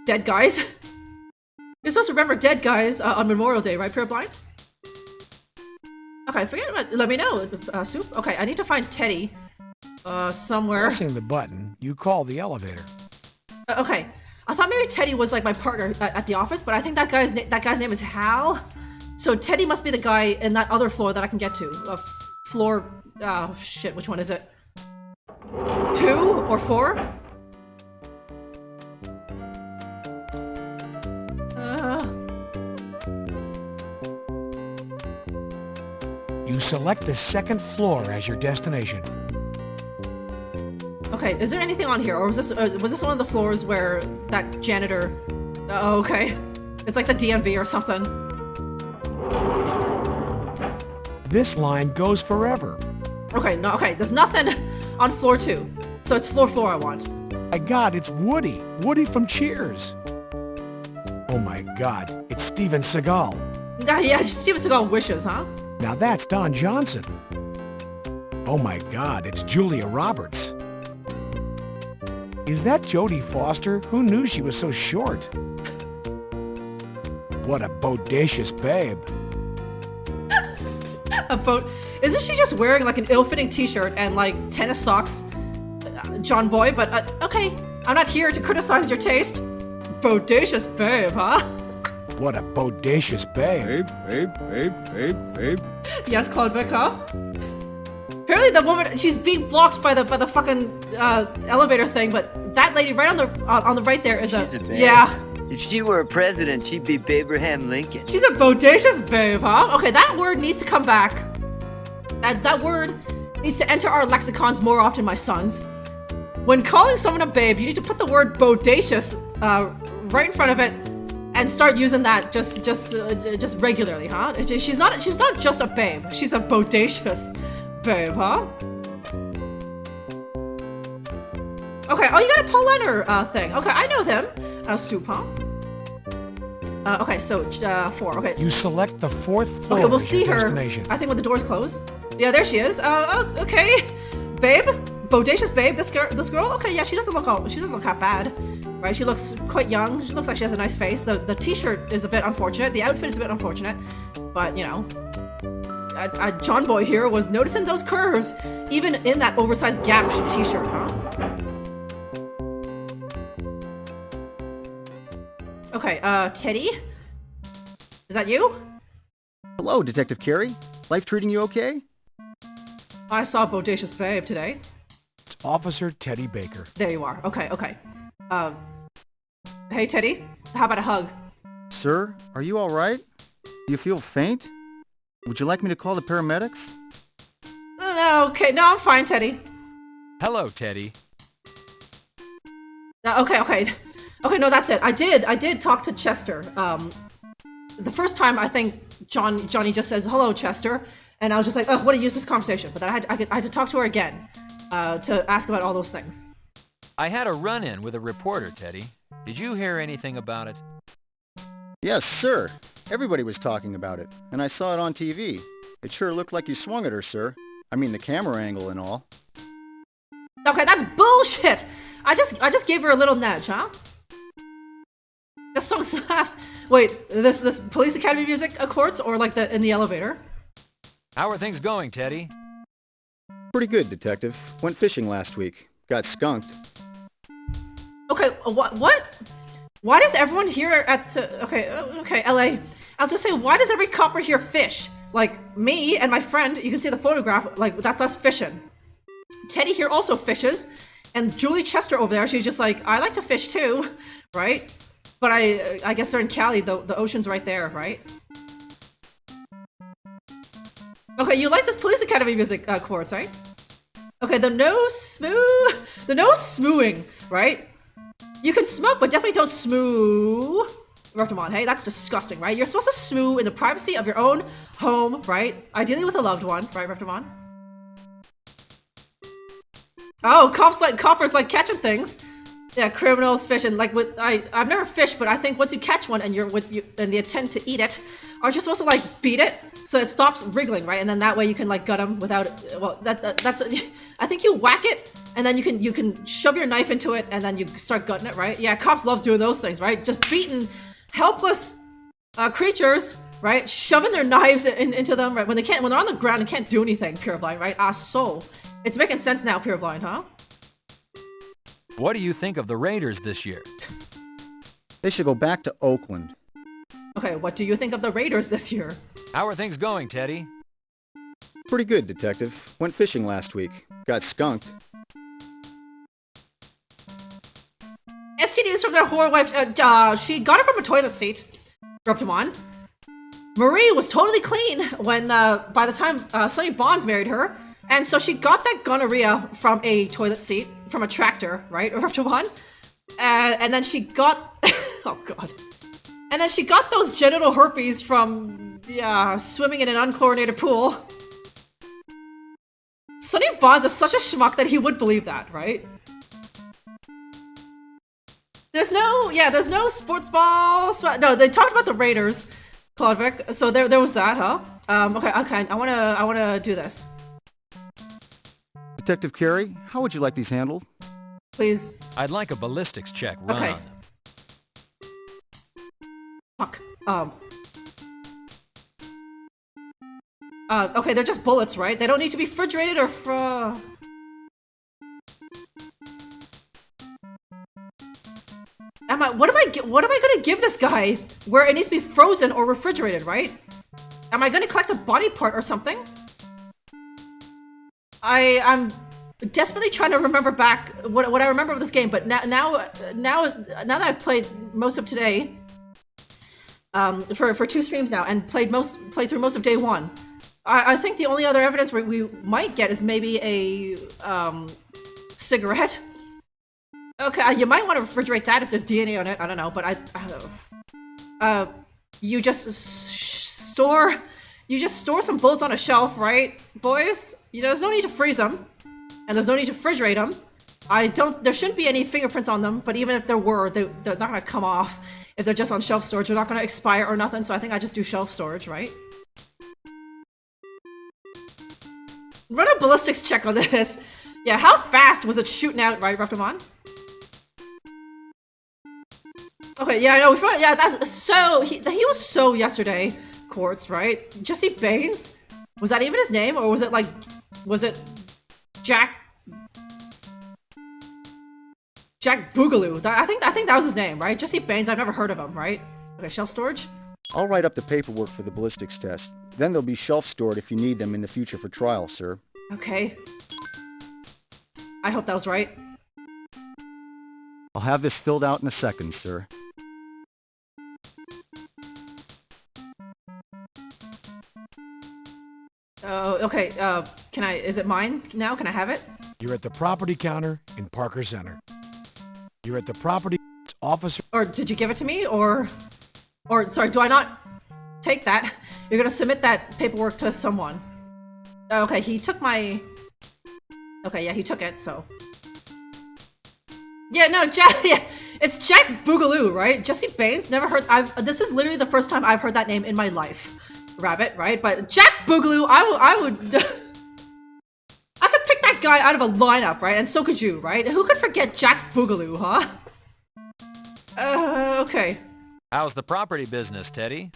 A: dead guys. You're supposed to remember dead guys on Memorial Day, right, Pureblind? Okay, forget about let me know, Soup. Okay, I need to find Teddy, somewhere.
C: Pressing the button, you call the elevator.
A: Okay, I thought maybe Teddy was, like, my partner at the office, but I think that guy's name is Hal. So Teddy must be the guy in that other floor that I can get to. Floor... Oh, shit, which one is it? 2 or 4?
C: You select the 2nd floor as your destination.
A: Okay, is there anything on here, or was this one of the floors where that janitor... Oh, okay. It's like the DMV or something.
C: This line goes forever.
A: Okay, no, okay, there's nothing on floor 2. So it's floor 4 I want.
C: My God, it's Woody. Woody from Cheers. Oh my God, it's Steven Seagal.
A: Yeah, Steven Seagal wishes, huh?
C: Now that's Don Johnson. Oh my God, it's Julia Roberts. Is that Jodie Foster? Who knew she was so short? What a bodacious babe.
A: Isn't she just wearing like an ill-fitting t-shirt and like tennis socks, John Boy? But okay, I'm not here to criticize your taste. Bodacious babe, huh?
C: What a bodacious babe.
G: Babe.
A: Yes, Claude Vic, huh? Apparently the woman, she's being blocked by the fucking elevator thing, but that lady right on the right there is
E: She's a babe.
A: yeah.
E: If she were a president, she'd be Abraham Lincoln.
A: She's a bodacious babe, huh? Okay, that word needs to come back. That word needs to enter our lexicons more often, my sons. When calling someone a babe, you need to put the word bodacious right in front of it and start using that just regularly, huh? She's not just a babe. She's a bodacious babe, huh? Okay, oh, you got a Paul Leonard thing. Okay, I know them. Soup, huh? Okay, so 4. Okay.
C: You select the 4th floor.
A: Okay, we'll
C: as
A: see
C: your
A: her.
C: destination.
A: I think when the doors close. Yeah, there she is. Oh, okay, babe, bodacious babe. This girl. Okay, yeah, she doesn't look that bad, right? She looks quite young. She looks like she has a nice face. The t-shirt is a bit unfortunate. The outfit is a bit unfortunate, but you know, John Boy here was noticing those curves, even in that oversized Gap t-shirt, huh? Okay, Teddy? Is that you?
O: Hello, Detective Carey. Life treating you okay?
A: I saw Bodacious Babe today.
C: It's Officer Teddy Baker.
A: There you are. Okay. Hey, Teddy. How about a hug?
O: Sir, are you alright? Do you feel faint? Would you like me to call the paramedics?
A: Okay, no, I'm fine, Teddy.
I: Hello, Teddy.
A: Okay, no, that's it. I did talk to Chester. The first time I think Johnny just says, hello, Chester. And I was just like, oh, what a useless conversation. But then I had to talk to her again to ask about all those things.
I: I had a run-in with a reporter, Teddy. Did you hear anything about it?
O: Yes, sir. Everybody was talking about it, and I saw it on TV. It sure looked like you swung at her, sir. I mean, the camera angle and all.
A: Okay, that's bullshit! I just gave her a little nudge, huh? This song slaps. Wait, this Police Academy music accords or like in the elevator?
I: How are things going, Teddy?
O: Pretty good, Detective. Went fishing last week. Got skunked.
A: Okay, what? Why does everyone here at okay, LA? I was gonna say, why does every copper here fish? Like me and my friend, you can see the photograph. Like that's us fishing. Teddy here also fishes, and Julie Chester over there, she's just like, I like to fish too, right? But I guess they're in Cali. The ocean's right there, right? Okay, you like this Police Academy music, Quartz, right? Okay, the no smooing, right? You can smoke, but definitely don't smoo. Reptimon, hey, that's disgusting, right? You're supposed to smoo in the privacy of your own home, right? Ideally with a loved one, right, Reptimon? Oh, coppers like catching things. Yeah, criminals fishing. Like I've never fished, but I think once you catch one and and the intent to eat it, aren't you supposed to like beat it so it stops wriggling, right? And then that way you can like gut them without. Well, that's. I think you whack it and then you can shove your knife into it and then you start gutting it, right? Yeah, cops love doing those things, right? Just beating helpless creatures, right? Shoving their knives into them, right? When they're on the ground and can't do anything. Pureblind, right? So it's making sense now, Pureblind, huh?
I: What do you think of the Raiders this year?
O: They should go back to Oakland.
A: Okay, what do you think of the Raiders this year?
I: How are things going, Teddy?
O: Pretty good, Detective. Went fishing last week. Got skunked.
A: STDs from their whore wife. She got it from a toilet seat. Rubbed him on. Marie was totally clean when, by the time Sonny Bonds married her. And so she got that gonorrhea from a toilet seat, from a tractor, right? Rubbed him on. And then she got... oh, God. And then she got those genital herpes from, swimming in an unchlorinated pool. Sonny Bonds is such a schmuck that he would believe that, right? There's no sports balls. No, they talked about the Raiders, Claudvic. So there was that, huh? Okay, I wanna do this.
O: Detective Carey, how would you like these handled?
A: please.
I: I'd like a ballistics check run
A: Okay.
I: on them.
A: Fuck. Okay, they're just bullets, right? They don't need to be refrigerated or what am I gonna give this guy? Where it needs to be frozen or refrigerated, right? Am I gonna collect a body part or something? I'm desperately trying to remember back what I remember of this game, but now that I've played most of today, for 2 streams now and played through most of day 1, I think the only other evidence we might get is maybe a cigarette. Okay, you might want to refrigerate that if there's DNA on it. I don't know, but I don't know. You just store some bullets on a shelf, right, boys? There's no need to freeze them, and there's no need to refrigerate them. There shouldn't be any fingerprints on them, but even if there were, they're not gonna come off if they're just on shelf storage. They're not gonna expire or nothing, so I think I just do shelf storage, right? Run a ballistics check on this. Yeah, how fast was it shooting out, right, Reptimon? Okay, yeah, I know. Yeah, that's so. He was so yesterday, Quartz, right? Jesse Baines? Was that even his name, or was it like, was it Jack Boogaloo? I think that was his name, right? Jesse Baines. I've never heard of him, right? Okay, shelf storage.
O: I'll write up the paperwork for the ballistics test. Then they'll be shelf stored if you need them in the future for trial, sir.
A: Okay. I hope that was right.
O: I'll have this filled out in a second, sir.
A: Okay, is it mine now? Can I have it?
C: You're at the property counter in Parker Center. You're at the property officer.
A: Or did you give it to me? Or sorry, do I not take that? You're gonna submit that paperwork to someone. Okay, he took my... Okay, yeah, he took it, so... Yeah, no, yeah, it's Jack Boogaloo, right? Jesse Baines, never heard... This is literally the first time I've heard that name in my life. Rabbit, right? But Jack Boogaloo, I would... I could pick that guy out of a lineup, right? And so could you, right? Who could forget Jack Boogaloo, huh? Okay.
I: How's the property business, Teddy?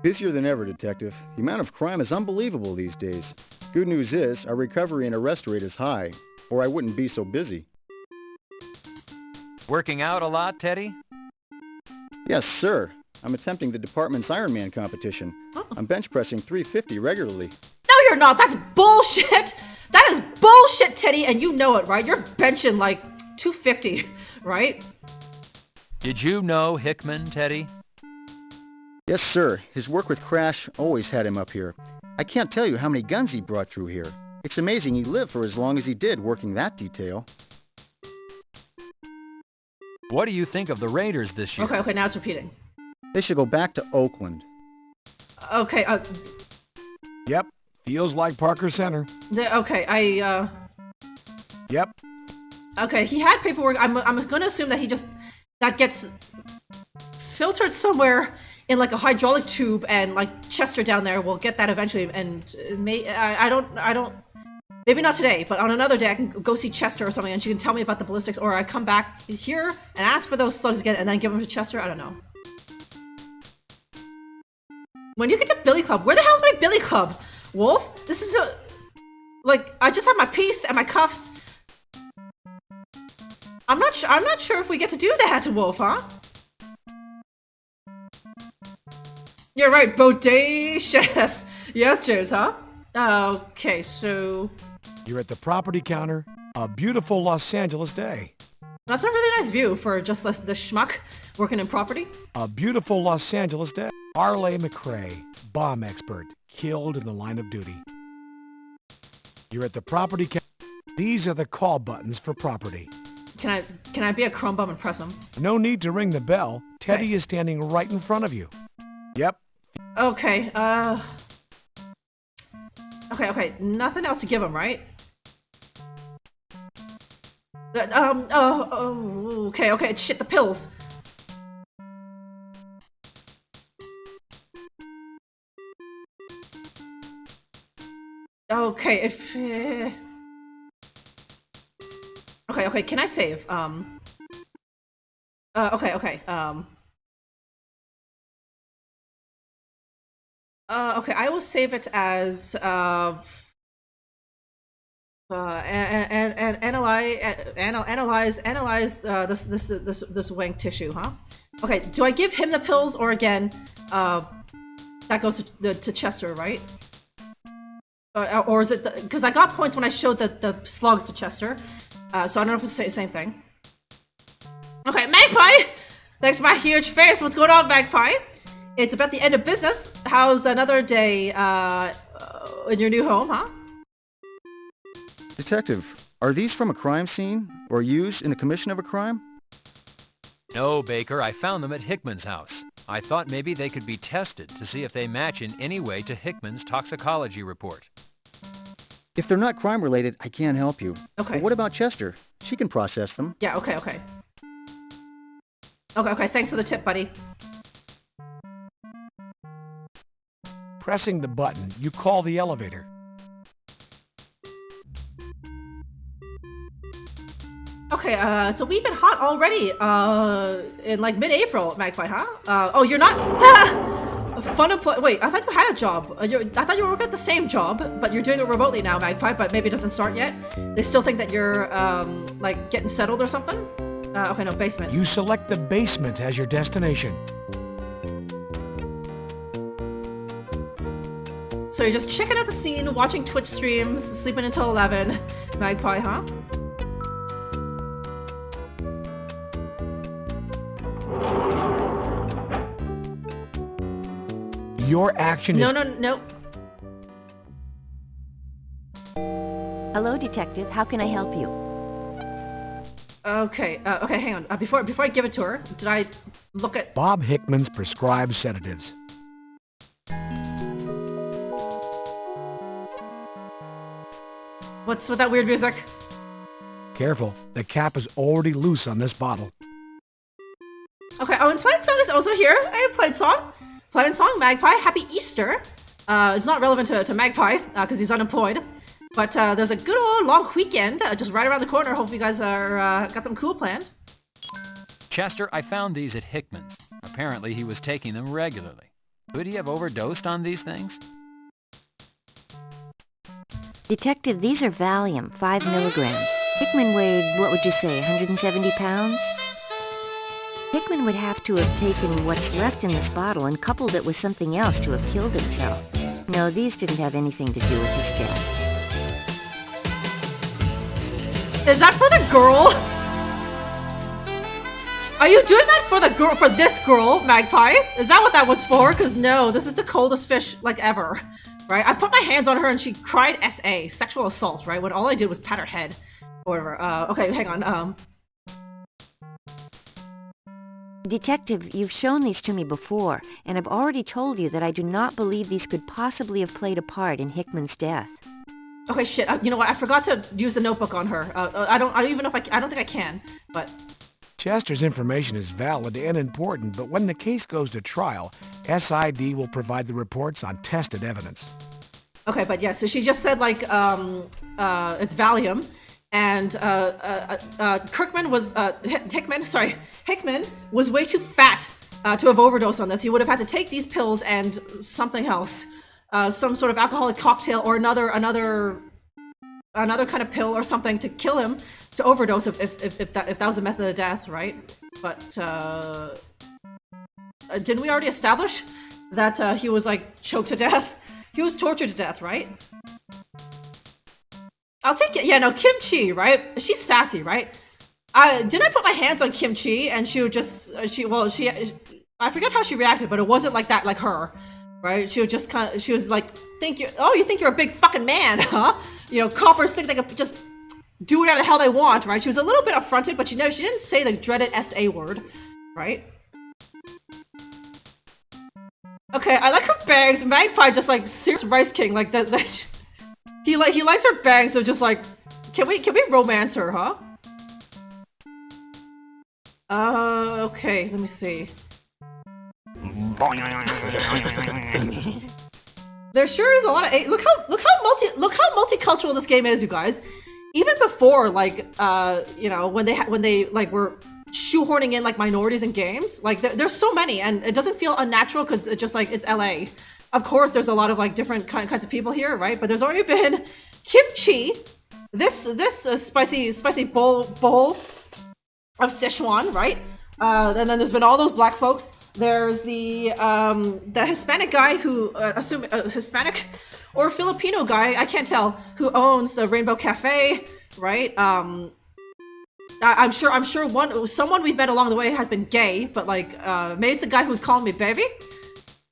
O: Busier than ever, Detective. The amount of crime is unbelievable these days. Good news is, our recovery and arrest rate is high, or I wouldn't be so busy.
I: Working out a lot, Teddy?
O: Yes, sir. I'm attempting the department's Ironman competition.
A: Oh.
O: I'm bench pressing 350 regularly.
A: No, you're not! That's bullshit! That is bullshit, Teddy, and you know it, right? You're benching like 250, right?
I: Did you know Hickman, Teddy?
O: Yes, sir. His work with Crash always had him up here. I can't tell you how many guns he brought through here. It's amazing he lived for as long as he did working that detail.
I: What do you think of the Raiders this year?
A: Okay, now it's repeating.
O: They should go back to Oakland.
A: Okay,
C: Yep, feels like Parker Center.
A: Okay,
C: Yep.
A: Okay, he had paperwork. I'm gonna assume that that gets filtered somewhere in like a hydraulic tube, and like Chester down there will get that eventually. And I don't. Maybe not today, but on another day I can go see Chester or something, and she can tell me about the ballistics, or I come back here and ask for those slugs again, and then give them to Chester. I don't know. When you get to Billy Club, where the hell's my Billy Club? Wolf? This is like, I just have my piece and my cuffs. I'm not sure if we get to do that to Wolf, huh? You're right, bodacious. Yes, James, huh? Okay, so...
C: You're at the property counter. A beautiful Los Angeles day.
A: That's a really nice view for just the schmuck working in property.
C: A beautiful Los Angeles day. Arley McRae, bomb expert, killed in the line of duty. You're at the property counter. These are the call buttons for property.
A: Can I be a chrome bum and press them?
C: No need to ring the bell. Teddy is standing right in front of you. Yep.
A: Okay, Okay, nothing else to give him, right? Okay, shit, the pills. Okay, okay, okay, can I save? Okay. Okay, I will save it as analyze this wank tissue, huh? Okay, do I give him the pills or again, that goes to Chester, right? Or is it because I got points when I showed the slugs to Chester, so I don't know if it's the same thing. Okay, Magpie! Thanks for my huge face. What's going on, Magpie? It's about the end of business. How's another day in your new home, huh?
O: Detective, are these from a crime scene or used in the commission of a crime?
I: No, Baker, I found them at Hickman's house. I thought maybe they could be tested to see if they match in any way to Hickman's toxicology report.
O: If they're not crime-related, I can't help you.
A: Okay.
O: But what about Chester? She can process them.
A: Yeah, okay. Okay, thanks for the tip, buddy.
C: Pressing the button, you call the elevator.
A: Okay, it's a wee bit hot already, in like mid-April, Magpie, huh? Oh, you're not- Fun employee- wait, I thought you had a job. I thought you were working at the same job, but you're doing it remotely now, Magpie, but maybe it doesn't start yet? They still think that you're, like, getting settled or something? Okay, no, basement.
C: You select the basement as your destination.
A: So you're just checking out the scene, watching Twitch streams, sleeping until 11, Magpie, huh?
C: Your action is...
A: No.
N: Hello, Detective. How can I help you?
A: Okay, hang on. Before I give it to her, did I look at...
C: Bob Hickman's prescribed sedatives.
A: What's with that weird music?
C: Careful, the cap is already loose on this bottle.
A: Okay, oh, and Plain Song is also here. Hey, Plain Song. Plain Song, Magpie, happy Easter. It's not relevant to Magpie, because he's unemployed. But there's a good old long weekend just right around the corner. Hope you guys are got something cool planned.
I: Chester, I found these at Hickman's. Apparently he was taking them regularly. Could he have overdosed on these things?
N: Detective, these are Valium, 5 milligrams. Hickman weighed, what would you say, 170 pounds? Hickman would have to have taken what's left in this bottle and coupled it with something else to have killed himself. No, these didn't have anything to do with his death.
A: Is that for the girl? Are you doing that for the girl, for this girl, Magpie? Is that what that was for? Because no, this is the coldest fish, like, ever. Right? I put my hands on her and she cried SA, sexual assault, right? When all I did was pat her head. Or whatever. Okay, hang on,
N: Detective, you've shown these to me before, and I've already told you that I do not believe these could possibly have played a part in Hickman's death.
A: Okay, shit. You know what? I forgot to use the notebook on her. I don't even know if I don't think I can, but...
C: Chester's information is valid and important, but when the case goes to trial, SID will provide the reports on tested evidence.
A: Okay, but yeah, so she just said, like, it's Valium, and, Hickman was way too fat, to have overdosed on this. He would have had to take these pills and something else. Some sort of alcoholic cocktail or another kind of pill or something to kill him, to overdose if that was a method of death, right? But, didn't we already establish that, he was, like, choked to death? He was tortured to death, right? I'll take it. Yeah, no, Kimchi, right? She's sassy, right? Didn't I put my hands on Kimchi and she would just, I forget how she reacted, but it wasn't like that, like her, right? She would just she was like, you think you're a big fucking man, huh? You know, coppers think they can just do whatever the hell they want, right? She was a little bit affronted, but she didn't say the dreaded SA word, right? Okay, I like her bangs. Magpie just like serious Rice King, like that. He likes her bangs, so just like, can we romance her, huh? Okay, let me see. There sure is a lot of look how multicultural this game is, you guys. even before, like, you know, when they like were shoehorning in like minorities in games, like there's so many, and it doesn't feel unnatural because it's just like it's LA. Of course, there's a lot of like different kinds of people here, right? But there's already been kimchi, this spicy bowl of Sichuan, right? And then there's been all those black folks. There's the Hispanic guy who assume Hispanic or Filipino guy, I can't tell, who owns the Rainbow Cafe, right? I'm sure someone we've met along the way has been gay, but like maybe it's the guy who was calling me baby.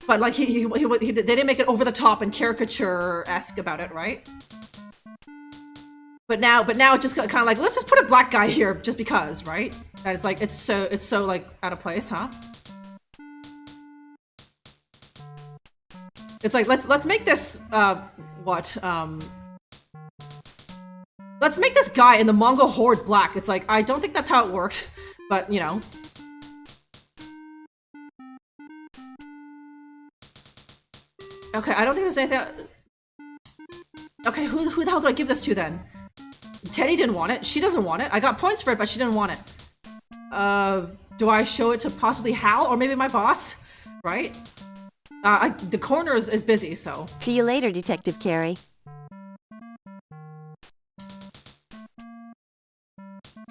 A: But like they didn't make it over the top and caricature-esque about it, right? But now it just kind of like, let's just put a black guy here just because, right? And it's like it's so like out of place, huh? It's like let's make this let's make this guy in the Mongol horde black. It's like I don't think that's how it worked, but you know. Okay, I don't think there's anything. Okay, who the hell do I give this to then? Teddy didn't want it. She doesn't want it. I got points for it, but she didn't want it. Do I show it to possibly Hal or maybe my boss? Right? The corner is busy, so.
N: See you later, Detective Carey.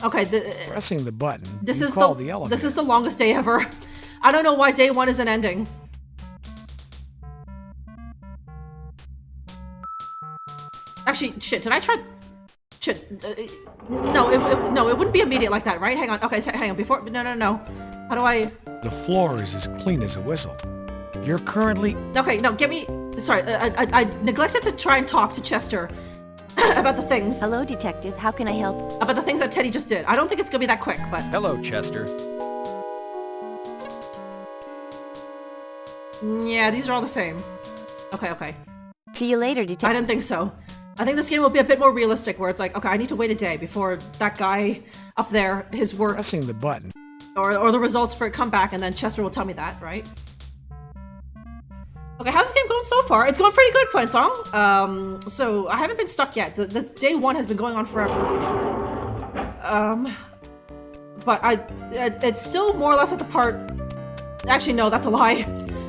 A: Okay,
C: pressing the button.
A: This
C: you
A: is
C: call
A: the
C: elevator.
A: this is the longest day ever. I don't know why day one isn't ending. Actually, shit, did I try? Shit, no, it wouldn't be immediate like that, right? Hang on, okay, hang on, before, no. How do I?
C: The floor is as clean as a whistle. You're currently...
A: Okay, no, get me... Sorry, I neglected to try and talk to Chester about the things.
N: Hello, Detective, how can I help?
A: About the things that Teddy just did. I don't think it's gonna be that quick, but...
I: Hello, Chester.
A: Yeah, these are all the same. Okay.
N: See you later, Detective.
A: I didn't think so. I think this game will be a bit more realistic, where it's like, okay, I need to wait a day before that guy up there, his work...
C: Pressing the button.
A: Or the results for it come back, and then Chester will tell me that, right? Okay, how's this game going so far? It's going pretty good, Plain Song. So I haven't been stuck yet. This day one has been going on forever. But it's still more or less at the part... Actually, no, that's a lie.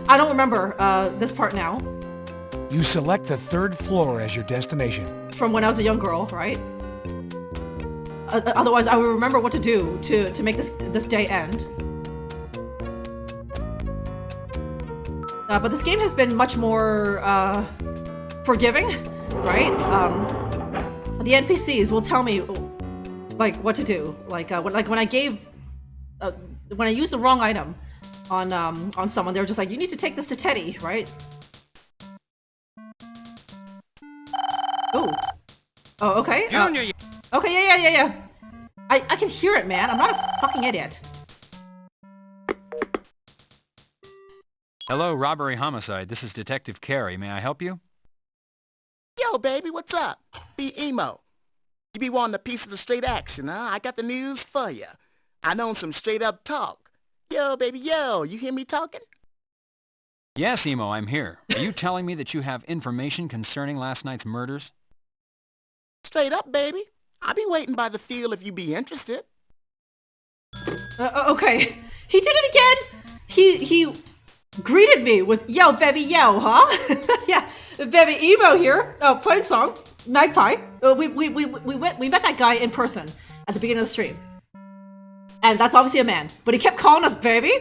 A: I don't remember this part now.
C: You select the third floor as your destination.
A: From when I was a young girl, right? Otherwise, I would remember what to do to make this day end. But this game has been much more forgiving, right? The NPCs will tell me like what to do. Like when I gave when I used the wrong item on someone, they were just like, you need to take this to Teddy, right? Ooh. Oh, okay.
J: Junior,
A: Okay, yeah. I can hear it, man. I'm not a fucking idiot.
I: Hello, robbery homicide. This is Detective Carey. May I help you?
F: Yo, baby, what's up? Be emo. You be wanting a piece of the straight action, huh? I got the news for you. I know some straight up talk. Yo, baby, yo, you hear me talking?
I: Yes, Emo, I'm here. Are you telling me that you have information concerning last night's murders?
F: Straight up, baby. I'll be waiting by the field if you be interested.
A: Okay. He did it again! He greeted me with, yo, baby, yo, huh? Yeah, baby Emo here. Oh, Plain Song, Magpie. We met that guy in person at the beginning of the stream. And that's obviously a man. But he kept calling us baby.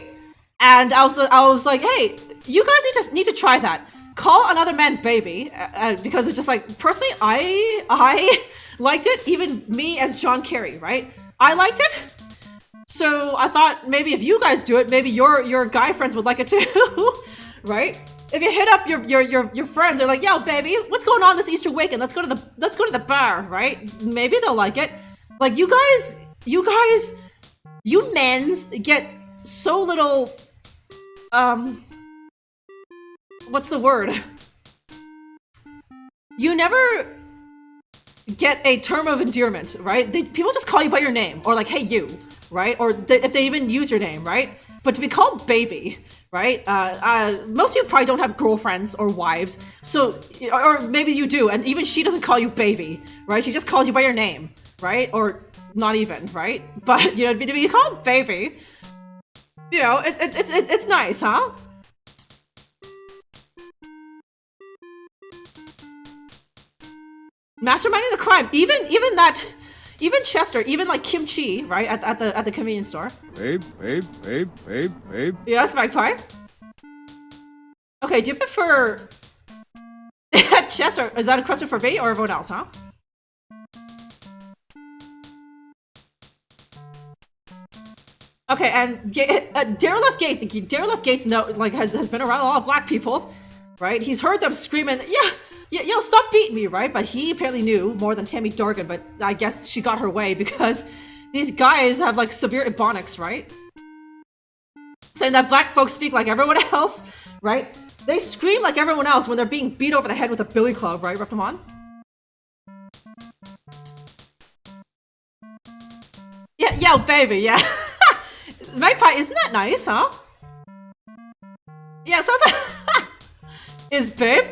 A: And I was like, hey, you guys need to try that. Call another man baby, because it's just like, personally, I liked it. Even me as John Kerry, right? I liked it. So I thought maybe if you guys do it, maybe your guy friends would like it too, right? If you hit up your friends, they're like, yo, baby, what's going on this Easter weekend? Let's go to the bar, right? Maybe they'll like it. Like you men's get so little. What's the word? You never get a term of endearment, right? People just call you by your name, or like, hey, you, right? Or if they even use your name, right? but to be called baby, right? Most of you probably don't have girlfriends or wives, so, or maybe you do, and even she doesn't call you baby, right? She just calls you by your name, right? Or not even, right? But, you know, to be called baby, you know, it's nice, huh? Masterminding the crime, even Chester, even like Kimchi, right, at the convenience store.
G: Babe.
A: Yes, Magpie? Okay, do you prefer Chester? Is that a question for me or everyone else, huh? Okay, and D.A.R.E Gates has been around a lot of black people, right? He's heard them screaming, yo, stop beating me, right? But he apparently knew more than Tammy Dorgan, but I guess she got her way because these guys have like severe ebonics, right? Saying that black folks speak like everyone else, right? They scream like everyone else when they're being beat over the head with a billy club, right, Reptimon? Yeah, yo, baby, yeah. Magpie, isn't that nice, huh? Yeah, sounds like... Is babe?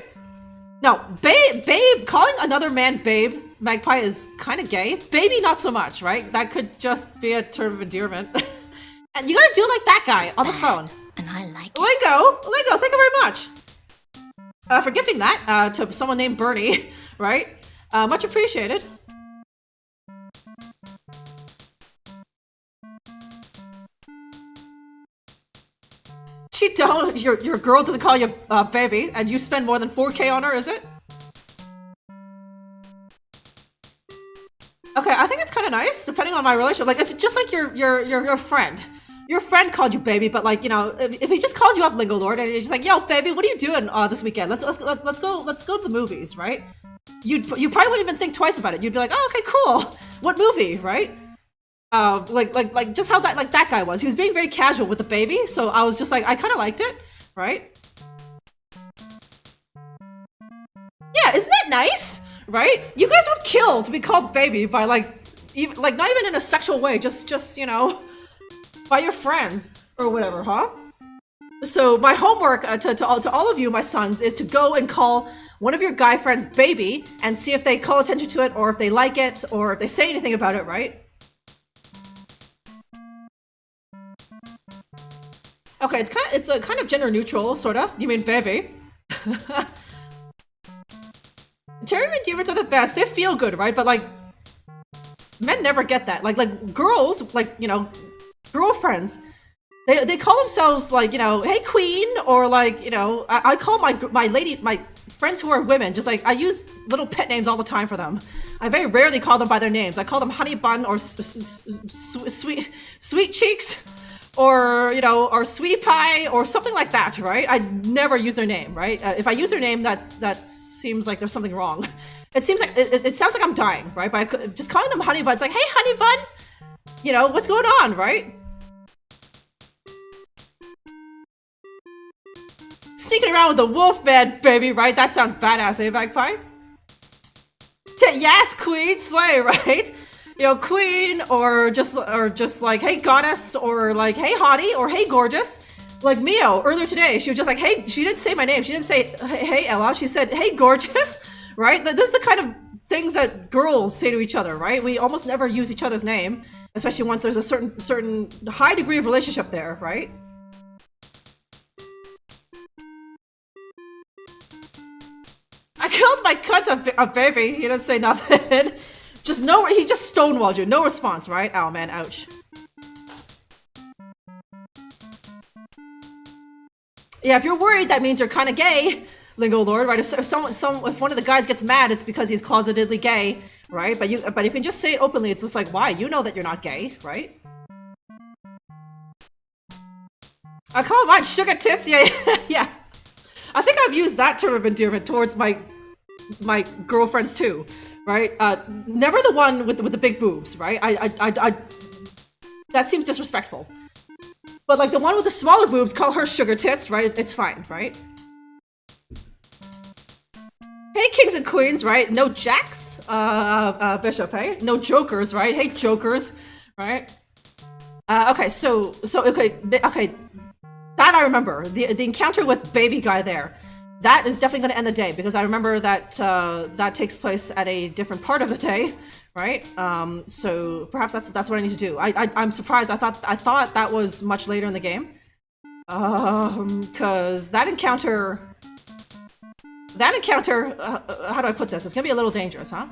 A: No, babe, calling another man babe, Magpie, is kind of gay. Baby, not so much, right? That could just be a term of endearment. And you gotta do like that guy on the phone.
P: And I like it.
A: Lingo, thank you very much. For gifting that to someone named Bernie, right? Much appreciated. Your girl doesn't call you baby, and you spend more than 4K on her, is it? Okay, I think it's kind of nice, depending on my relationship. Like, if just like your friend. Your friend called you baby, but like, you know, if he just calls you up, Lingo Lord, and he's just like, yo, baby, what are you doing this weekend? Let's go to the movies, right? You probably wouldn't even think twice about it. You'd be like, oh, okay, cool. What movie, right? Like just how that guy was. He was being very casual with the baby, so I was just like, I kind of liked it, right? Yeah, isn't that nice? Right? You guys would kill to be called baby by not even in a sexual way, just you know, by your friends or whatever, huh? So my homework to all of you, my sons, is to go and call one of your guy friends baby and see if they call attention to it, or if they like it, or if they say anything about it, right? Okay, it's a kind of gender neutral, sorta. You mean baby? Term endearments are the best. They feel good, right? But like, men never get that. Like girls, like, you know, girlfriends, they call themselves like, you know, hey queen, or like, you know, I call my friends who are women, just like, I use little pet names all the time for them. I very rarely call them by their names. I call them honey bun, or sweet cheeks, or, you know, or sweetie pie, or something like that, right? I never use their name, right? If I use their name, that seems like there's something wrong. It seems like, it sounds like I'm dying, right? But just calling them honey bun, it's like, hey honey bun, you know, what's going on, right? Sneaking around with the wolf man, baby, right? That sounds badass, eh, Magpie? Yes, queen, slay, right? You know, queen, or just like, hey goddess, or like, hey hottie, or hey gorgeous. Like Mio, earlier today, she was just like, hey, she didn't say my name. She didn't say, hey Ella, she said, hey gorgeous, right? This is the kind of things that girls say to each other, right? We almost never use each other's name, especially once there's a certain high degree of relationship there, right? I killed my cunt a baby. He didn't say nothing. Just no, he just stonewalled you. No response, right? Oh man, ouch. Yeah, if you're worried, that means you're kind of gay, Lingo Lord, right? If one of the guys gets mad, it's because he's closetedly gay, right? But you can just say it openly. It's just like, why? You know that you're not gay, right? I call mine sugar tits. Yeah, yeah. I think I've used that term of endearment towards my girlfriends too, right? Never the one with the big boobs, right? I that seems disrespectful. But like the one with the smaller boobs, call her sugar tits, right? It's fine, right? Hey kings and queens, right? No jacks, bishop, hey? No jokers, right? Hey jokers, right? Okay, so okay, That I remember. The encounter with baby guy there. That is definitely going to end the day, because I remember that that takes place at a different part of the day, right? So perhaps that's what I need to do. I'm surprised. I thought that was much later in the game. Because that encounter, how do I put this? It's gonna be a little dangerous, huh?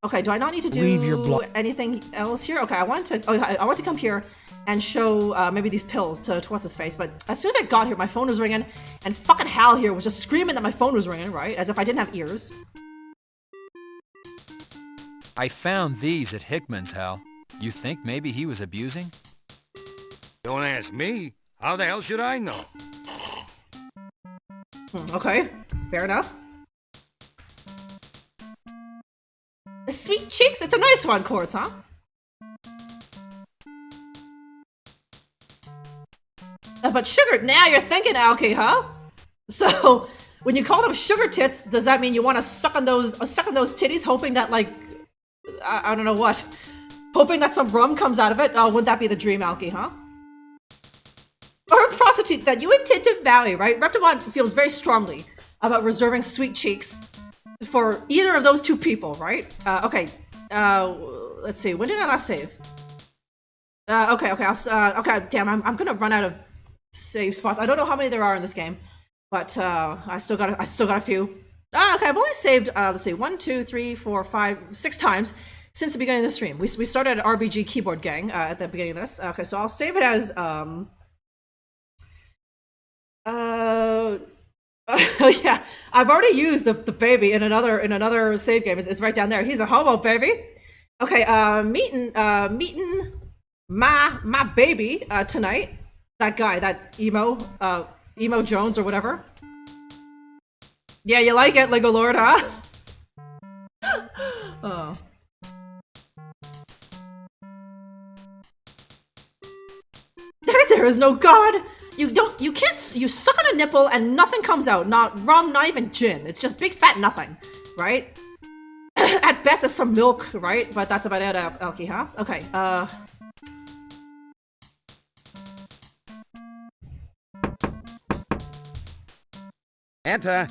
A: Okay, do I not need to do anything else here? Okay, I want to come here and show maybe these pills to what's his face, but as soon as I got here, my phone was ringing, and fucking Hal here was just screaming that my phone was ringing, right? As if I didn't have ears.
I: I found these at Hickman's, Hal. You think maybe he was abusing?
D: Don't ask me. How the hell should I know?
A: Okay, fair enough. Sweet cheeks, it's a nice one, Quartz, huh? But sugar, now you're thinking, Alki, huh? So, when you call them sugar tits, does that mean you want to suck on those titties, hoping that, like, I don't know what, hoping that some rum comes out of it? Oh, wouldn't that be the dream, Alki, huh? Or a prostitute that you intend to marry, right? Reptimon feels very strongly about reserving sweet cheeks for either of those two people, right? Okay. Let's see. When did I last save? Okay. Okay. Damn. I'm gonna run out of save spots. I don't know how many there are in this game, but I still got a few. Okay. I've only saved. Let's see. 1, 2, 3, 4, 5, 6 times since the beginning of the stream. We started RBG Keyboard Gang at the beginning of this. Okay. So I'll save it as yeah, I've already used the baby in another save game. It's right down there. He's a homo, baby. Okay, meeting my baby tonight. That guy, that emo Jones or whatever. Yeah, you like it, Lego Lord, huh? Oh. There is no God. You suck on a nipple and nothing comes out. Not rum, not even gin. It's just big fat nothing, right? At best it's some milk, right? But that's about it, Elkie, huh? Okay,
P: Enter.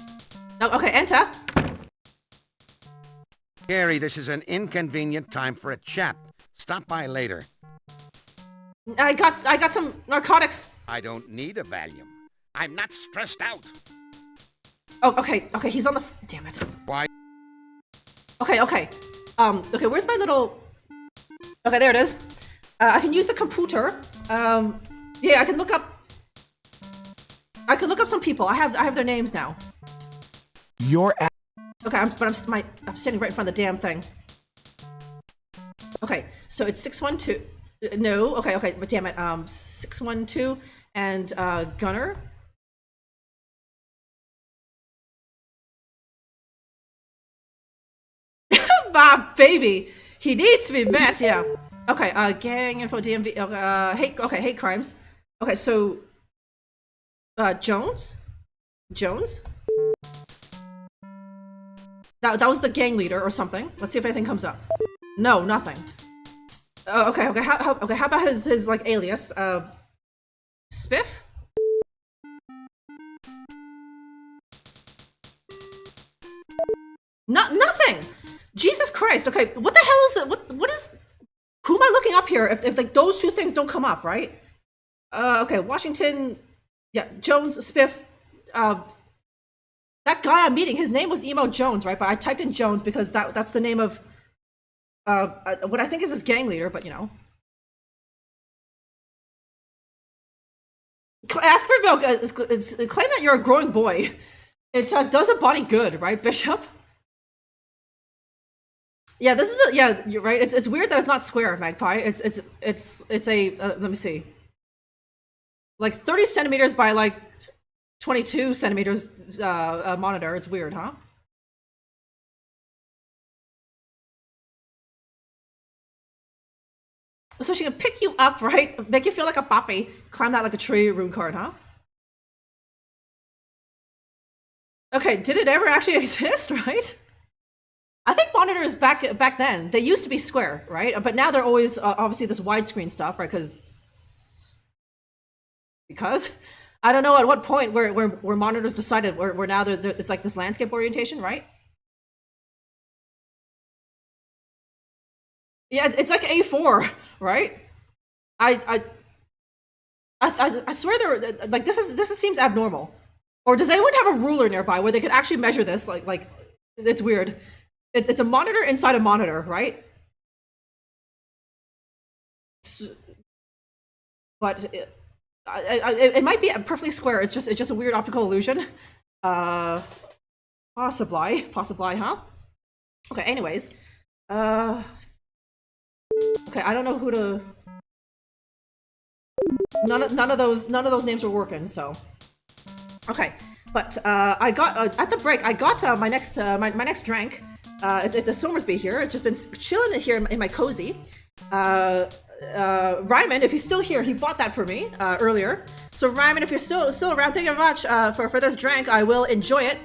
A: Oh, okay, enter.
P: Gary, this is an inconvenient time for a chat. Stop by later.
A: I got some narcotics.
P: I don't need a Valium. I'm not stressed out.
A: Oh, okay, he's on the damn it.
P: Why?
A: Okay, okay, where's my little... Okay, there it is. I can use the computer. Yeah, I can look up some people. I have their names now. Okay, I'm standing right in front of the damn thing. Okay, so it's 612. No, okay, but damn it. 612 and Gunner. My baby, he needs to be met. Yeah. Okay. Gang info, DMV. Hate crimes. Okay, so Jones. That was the gang leader or something. Let's see if anything comes up. No, nothing. Okay. How about his like alias? Spiff? Nothing. Jesus Christ. Okay, what the hell is it? What is? Who am I looking up here? If like those two things don't come up, right? Okay, Washington. Yeah, Jones, Spiff. That guy I'm meeting, his name was Emo Jones, right? But I typed in Jones because that's the name of what I think is his gang leader, but you know. Ask for milk. Claim that you're a growing boy. It does a body good, right, Bishop? Yeah, this is yeah. You're right. It's weird that it's not square, Magpie. It's a let me see. Like 30 centimeters by like 22 centimeters monitor. It's weird, huh? So she can pick you up, right? Make you feel like a puppy. Climb that like a tree, rune card, huh? Okay, did it ever actually exist, right? I think monitors back then, they used to be square, right? But now they're always obviously this widescreen stuff, right? Because Because I don't know at what point where monitors decided where now it's like this landscape orientation, right? Yeah, it's like A4, right? I swear there like this seems abnormal. Or does anyone have a ruler nearby where they could actually measure this? Like it's weird. It's a monitor inside a monitor, right? But it might be perfectly square. It's just a weird optical illusion. Possibly, huh? Okay. Anyways, okay. I don't know who to. None of those names were working. So, okay. But I got at the break. I got my next my next drink. It's a Somersby here. It's just been chilling here in my cozy. Ryman, if he's still here, he bought that for me earlier. So Ryman, if you're still around, thank you very much for this drink. I will enjoy it.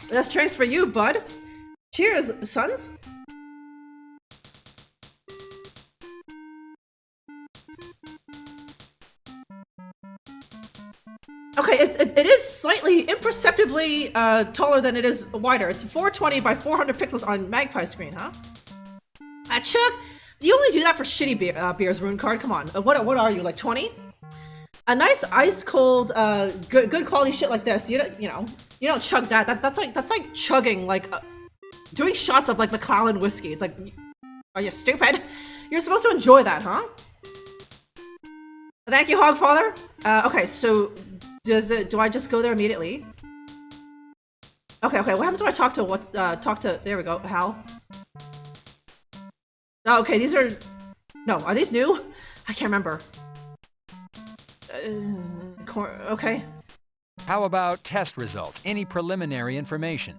A: This drink's for you, bud. Cheers, sons. Okay, it is slightly imperceptibly taller than it is wider. It's 420 by 400 pixels on Magpie screen, huh? Chuck, you only do that for shitty beers, Rune Card. Come on, what are you, like 20? A nice ice cold, good quality shit like this. You don't chug that. That's like chugging, like doing shots of like Macallan whiskey. It's like, are you stupid? You're supposed to enjoy that, huh? Thank you, Hogfather. Okay, so do I just go there immediately? Okay. What happens if I talk to there we go, Hal? Oh, okay, these are... No, are these new? I can't remember. Okay.
I: How about test results? Any preliminary information?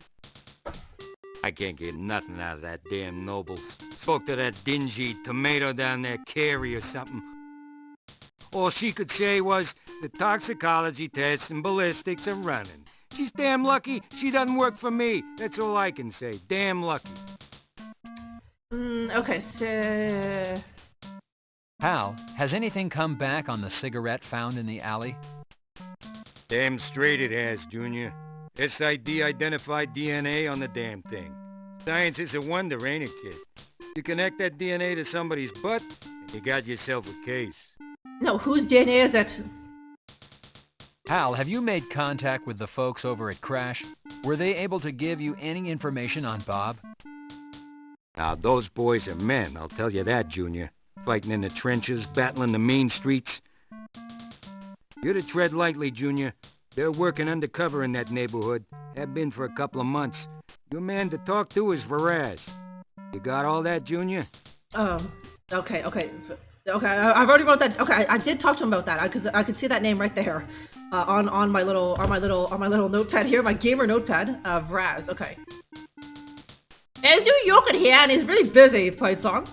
J: I can't get nothing out of that damn Nobles. Spoke to that dingy tomato down there, Carrie or something. All she could say was, the toxicology tests and ballistics are running. She's damn lucky she doesn't work for me. That's all I can say. Damn lucky.
A: Okay, so...
I: Hal, has anything come back on the cigarette found in the alley?
J: Damn straight it has, Junior. SID identified DNA on the damn thing. Science is a wonder, ain't it, kid? You connect that DNA to somebody's butt, and you got yourself a case.
A: No, whose DNA is it?
I: Hal, have you made contact with the folks over at Crash? Were they able to give you any information on Bob?
J: Now, those boys are men, I'll tell you that, Junior. Fighting in the trenches, battling the main streets. You're to tread lightly, Junior. They're working undercover in that neighborhood. Have been for a couple of months. Your man to talk to is Varaz. You got all that, Junior?
A: Okay. I've already wrote that. Okay, I did talk to him about that because I could see that name right there, on my little notepad here, my gamer notepad. Vraz. Okay. There's New York in here, and he's really busy. Played song.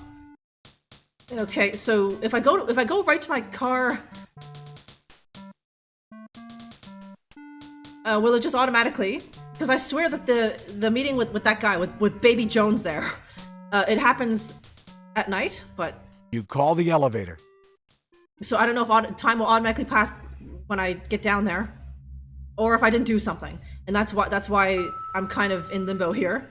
A: Okay, so if I go right to my car, will it just automatically? Because I swear that the meeting with that guy with Baby Jones there, it happens at night, but.
C: You call the elevator.
A: So I don't know if time will automatically pass when I get down there, or if I didn't do something, and that's why I'm kind of in limbo here.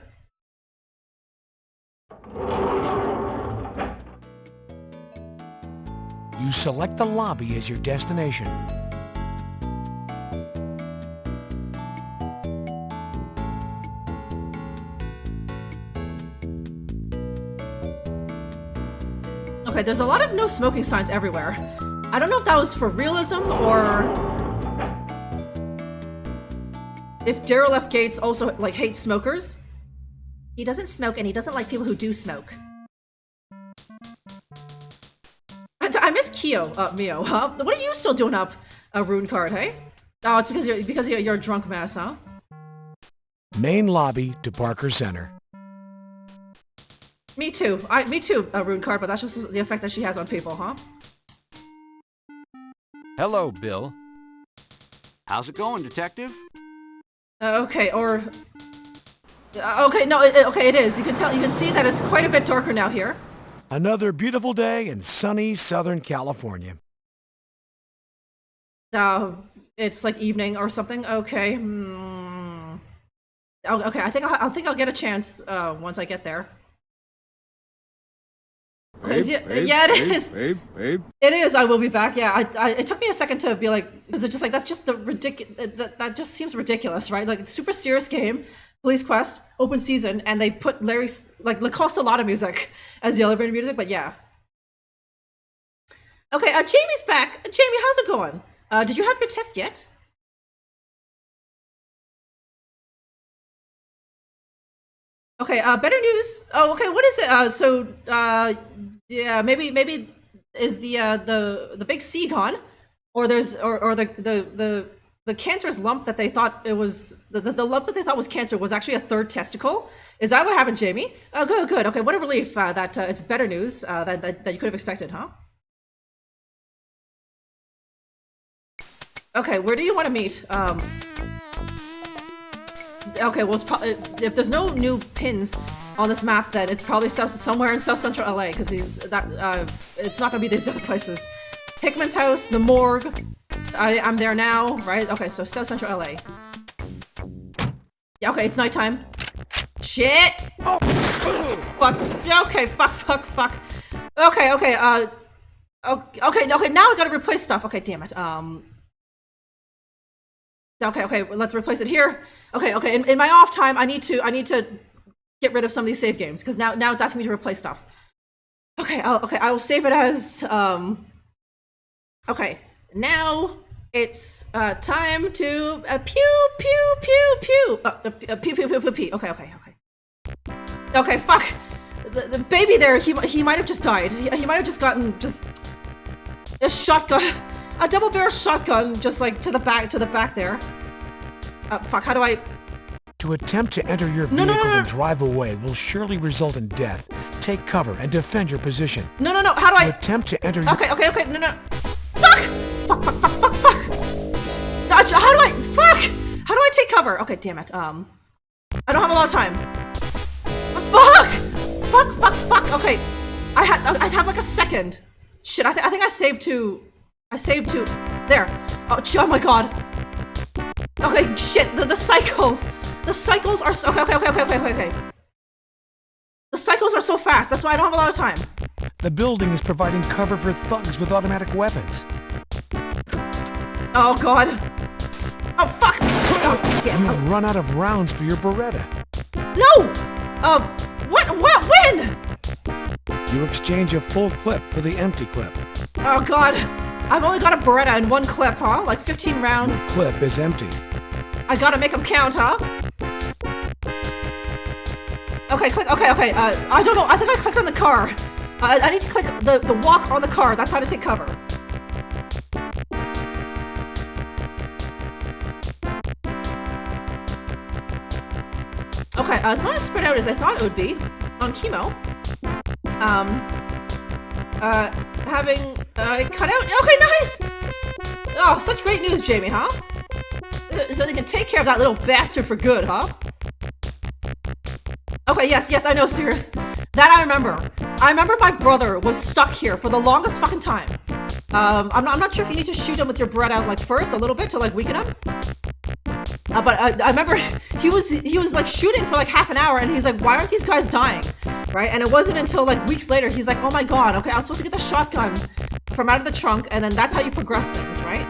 C: You select the lobby as your destination.
A: Okay, there's a lot of no smoking signs everywhere. I don't know if that was for realism or if Daryl F. Gates also like hates smokers. He doesn't smoke and he doesn't like people who do smoke. I miss Mio, huh? What are you still doing up, Rune Card, hey? Oh, it's because you're a drunk mess, huh?
C: Main lobby to Parker Center.
A: Me too, Rune Card, but that's just the effect that she has on people, huh?
I: Hello, Bill.
D: How's it going, Detective?
A: Okay, or... okay, no, okay, it is. You can see that it's quite a bit darker now here.
C: Another beautiful day in sunny Southern California.
A: it's like evening or something. Okay. Oh, okay, I think I'll get a chance once I get there. Yeah, it is. It is. I will be back. Yeah, it took me a second to be like, because it's just like that's just the that just seems ridiculous, right? Like, it's super serious game, police quest, open season, and they put Larry's like Lacoste a lot of music as the elevator music. But yeah. Okay, Jamie's back. Jamie, how's it going? Did you have your test yet? Okay, better news. Oh, okay, what is it? Yeah, maybe is the big C gone, or there's or the cancerous lump that they thought it was the lump that they thought was cancer was actually a third testicle. Is that what happened, Jamie? Oh, good. Okay, what a relief that it's better news that you could have expected, huh? Okay, where do you want to meet? Okay, well, it's probably if there's no new pins on this map, then it's probably somewhere in South Central LA, because it's not gonna be these other places. Hickman's house, the morgue. I'm there now, right? Okay, so South Central LA. Yeah, okay, it's nighttime. Shit! Oh, fuck. Okay, fuck. Okay, now I gotta replace stuff. Okay, damn it. Okay, let's replace it here. Okay, in my off time, I need to get rid of some of these save games, because now it's asking me to replace stuff. Okay, I will save it as, okay, now it's, time to, pew, pew, pew, pew, pew, pew, pew, pew, pew, okay. Okay, fuck! The baby there, he might have just died. He might have just gotten, a shotgun. A double barrel shotgun, just like to the back there. Fuck, how do I...
C: To attempt to enter your vehicle and drive away will surely result in death. Take cover and defend your position.
A: No, how do I...
C: To attempt to enter your...
A: Okay, no. Fuck! Fuck! How do I... Fuck! How do I take cover? Okay, damn it. I don't have a lot of time. Fuck! Okay. I have like a second. Shit, I think I saved to... there. Oh my god. Okay, shit, the cycles. The cycles are so... Okay. The cycles are so fast, that's why I don't have a lot of time.
C: The building is providing cover for thugs with automatic weapons.
A: Oh god. Oh fuck! Oh damn.
C: You've run out of rounds for your Beretta.
A: No! What? When?
C: You exchange a full clip for the empty clip.
A: Oh god. I've only got a Beretta in one clip, huh? Like 15 rounds.
C: The clip is empty.
A: I gotta make them count, huh? Okay, click. Okay. I don't know. I think I clicked on the car. I need to click the walk on the car. That's how to take cover. Okay, it's not as spread out as I thought it would be on chemo. Having cut out. Okay, nice. Oh, such great news, Jamie, huh? So they can take care of that little bastard for good, huh? Okay, yes, I know, Sirius. That I remember. I remember my brother was stuck here for the longest fucking time. I'm not sure if you need to shoot him with your Beretta like first a little bit to like weaken him. But I remember he was like shooting for like half an hour, and he's like, why aren't these guys dying? Right? And it wasn't until like weeks later he's like, oh my god, okay, I was supposed to get the shotgun from out of the trunk, and then that's how you progress things, right?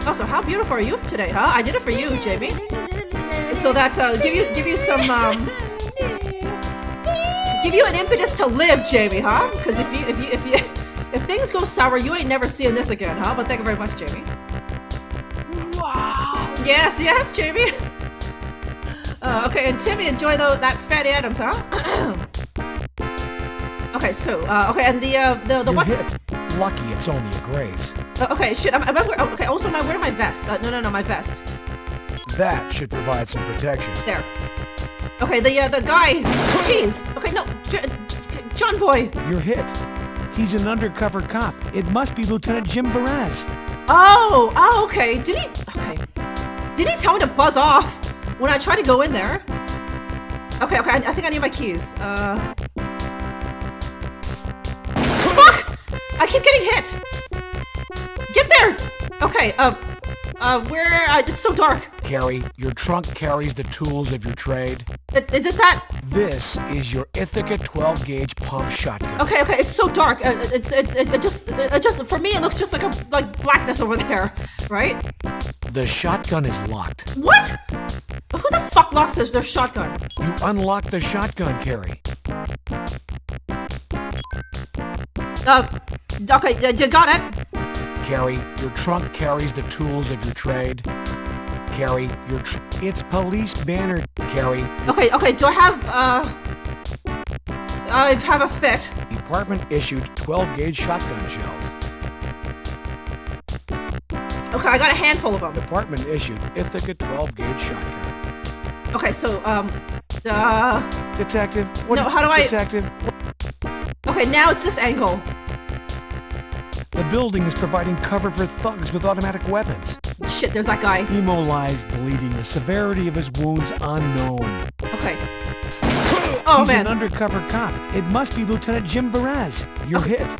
A: Oh, so how beautiful are you today, huh? I did it for you, Jamie. So that give you some give you an impetus to live, Jamie, huh? Because if things go sour, you ain't never seeing this again, huh? But thank you very much, Jamie. Wow. Yes, Jamie. Okay, and Timmy, enjoy that fatty Adams, huh? Okay, so okay, and the what's
C: hit. Lucky it's only a graze.
A: Okay, shit. Okay. Also, am I wearing my vest? No, my vest.
C: That should provide some protection.
A: There. Okay, the guy. Jeez. Okay, no, John Boy.
C: You're hit. He's an undercover cop. It must be Lieutenant Jim Barras.
A: Oh, okay. Did he tell me to buzz off when I tried to go in there? Okay. I think I need my keys. Fuck! I keep getting hit. there! Okay, where, it's so dark.
C: Carrie, your trunk carries the tools of your trade.
A: Is it that?
C: This is your Ithaca 12-gauge pump shotgun.
A: Okay, it's so dark. It just, for me, it looks just like blackness over there, right?
C: The shotgun is locked.
A: What? Who the fuck locks their shotgun?
C: You unlock the shotgun, Carrie.
A: Okay, you got it.
C: Carrie, your trunk carries the tools of your trade. Carrie, it's police banner, Carrie.
A: Okay, do I have, I have a fit.
C: Department issued 12-gauge shotgun shells.
A: Okay, I got a handful of them.
C: Department issued Ithaca 12-gauge shotgun.
A: Okay, so,
C: Detective,
A: no, how do I...
C: Detective.
A: Okay, now it's this angle.
C: The building is providing cover for thugs with automatic weapons.
A: Shit, there's that guy.
C: Emo lies bleeding, the severity of his wounds unknown.
A: Okay. Oh,
C: He's
A: man.
C: an undercover cop. It must be Lieutenant Jim Perez. You're hit.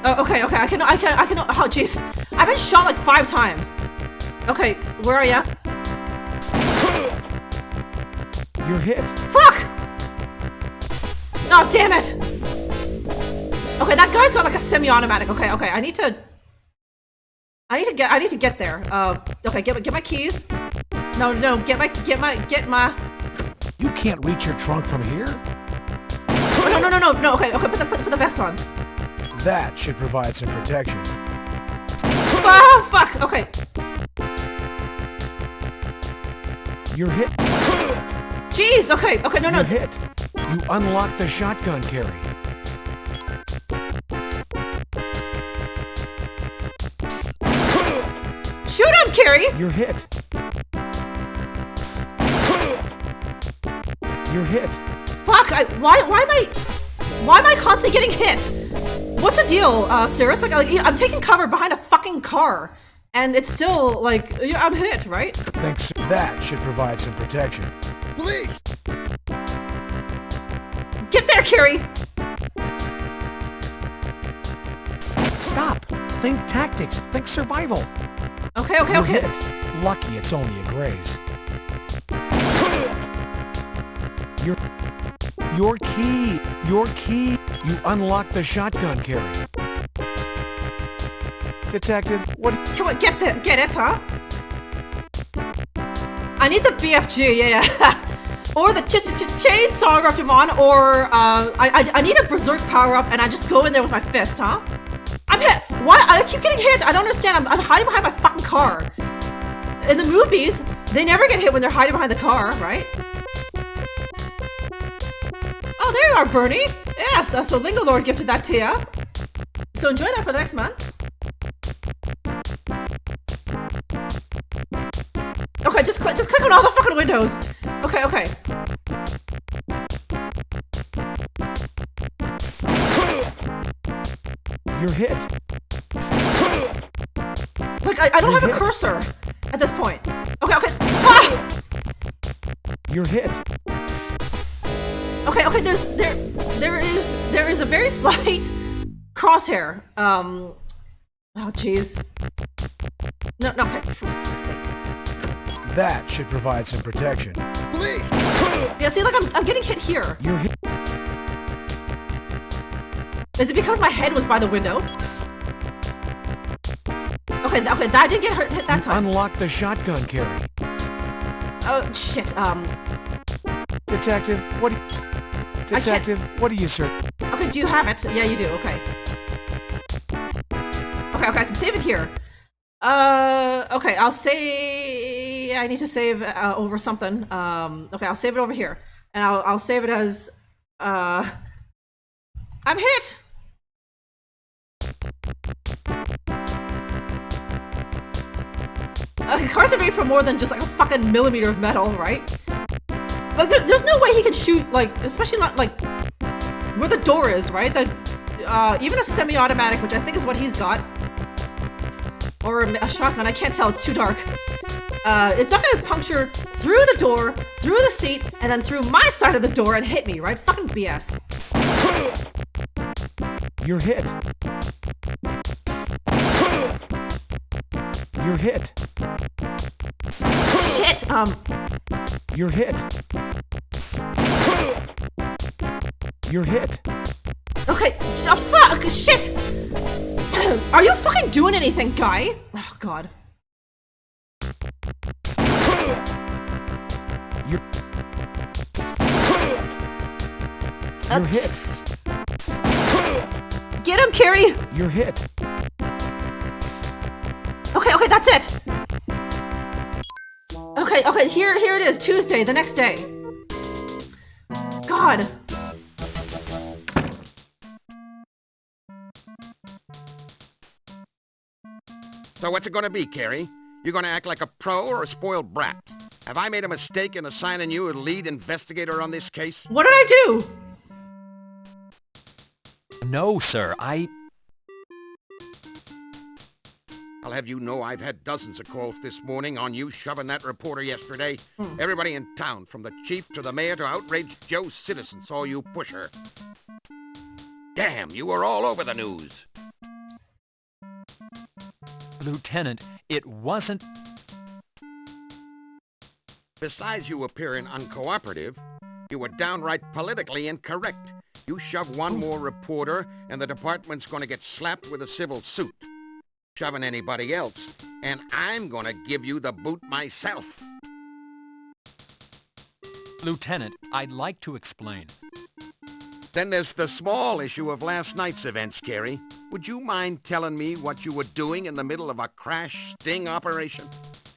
A: Okay, I can, oh, jeez. I've been shot like 5 times. Okay, where are ya?
C: You're hit.
A: Fuck! Oh, damn it! Okay, that guy's got like a semi-automatic. Okay, I need to get there. Okay, get my keys. No, get my.
C: You can't reach your trunk from here.
A: Oh, no. Okay, put the vest on.
C: That should provide some protection.
A: Oh, fuck. Okay.
C: You're hit.
A: Jeez. Okay. No.
C: You're hit. You unlock the shotgun, Carrie.
A: Shoot him, Carrie!
C: You're hit. You're hit.
A: Fuck! Why am I constantly getting hit? What's the deal, Cirrus? Like, I'm taking cover behind a fucking car, and it's still like I'm hit, right?
C: Thanks. That should provide some protection.
F: Police!
A: Get there, Carrie!
C: Stop. Think tactics. Think survival.
A: Okay.
C: You're hit. Lucky it's only a graze. Your key. You unlock the shotgun, Carrie. Detective, what?
A: Come on, get it, huh? I need the BFG, yeah. Or the chainsaw Raptimon, or I need a berserk power up, and I just go in there with my fist, huh? I'm hit. Why? I keep getting hit. I don't understand. I'm hiding behind my fucking car. In the movies, they never get hit when they're hiding behind the car, right? Oh, there you are, Bernie. Yes, so Lingo Lord gifted that to you. So enjoy that for the next month. Okay, just click on all the fucking windows. Okay.
C: You're hit.
A: Like, I don't have a cursor at this point. Okay. Ah!
C: You're hit.
A: Okay, there is a very slight crosshair. Oh jeez. No, okay, for fuck's sake.
C: That should provide some protection.
F: Police!
A: Yeah, see, like I'm getting hit here.
C: You're hit.
A: Is it because my head was by the window? Okay, that didn't get hit that time.
C: Unlock the shotgun, Carrie.
A: Oh shit.
C: Detective, what do you, sir?
A: Okay, do you have it? Yeah, you do. Okay. Okay, I can save it here. Okay, I'll say I need to save over something. Okay, I'll save it over here, and I'll save it as I'm hit. Cars are made from more than just like a fucking millimeter of metal, right? Like, there's no way he can shoot, like, especially not like where the door is, right? Even a semi-automatic, which I think is what he's got, or a shotgun. I can't tell. It's too dark. It's not gonna puncture through the door, through the seat, and then through my side of the door and hit me, right? Fucking BS.
C: You're hit. You're hit.
A: Shit!
C: You're hit. You're hit.
A: Okay, oh fuck! Shit! Are you fucking doing anything, guy? Oh god.
C: You're hit.
A: Get him, Carrie!
C: You're hit.
A: Okay, that's it! Okay, here it is, Tuesday, the next day. God.
P: So what's it gonna be, Carrie? You gonna act like a pro or a spoiled brat? Have I made a mistake in assigning you as lead investigator on this case?
A: What did I do?
I: No, sir,
P: I'll have you know I've had dozens of calls this morning on you shoving that reporter yesterday. Everybody in town, from the chief to the mayor to outraged Joe citizen, saw you push her. Damn, you were all over the news.
I: Lieutenant, it wasn't...
P: Besides you appearing uncooperative, you were downright politically incorrect. You shove one more reporter, and the department's gonna get slapped with a civil suit. Shoving anybody else, and I'm gonna give you the boot myself.
I: Lieutenant, I'd like to explain.
P: Then there's the small issue of last night's events, Carrie. Would you mind telling me what you were doing in the middle of a crash sting operation?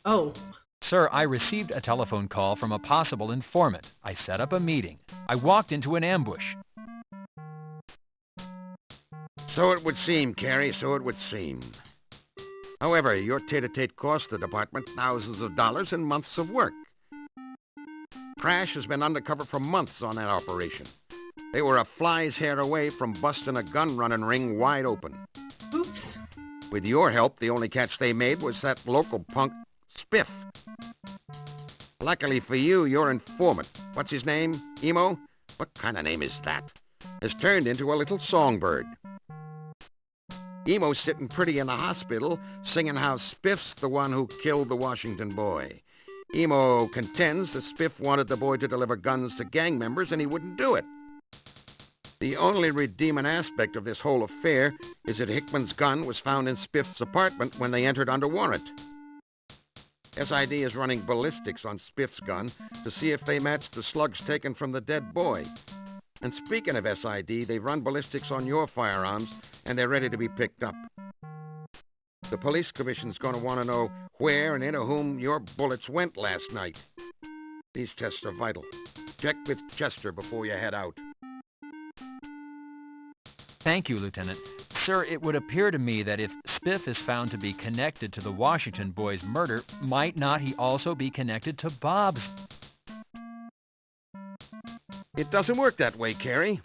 A: Oh.
I: Sir, I received a telephone call from a possible informant. I set up a meeting. I walked into an ambush.
P: So it would seem, Carrie, so it would seem. However, your tete-a-tete cost the department thousands of dollars and months of work. Crash has been undercover for months on that operation. They were a fly's hair away from busting a gun-running ring wide open.
A: Oops.
P: With your help, the only catch they made was that local punk, Spiff. Luckily for you, your informant, what's his name, Emo? What kind of name is that? Has turned into a little songbird. Emo's sitting pretty in the hospital, singing how Spiff's the one who killed the Washington boy. Emo contends that Spiff wanted the boy to deliver guns to gang members, and he wouldn't do it. The only redeeming aspect of this whole affair is that Hickman's gun was found in Spiff's apartment when they entered under warrant. SID is running ballistics on Spiff's gun to see if they match the slugs taken from the dead boy. And speaking of SID, they've run ballistics on your firearms, and they're ready to be picked up. The police commission's going to want to know where and into whom your bullets went last night. These tests are vital. Check with Chester before you head out.
I: Thank you, Lieutenant. Sir, it would appear to me that if Spiff is found to be connected to the Washington boy's murder, might not he also be connected to Bob's?
P: It doesn't work that way, Carrie.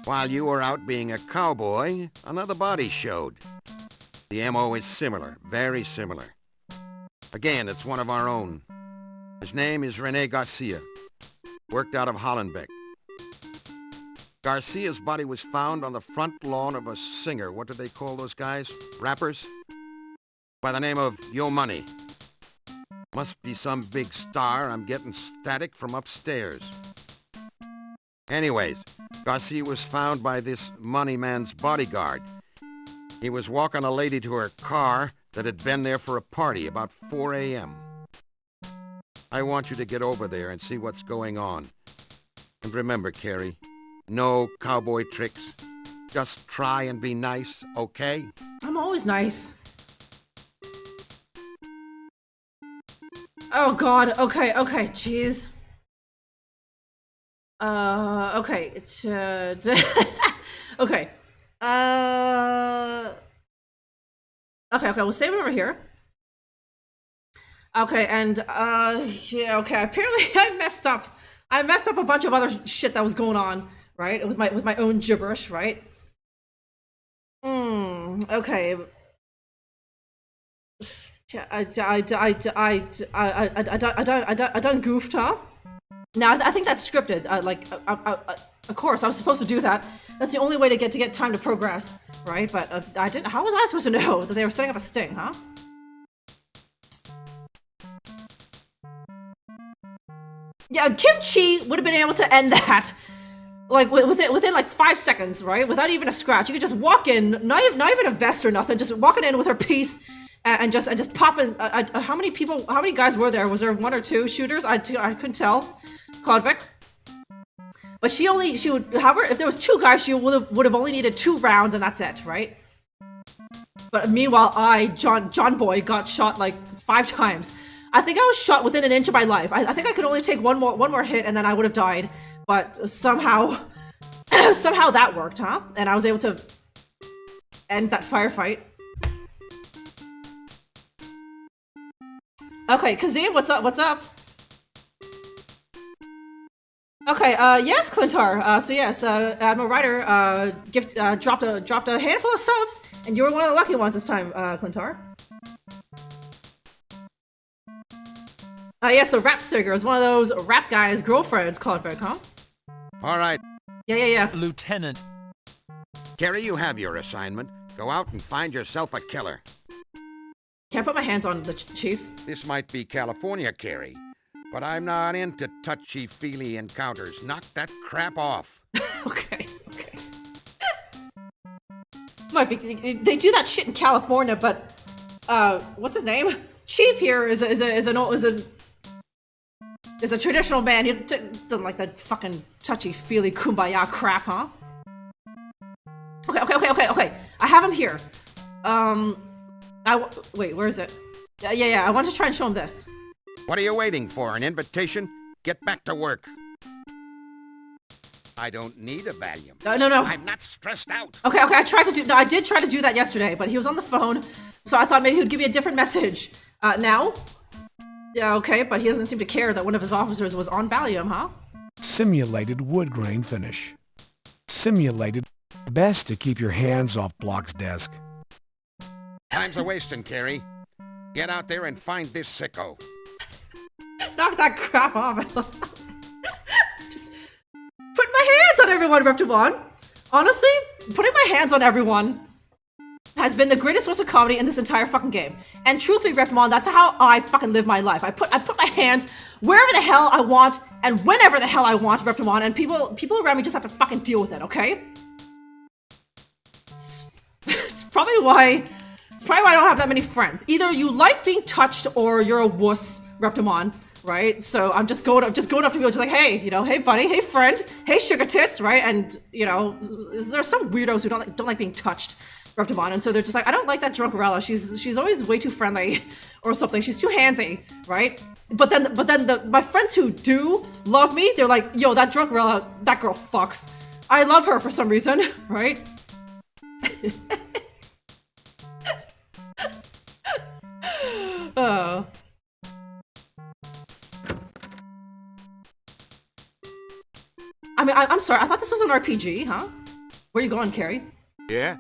P: While you were out being a cowboy, another body showed. The MO is similar, very similar. Again, it's one of our own. His name is Rene Garcia, worked out of Hollenbeck. Garcia's body was found on the front lawn of a singer. What do they call those guys? Rappers? By the name of Yo Money. Must be some big star. I'm getting static from upstairs. Anyways, Garcia was found by this money man's bodyguard. He was walking a lady to her car that had been there for a party about 4 a.m. I want you to get over there and see what's going on. And remember, Carrie, no cowboy tricks. Just try and be nice, okay?
A: I'm always nice. Oh god, okay, jeez. Okay, it's, okay. Okay, we'll save it over here. Okay, and, yeah, okay, apparently I messed up a bunch of other shit that was going on, right? With my own gibberish, right? Okay. I done goofed, huh? Now I think that's scripted. Of course, I was supposed to do that. That's the only way to get time to progress, right? But I didn't. How was I supposed to know that they were setting up a sting, huh? Yeah, Kimchi would have been able to end that, like, within like 5 seconds, right? Without even a scratch. You could just walk in, not even a vest or nothing, just walking in with her piece, and just pop in. How many guys were there? Was there 1 or 2 shooters? I couldn't tell. Klodvik. But she would, however, if there was 2 guys, she would have only needed 2 rounds, and that's it, right? But meanwhile, John Boy, got shot like 5 times. I think I was shot within an inch of my life. I think I could only take one more hit, and then I would have died. But somehow that worked, huh? And I was able to end that firefight. Okay, Kazim, what's up? What's up? Okay, yes, Clintar. So yes, Admiral Ryder, dropped a handful of subs, and you were one of the lucky ones this time, Clintar. Yes, the rap singer is one of those rap guys' girlfriends, Clodvik, huh?
P: All right.
A: Yeah.
I: Lieutenant.
P: Carrie, you have your assignment. Go out and find yourself a killer.
A: Can't put my hands on the chief.
P: This might be California, Carrie, but I'm not into touchy-feely encounters. Knock that crap off.
A: Okay. Might be, they do that shit in California, but what's his name? Chief here is a traditional man. He doesn't like that fucking touchy-feely kumbaya crap, huh? Okay. I have him here. Wait, where is it? Yeah. I want to try and show him this.
P: What are you waiting for? An invitation? Get back to work. I don't need a Valium.
A: No.
P: I'm not stressed out.
A: Okay. I did try to do that yesterday, but he was on the phone, so I thought maybe he would give me a different message. Now? Yeah, okay, but he doesn't seem to care that one of his officers was on Valium, huh?
C: Simulated wood grain finish. Simulated. Best to keep your hands off Block's desk.
P: Time's a wasting, Carrie. Get out there and find this sicko.
A: Knock that crap off. Just put my hands on everyone, Reptimon. Honestly, putting my hands on everyone has been the greatest source of comedy in this entire fucking game. And truthfully, Reptimon, that's how I fucking live my life. I put my hands wherever the hell I want and whenever the hell I want, Reptimon, and people around me just have to fucking deal with it, okay? It's probably why I don't have that many friends. Either you like being touched or you're a wuss, Reptimon, right? So I'm just going up to people just like, hey, hey buddy, hey friend, hey sugar tits, right? And there's some weirdos who don't like being touched, Reptimon, and so they're just like, I don't like that Drunkerella. She's always way too friendly or something. She's too handsy, right? But then my friends who do love me, they're like, yo, that Drunkerella, that girl fucks. I love her for some reason, right? Oh. I mean, I'm sorry. I thought this was an RPG, huh? Where you going, Carrie?
J: Yeah?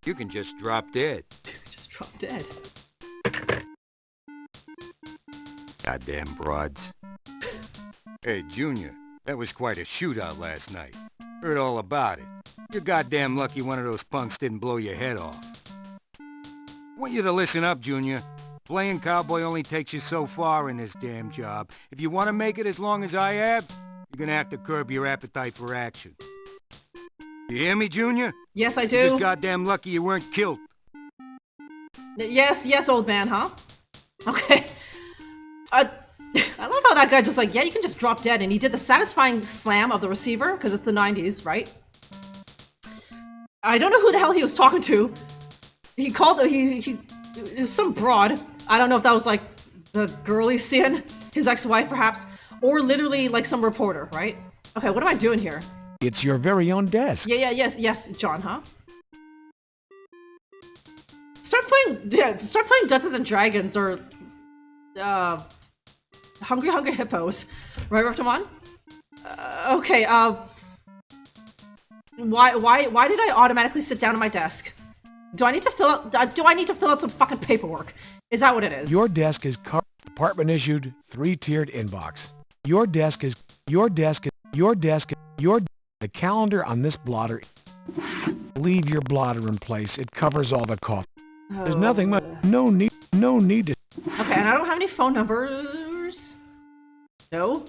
J: You can just drop dead.
A: Just drop dead.
J: Goddamn broads. Hey, Junior, that was quite a shootout last night. Heard all about it. You're goddamn lucky one of those punks didn't blow your head off. I want you to listen up, Junior. Playing cowboy only takes you so far in this damn job. If you want to make it as long as I have, you're gonna have to curb your appetite for action. You hear me, Junior?
A: Yes, I do.
J: You're just goddamn lucky you weren't killed.
A: Yes, old man, huh? Okay. I love how that guy just like, yeah, you can just drop dead, and he did the satisfying slam of the receiver, because it's the 90s, right? I don't know who the hell he was talking to. He called, it was some broad. I don't know if that was like the girl he's seeing, his ex-wife perhaps, or literally like some reporter, right? Okay, what am I doing here?
C: It's your very own desk.
A: Yes, John, huh? Start playing Dungeons and Dragons or Hungry Hippos, right, Reptimon? Okay, why did I automatically sit down at my desk? Do I need to fill out some fucking paperwork? Is that what it is?
C: Your desk is department issued 3-tiered inbox. The calendar on this blotter. Leave your blotter in place. It covers all the costs. There's nothing much. No need to.
A: Okay, and I don't have any phone numbers. No.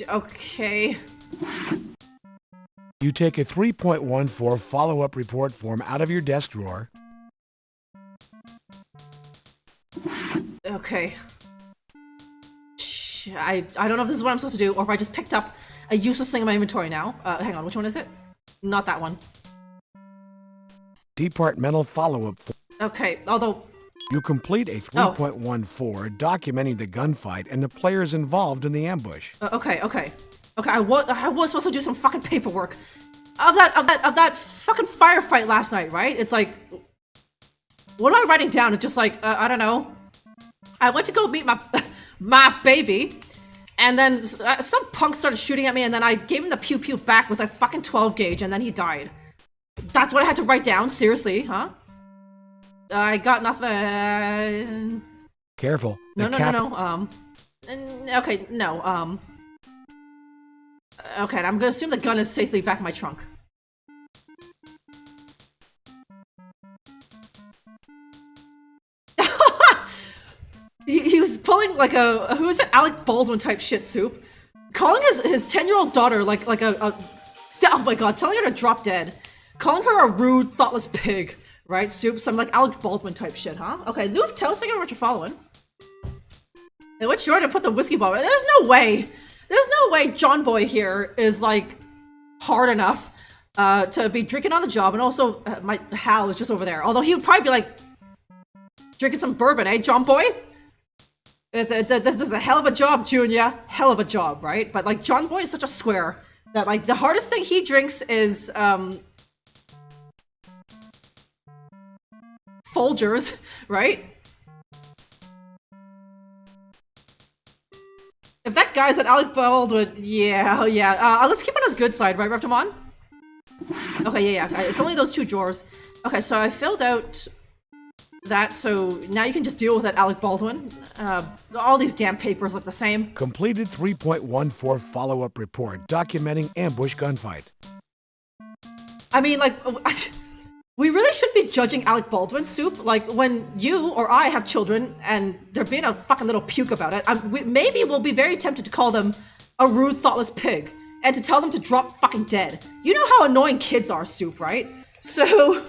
A: Okay.
C: You take a 3.14 follow-up report form out of your desk drawer.
A: Okay. I don't know if this is what I'm supposed to do, or if I just picked up a useless thing in my inventory now. Hang on, which one is it? Not that one.
C: Departmental follow-up form.
A: Okay, although...
C: You complete a 3.14 documenting the gunfight and the players involved in the ambush.
A: Okay. I was supposed to do some fucking paperwork of that fucking firefight last night, right? It's like, what am I writing down? It's just like, I don't know. I went to go meet my baby, and then some punk started shooting at me, and then I gave him the pew pew back with a fucking 12 gauge, and then he died. That's what I had to write down. Seriously, huh? I got nothing.
C: Careful.
A: No. Okay, no. Okay, I'm gonna assume the gun is safely back in my trunk. He was pulling like a who is it? Alec Baldwin type shit soup, calling his 10-year-old daughter like a oh my god, telling her to drop dead, calling her a rude, thoughtless pig. Right, soup? Some like Alec Baldwin type shit, huh? Okay, Loof, tell us again what you're following. And what's your to put the whiskey bottle? There's no way John Boy here is like hard enough to be drinking on the job, and also my Hal is just over there. Although he would probably be like drinking some bourbon, eh, John Boy? This is a hell of a job, Junior. Hell of a job, right? But like John Boy is such a square that like the hardest thing he drinks is Folgers, right? If that guy's an Alec Baldwin, yeah. Let's keep on his good side, right, Reptimon? Okay, yeah. It's only those two drawers. Okay, so I filled out that, so now you can just deal with it, Alec Baldwin. All these damn papers look the same.
C: Completed 3.14 follow-up report documenting ambush gunfight.
A: I mean, like... We really shouldn't be judging Alec Baldwin, soup. Like, when you or I have children and they're being a fucking little puke about it, maybe we'll be very tempted to call them a rude, thoughtless pig and to tell them to drop fucking dead. You know how annoying kids are, soup, right? So,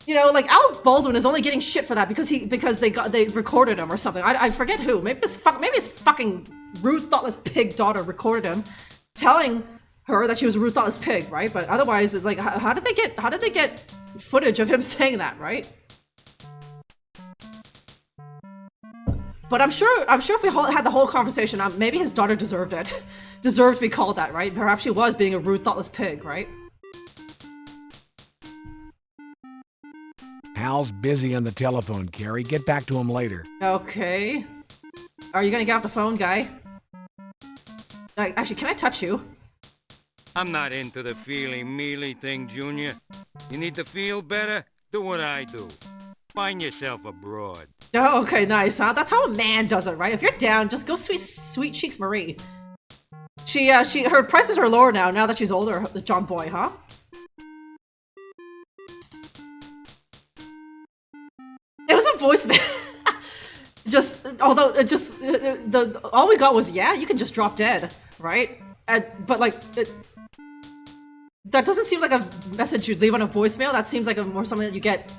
A: you know, like, Alec Baldwin is only getting shit for that because they recorded him or something. I forget who. Maybe his fucking rude, thoughtless pig daughter recorded him telling her that she was a rude, thoughtless pig, right? But otherwise, it's like, how did they get footage of him saying that, right? But I'm sure if we had the whole conversation, maybe his daughter deserved it, deserved to be called that, right? Perhaps she was being a rude, thoughtless pig, right?
C: Hal's busy on the telephone, Carrie. Get back to him later.
A: Okay. Are you gonna get off the phone, guy? Actually, can I touch you?
J: I'm not into the feely-mealy thing, Junior. You need to feel better? Do what I do. Find yourself a broad.
A: Oh, okay, nice, huh? That's how a man does it, right? If you're down, just go sweet Cheeks Marie. Her prices are lower now that she's older, John Boy, huh? It was a voicemail. All we got was, yeah, you can just drop dead, right? But like, that doesn't seem like a message you'd leave on a voicemail. That seems like more something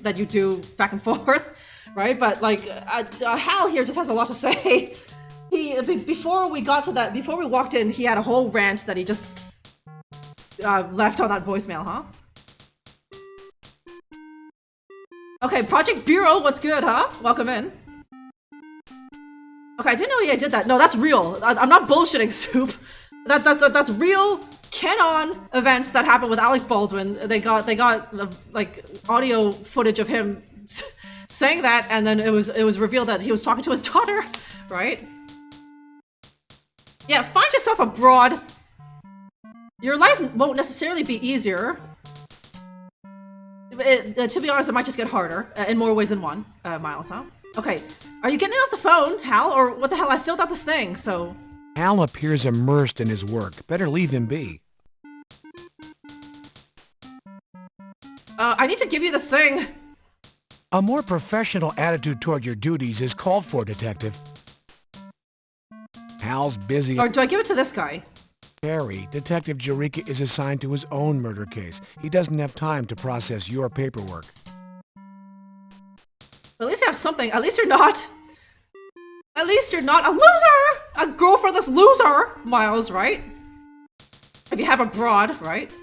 A: that you do back and forth, right? But like, Hal here just has a lot to say. Before we walked in, he had a whole rant that he just left on that voicemail, huh? Okay, Project Bureau, what's good, huh? Welcome in. Okay, I didn't know he did that. No, that's real. I'm not bullshitting, Soup. That's real canon events that happened with Alec Baldwin. They got like audio footage of him saying that, and then it was revealed that he was talking to his daughter, right? Yeah, find yourself a broad. Your life won't necessarily be easier. To be honest, it might just get harder in more ways than one, Miles, huh? Okay, are you getting off the phone, Hal, or what the hell? I filled out this thing, so...
C: Hal appears immersed in his work. Better leave him be.
A: I need to give you this thing.
C: A more professional attitude toward your duties is called for, Detective. Hal's busy.
A: Or do I give it to this guy?
C: Terry, Detective Eureka is assigned to his own murder case. He doesn't have time to process your paperwork.
A: At least you have something. At least you're not. At least you're not a loser! A girl for this loser, Miles, right? If you have a broad, right?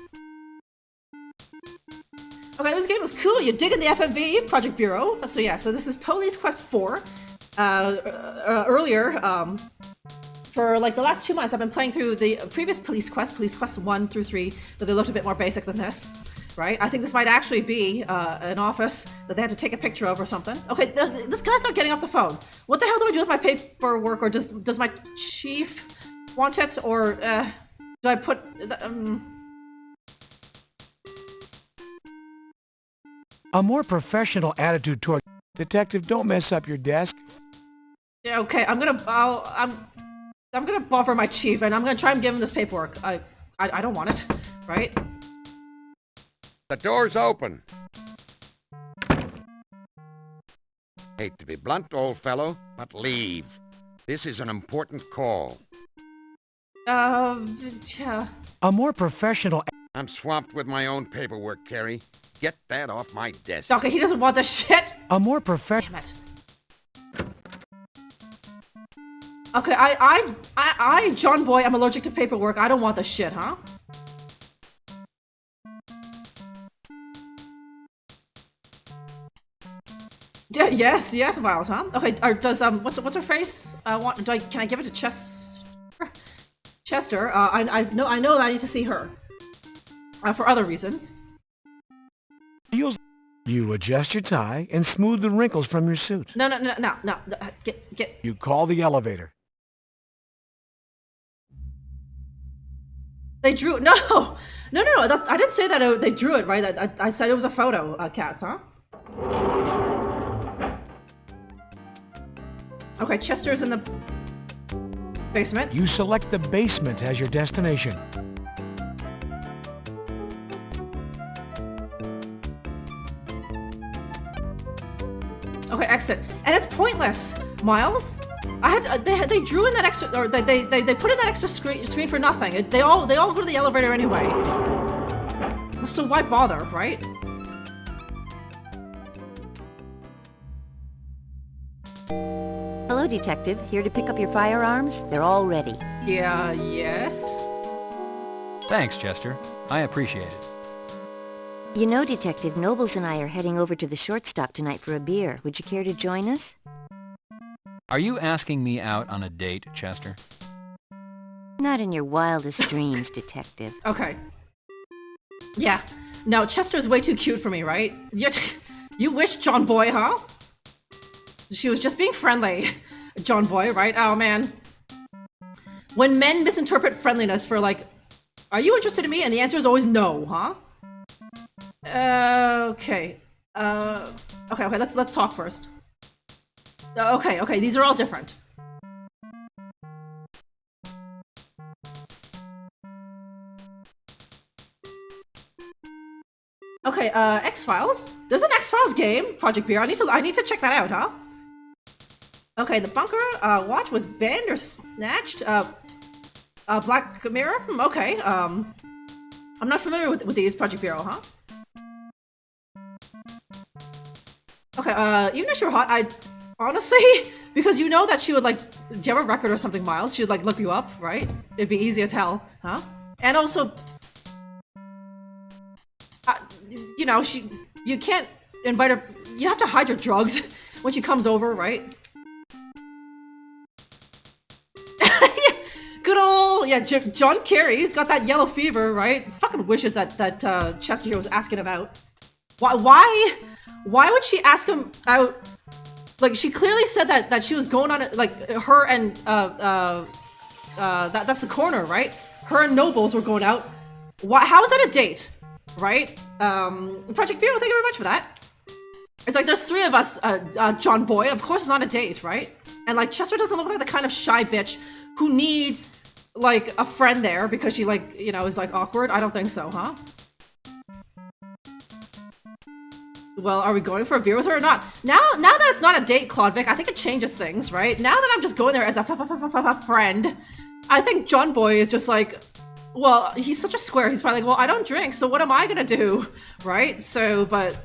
A: Okay, this game was cool. You're digging the FMV, Project Bureau. So yeah, so this is Police Quest 4. Earlier, for like the last 2 months, I've been playing through the previous Police Quest 1 through 3, but they looked a bit more basic than this. Right? I think this might actually be an office that they had to take a picture of or something. Okay, this guy's not getting off the phone. What the hell do I do with my paperwork? Or does my chief want it? Or do I put...
C: A more professional attitude toward... Detective, don't mess up your desk.
A: Yeah, okay, I'm gonna bother my chief, and I'm gonna try and give him this paperwork. I don't want it, right?
P: The door's open. Hate to be blunt, old fellow, but leave. This is an important call.
A: Yeah.
C: A more professional...
P: I'm swamped with my own paperwork, Carrie. Get that off my desk.
A: Okay, he doesn't want the shit.
C: A more professional...
A: Damn it. Okay, I, John Boy, I'm allergic to paperwork. I don't want the shit, huh? Yeah, yes, Miles, huh? Okay, or does what's her face? Can I give it to Chester? I know that I need to see her. For other reasons.
C: You adjust your tie and smooth the wrinkles from your suit.
A: No. Get.
C: You call the elevator.
A: They drew no. I didn't say that they drew it, right? I said it was a photo, Cats, huh? Okay, Chester's in the basement.
C: You select the basement as your destination.
A: Okay, exit. And it's pointless, Miles. They drew in that extra, or they put in that extra screen for nothing. They all go to the elevator anyway. So why bother, right?
N: Hello, Detective. Here to pick up your firearms? They're all ready.
A: Yeah, yes.
I: Thanks, Chester. I appreciate it.
N: You know, Detective, Nobles and I are heading over to the shortstop tonight for a beer. Would you care to join us?
I: Are you asking me out on a date, Chester?
N: Not in your wildest dreams, Detective.
A: Okay. Yeah. No, Chester's way too cute for me, right? You wish, John Boy, huh? She was just being friendly, John Boy, right? Oh, man. When men misinterpret friendliness for, like, are you interested in me? And the answer is always no, huh? Okay. Okay, let's talk first. Okay, these are all different. Okay, X-Files? There's an X-Files game, Project Beer. I need to check that out, huh? Okay, the bunker watch was banned or snatched. Black Mirror? Okay, I'm not familiar with these, Project Bureau, huh? Okay, even if you're hot, I honestly, because you know that she would, like, do you have a record or something, Miles? She would, like, look you up, right? It'd be easy as hell, huh? And also, you know, you can't invite her, you have to hide your drugs when she comes over, right? Good old, yeah, John Kerry's got that yellow fever, right? Fucking wishes that Chester here was asking him out. Why would she ask him out? Like, she clearly said that she was going on it, like, her and, that's the corner, right? Her and Nobles were going out. How is that a date? Right? Project Bureau, thank you very much for that. It's like, there's 3 of us, John Boy, of course it's not a date, right? And, like, Chester doesn't look like the kind of shy bitch who needs, like, a friend there because she, like, you know, is, like, awkward. I don't think so, huh? Well, are we going for a beer with her or not? Now that it's not a date, Claudvic, I think it changes things, right? Now that I'm just going there as a friend, I think John Boy is just like, well, he's such a square. He's probably like, well, I don't drink, so what am I gonna do, right? So, but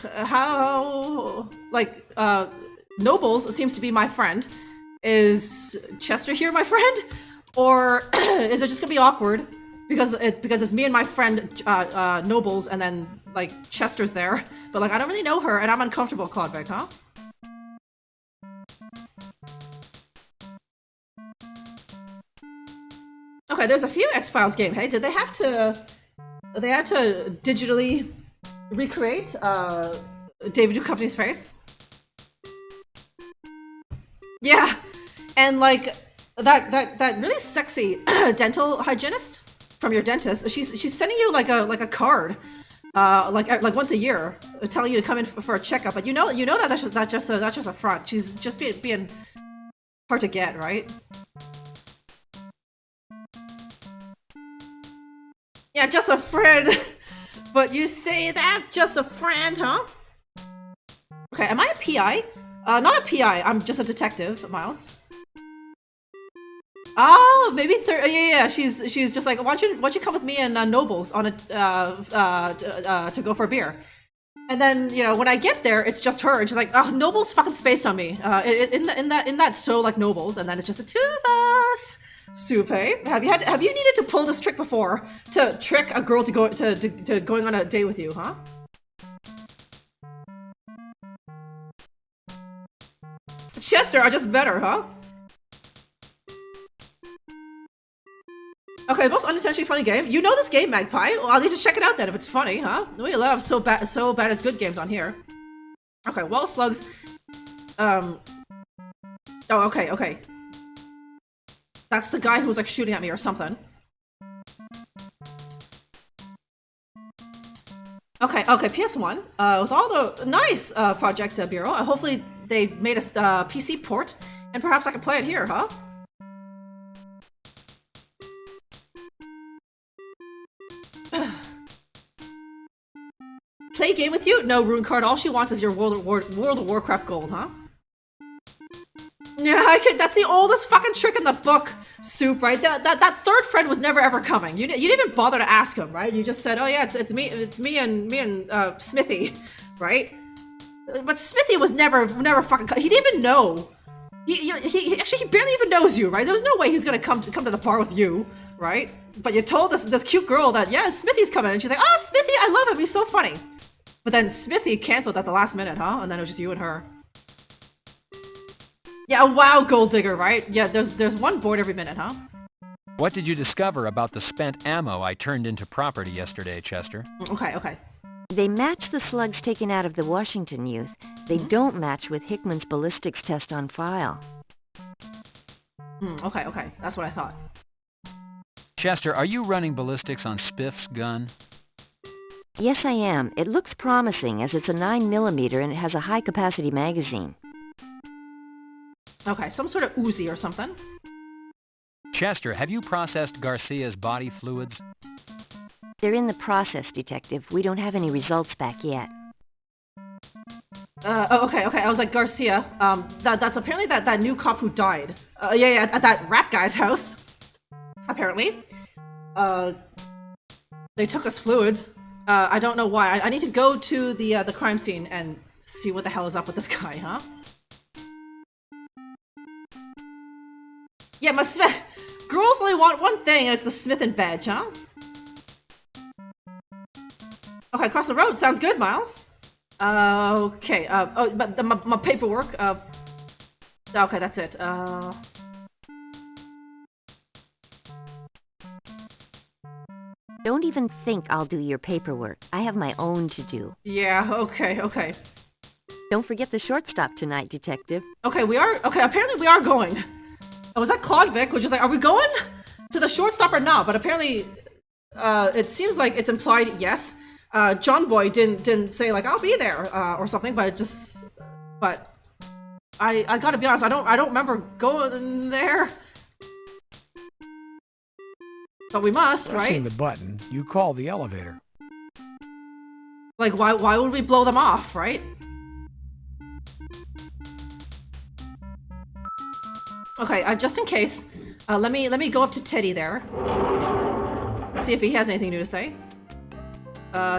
A: how, like, Nobles seems to be my friend. Is Chester here my friend? Or is it just gonna be awkward? Because it's me and my friend, Nobles, and then, like, Chester's there. But, like, I don't really know her, and I'm uncomfortable, Claudvic, huh? Okay, there's a few X-Files game, hey? Did they have to... They had to digitally recreate, David Duchovny's face? Yeah! And, like, that really sexy dental hygienist from your dentist, she's sending you like a card, like once a year, telling you to come in for a checkup. But you know that that's just a front. She's just being hard to get, right? Yeah, just a friend. But you say that, just a friend, huh? Okay, am I a PI? Not a PI. I'm just a detective, Miles. Oh, maybe yeah. She's just like, why don't you come with me and Nobles on a to go for a beer? And then, you know, when I get there, it's just her, and she's like, oh, Nobles fucking spaced on me. In that so like Nobles, and then it's just the two of us. Soup, hey? Have you needed to pull this trick before to trick a girl to going on a date with you, huh? Chester, I just better, huh? Okay, most unintentionally funny game. You know this game, Magpie. Well, I'll need to check it out then if it's funny, huh? We love so bad it's good games on here. Okay, wall slugs. Oh, okay. That's the guy who was like shooting at me or something. Okay, PS1. With all the nice Project Bureau. Hopefully they made a PC port, and perhaps I can play it here, huh? Play a game with you? No, Rune Card. All she wants is your World of Warcraft gold, huh? Yeah, that's the oldest fucking trick in the book, Soup, right? That third friend was never ever coming. You didn't even bother to ask him, right? You just said, oh yeah, it's me and Smithy, right? But Smithy was never fucking. He didn't even know. He actually barely even knows you, right? There was no way he was gonna come to the bar with you, right? But you told this cute girl that, yeah, Smithy's coming, and she's like, oh, Smithy, I love him, he's so funny. But then Smithy canceled at the last minute, huh? And then it was just you and her. Yeah, wow, gold digger, right? Yeah, there's one board every minute, huh?
I: What did you discover about the spent ammo I turned into property yesterday, Chester?
A: Okay.
N: They match the slugs taken out of the Washington youth. They don't match with Hickman's ballistics test on file.
A: Okay. That's what I thought.
I: Chester, are you running ballistics on Spiff's gun?
N: Yes, I am. It looks promising as it's a 9mm and it has a high-capacity magazine.
A: Okay, some sort of Uzi or something.
I: Chester, have you processed Garcia's body fluids?
N: They're in the process, Detective. We don't have any results back yet.
A: Okay. I was like, Garcia. That's apparently that new cop who died. Yeah, at that rap guy's house. Apparently. They took us fluids. I don't know why. I need to go to the crime scene and see what the hell is up with this guy, huh? Yeah, my Smith. Girls only want one thing, and it's the Smith and badge, huh? Okay, across the road. Sounds good, Miles. Okay. But my paperwork. Okay, that's it.
N: Don't even think I'll do your paperwork. I have my own to do.
A: Yeah. Okay.
N: Don't forget the shortstop tonight, Detective.
A: Okay, apparently we are going. Was that Claudvic, which is like, are we going to the shortstop or not? But apparently, it seems like it's implied yes. John Boy didn't say like I'll be there or something, but I gotta be honest, I don't remember going there. But we must, right?
C: Pressing the button, you call the elevator.
A: Like, why would we blow them off, right? Okay, just in case, let me go up to Teddy there. See if he has anything new to say.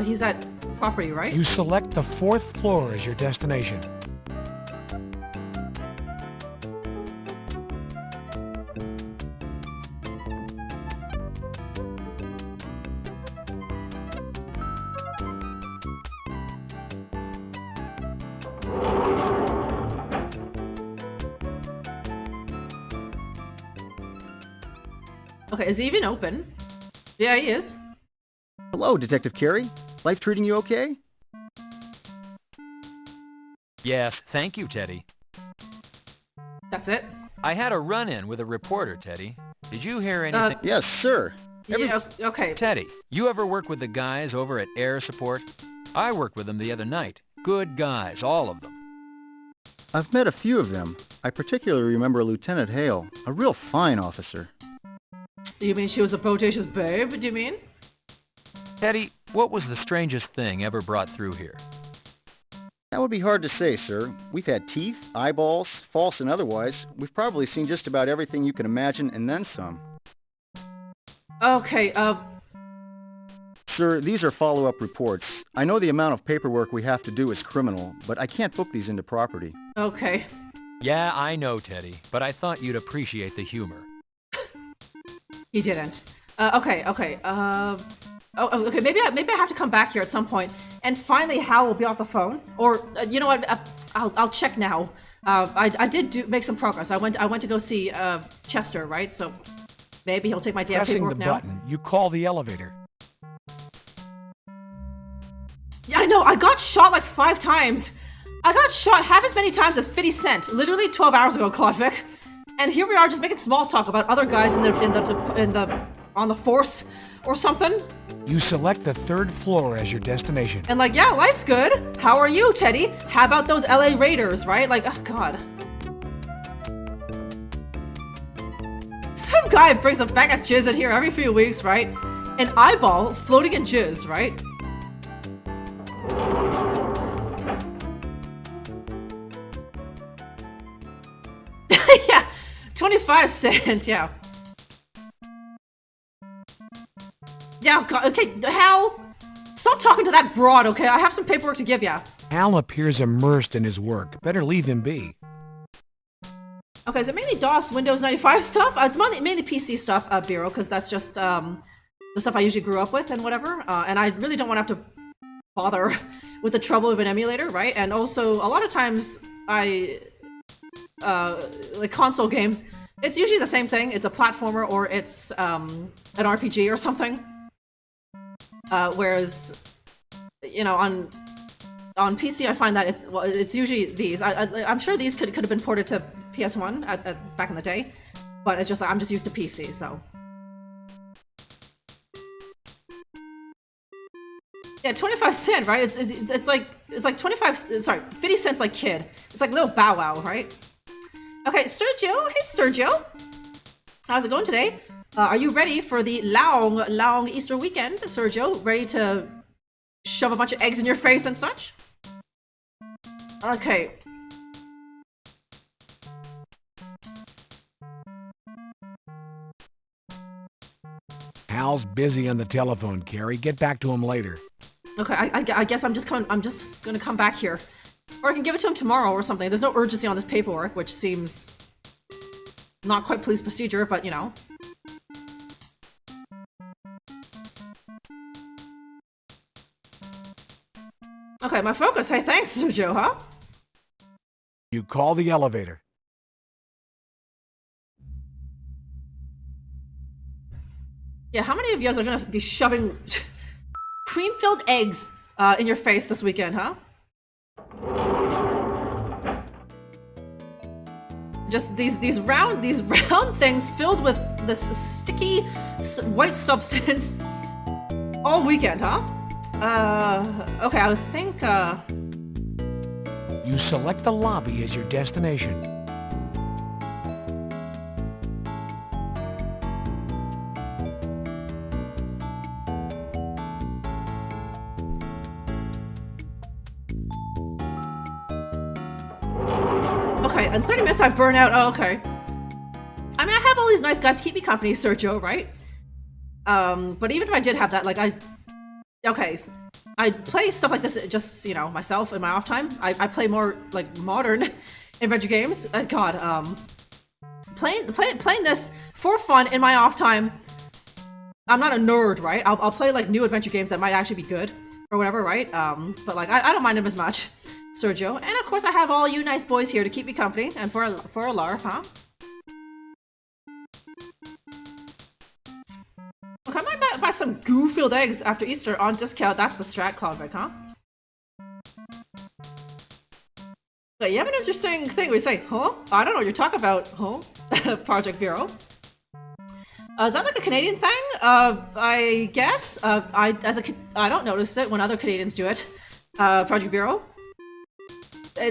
A: He's at property, right?
C: You select the 4th floor as your destination.
A: Okay, is he even open? Yeah, he is.
O: Hello, Detective Carey. Life treating you okay?
I: Yes, thank you, Teddy.
A: That's it?
I: I had a run-in with a reporter, Teddy. Did you hear anything?
O: Yes, sir.
A: Yeah, okay.
I: Teddy, you ever work with the guys over at Air Support? I worked with them the other night. Good guys, all of them.
O: I've met a few of them. I particularly remember Lieutenant Hale, a real fine officer.
A: You mean she was a bodacious babe, do you mean?
I: Teddy, what was the strangest thing ever brought through here?
O: That would be hard to say, sir. We've had teeth, eyeballs, false and otherwise. We've probably seen just about everything you can imagine and then some.
A: Okay,
O: Sir, these are follow-up reports. I know the amount of paperwork we have to do is criminal, but I can't book these into property.
A: Okay.
I: Yeah, I know, Teddy, but I thought you'd appreciate the humor.
A: He didn't. Okay. Okay, maybe I have to come back here at some point, and finally Hal will be off the phone. Or, you know what, I'll check now. I did make some progress. I went to go see, Chester, right? So, maybe he'll take my damn
C: Pressing the
A: paperwork now.
C: button, you call the elevator.
A: Yeah, I know, I got shot like 5 times. I got shot half as many times as 50 Cent, literally 12 hours ago, Klodvik. And here we are just making small talk about other guys on the force or something.
C: You select the 3rd floor as your destination.
A: And like, yeah, life's good. How are you, Teddy? How about those LA Raiders, right? Like, oh god. Some guy brings a bag of jizz in here every few weeks, right? An eyeball floating in jizz, right? Yeah, 25 cents, yeah. Yeah, okay, Hal, stop talking to that broad, okay? I have some paperwork to give ya.
C: Hal appears immersed in his work. Better leave him be.
A: Okay, is it mainly DOS, Windows 95 stuff? It's mainly PC stuff, Bureau, because that's just the stuff I usually grew up with and whatever. And I really don't want to have to bother with the trouble of an emulator, right? And also, a lot of times, like console games, it's usually the same thing. It's a platformer or it's an RPG or something. Whereas, you know, on PC, I find that it's usually these. I'm sure these could have been ported to PS1 back in the day, but it's just I'm just used to PC, so. Yeah, 25 cents, right? It's like 25. Sorry, 50 cents like kid. It's like little Bow Wow, right? Okay, Sergio. Hey, Sergio. How's it going today? Are you ready for the long Easter weekend, Sergio? Ready to shove a bunch of eggs in your face and such? Okay.
C: Hal's busy on the telephone, Carrie. Get back to him later.
A: Okay, I guess I'm just gonna come back here. Or I can give it to him tomorrow or something. There's no urgency on this paperwork, which seems not quite police procedure, but you know. Okay, my focus. Hey, thanks, Sergio, huh?
C: You call the elevator.
A: Yeah, how many of you guys are gonna be shoving cream-filled eggs in your face this weekend, huh? Just these round things filled with this sticky white substance all weekend, huh? Okay, I would think,
C: You select the lobby as your destination.
A: Okay, in 30 minutes I burn out. Oh, okay. I mean, I have all these nice guys to keep me company, Sergio, right? But even if I did have that, like, okay, I play stuff like this just, you know, myself in my off time. I play more, like, modern adventure games. God, playing this for fun in my off time. I'm not a nerd, right? I'll play, like, new adventure games that might actually be good or whatever, right? But, like, I don't mind them as much, Sergio. And, of course, I have all you nice boys here to keep me company and for a laugh, huh? Okay, I might buy some goo-filled eggs after Easter on discount. That's the strat, Cloudrick, huh? Wait, you have an interesting thing where you say, huh? I don't know what you're talking about, huh? Project Bureau. Is that like a Canadian thing? I guess. I don't notice it when other Canadians do it. Project Bureau. I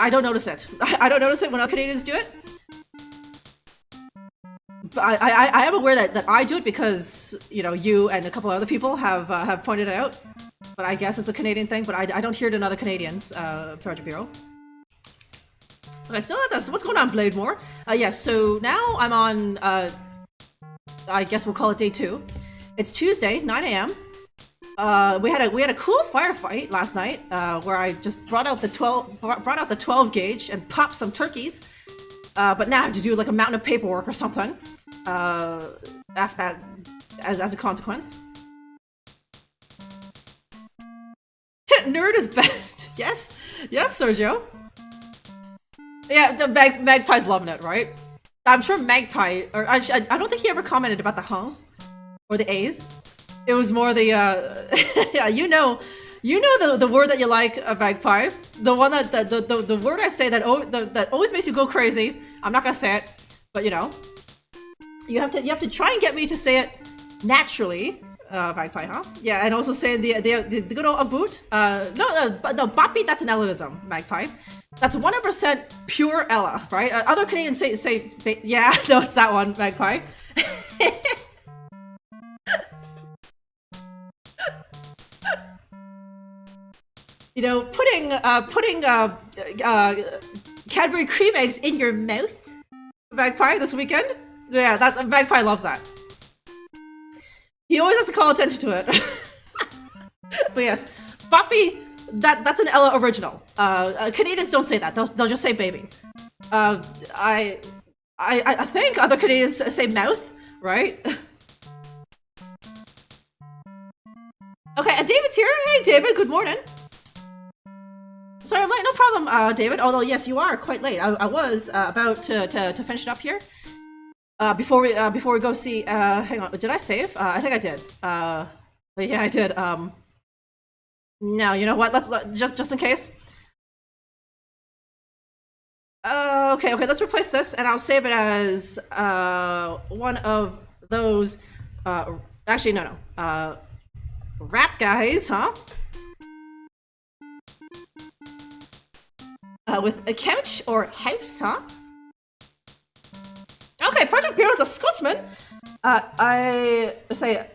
A: don't notice it. I don't notice it when other Canadians do it. But I am aware that I do it because, you know, you and a couple other people have pointed it out. But I guess it's a Canadian thing, but I don't hear it in other Canadians, Project Bureau. But I still have this. What's going on, Blademore? Yes, so now I'm on, I guess we'll call it day 2. It's Tuesday, 9 a.m. We had a cool firefight last night, where I just brought out the 12 gauge and popped some turkeys. But now I have to do like a mountain of paperwork or something, as a consequence. Nerd is best. Yes, Sergio. Yeah, the Magpie's loving it, right? I'm sure Magpie, or I don't think he ever commented about the H's or the A's. It was more the yeah, you know the word that you like, Magpie. The one that the word I say that always makes you go crazy. I'm not gonna say it, but you know, you have to try and get me to say it naturally, Magpie, huh? Yeah, and also saying the good old aboot. No, Boppy, that's an Ellenism, Magpie. That's 100% pure Ella, right? Other Canadians say yeah, no, it's that one, Magpie. You know, putting Cadbury cream eggs in your mouth, Magpie, this weekend. Yeah, that Magpie loves that. He always has to call attention to it. But yes, Boppy, that's an Ella original. Canadians don't say that. They'll just say baby. I think other Canadians say mouth, right? Okay, and David's here. Hey, David. Good morning. Sorry, I'm late. No problem, David. Although, yes, you are quite late. I was about to finish it up here. Before we go see. Hang on. Did I save? I think I did. Yeah, I did. No, you know what? Let's just in case. Okay. Let's replace this, and I'll save it as one of those. Actually, no. Rap guys, huh? With a couch or house, huh? Okay, Project Bureau is a Scotsman. I say,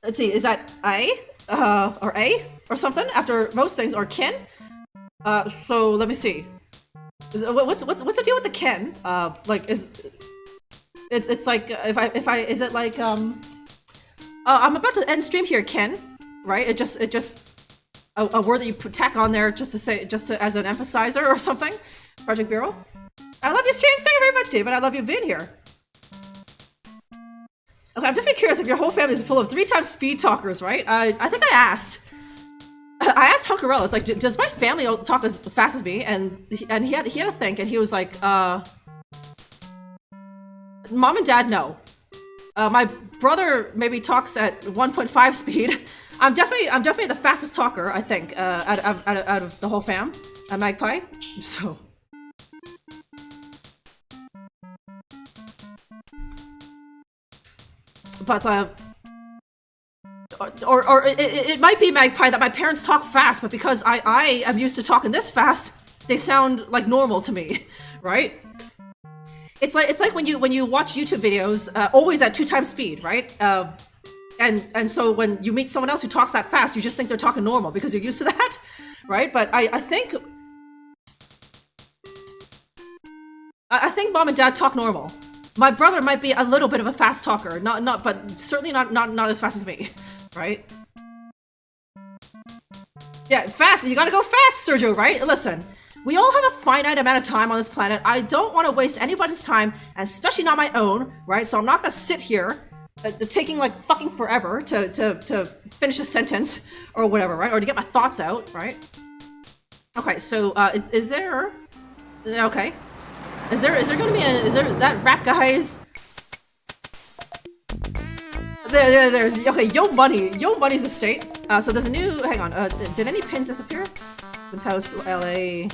A: let's see, is that A? Or A? Or something after most things, or kin? So let me see. What's the deal with the kin? Like, it's like, if I, is it like, I'm about to end stream here, kin, right? It just, a word that you tack on there just as an emphasizer or something. Project Bureau. I love your streams. Thank you very much, David. I love you being here. Okay, I'm definitely curious if your whole family is full of 3-time speed talkers, right? I think I asked Drunkerella. It's like, does my family talk as fast as me? And he had to think, and he was like, Mom and Dad, no. My brother maybe talks at 1.5 speed. I'm definitely the fastest talker, I think, out of the whole fam at Magpie. So. But or it might be, Magpie, that my parents talk fast, but because I am used to talking this fast, they sound like normal to me, right? It's like when you watch YouTube videos always at 2 times speed, right? And so when you meet someone else who talks that fast, you just think they're talking normal because you're used to that, right? But I think mom and dad talk normal. My brother might be a little bit of a fast talker, but certainly not as fast as me, right? Yeah, fast. You gotta go fast, Sergio, right? Listen, we all have a finite amount of time on this planet. I don't want to waste anybody's time, especially not my own, right? So I'm not gonna sit here taking like fucking forever to finish a sentence or whatever, right? Or to get my thoughts out, right? Okay, so is there? Okay, is there gonna be is there that rap guy's? There's okay. Yo Money's estate. So there's a new. Hang on. Did any pins disappear? Pins House, LA.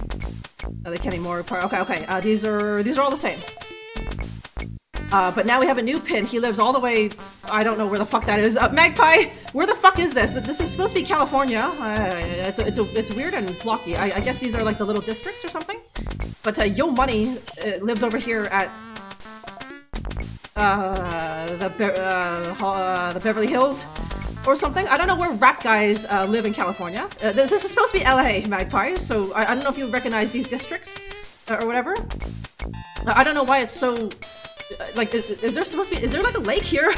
A: They can't anymore. Okay. These are all the same. But now we have a new pin. He lives all the way. I don't know where the fuck that is. Magpie. Where the fuck is this? This is supposed to be California. It's weird and blocky. I guess these are like the little districts or something. But Yo Money lives over here at. The Beverly Hills or something. I don't know where rap guys live in California. This is supposed to be LA, Magpie, so I don't know if you recognize these districts or whatever. I don't know why it's so like is there like a lake here,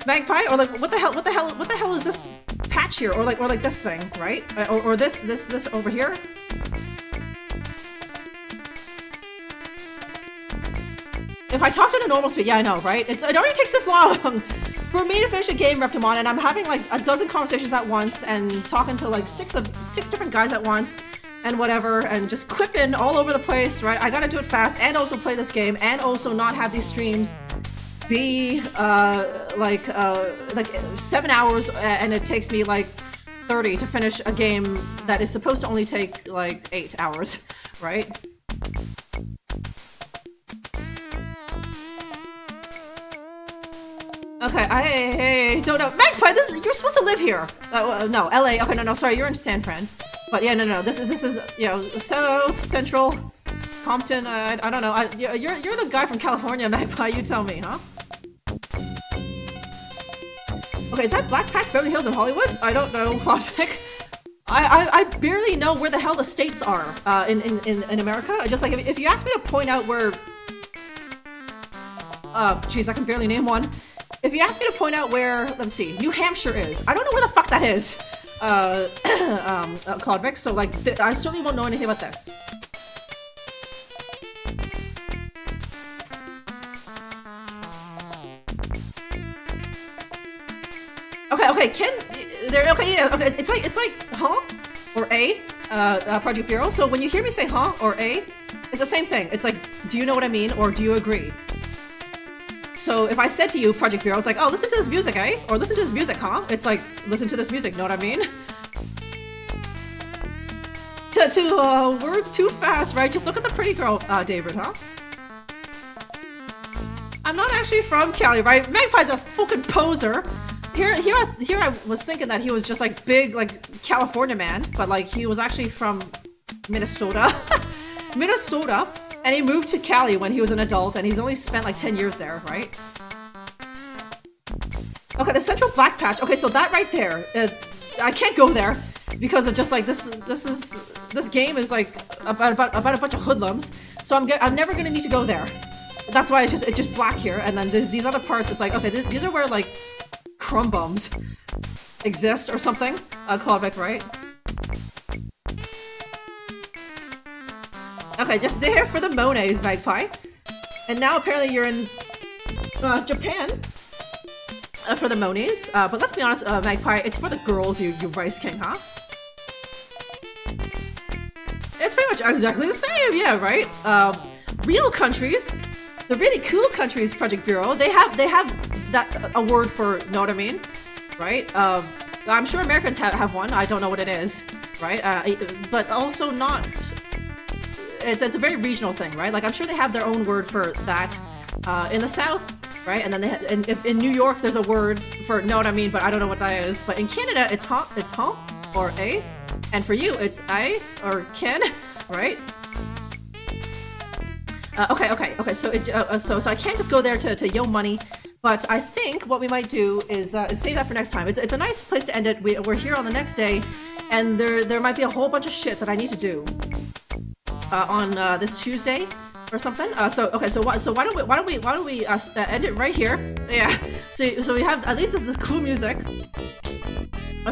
A: Magpie, or like what the hell is this patch here, or like this thing, right? Or this over here. If I talk at a normal speed, yeah, I know, right? It only takes this long for me to finish a game, Reptimon, and I'm having like a dozen conversations at once and talking to like six different guys at once and whatever, and just quipping all over the place, right? I gotta do it fast and also play this game and also not have these streams be like 7 hours and it takes me like 30 to finish a game that is supposed to only take like 8 hours, right? Okay, I don't know. Magpie, you're supposed to live here. No, LA. Okay, no, sorry, you're in San Fran. But yeah, no, this is you know, South Central, Compton. I don't know. You're the guy from California, Magpie. You tell me, huh? Okay, is that Blackpack, Beverly Hills, and Hollywood? I don't know, Clodvic. I barely know where the hell the states are in America. Just like if you ask me to point out where, geez, I can barely name one. If you ask me to point out where, let's see, New Hampshire is, I don't know where the fuck that is, Clodvic, so like, I certainly won't know anything about this. Okay, it's like, huh? Or Project Bureau, so when you hear me say huh or it's the same thing. It's like, do you know what I mean, or do you agree? So if I said to you, Project Bureau, it's like, oh, listen to this music, eh? Or listen to this music, huh? It's like, listen to this music, know what I mean? Words too fast, right? Just look at the pretty girl, David, huh? I'm not actually from Cali, right? Magpie's a fucking poser. Here I was thinking that he was just like big, like California man, but like he was actually from Minnesota. Minnesota. And he moved to Cali when he was an adult, and he's only spent like 10 years there, right? Okay, the Central Black Patch. Okay, so that right there, I can't go there because of just like this game is like about a bunch of hoodlums. So I'm never gonna need to go there. That's why it's just black here, and then there's these other parts. It's like, okay, these are where like crumb bums exist or something. Clodvic, right? Okay, just there for the Monets, Magpie. And now apparently you're in Japan for the Monets. But let's be honest, Magpie, it's for the girls, you Rice King, huh? It's pretty much exactly the same, yeah, right? Real countries, the really cool countries, Project Bureau, they have that a word for, know what I mean? Right? I'm sure Americans have one, I don't know what it is, right? But also not... It's a very regional thing, right? Like, I'm sure they have their own word for that in the South, right? And then in New York, there's a word for, know what I mean, but I don't know what that is. But in Canada, it's huh, or a. And for you, it's I, or ken, right? Okay, so I can't just go there to Yo Money But I think what we might do is save that for next time. It's a nice place to end it. We're here on the next day, and there might be a whole bunch of shit that I need to do on this Tuesday or something. So why don't we end it right here? Yeah. So we have at least this cool music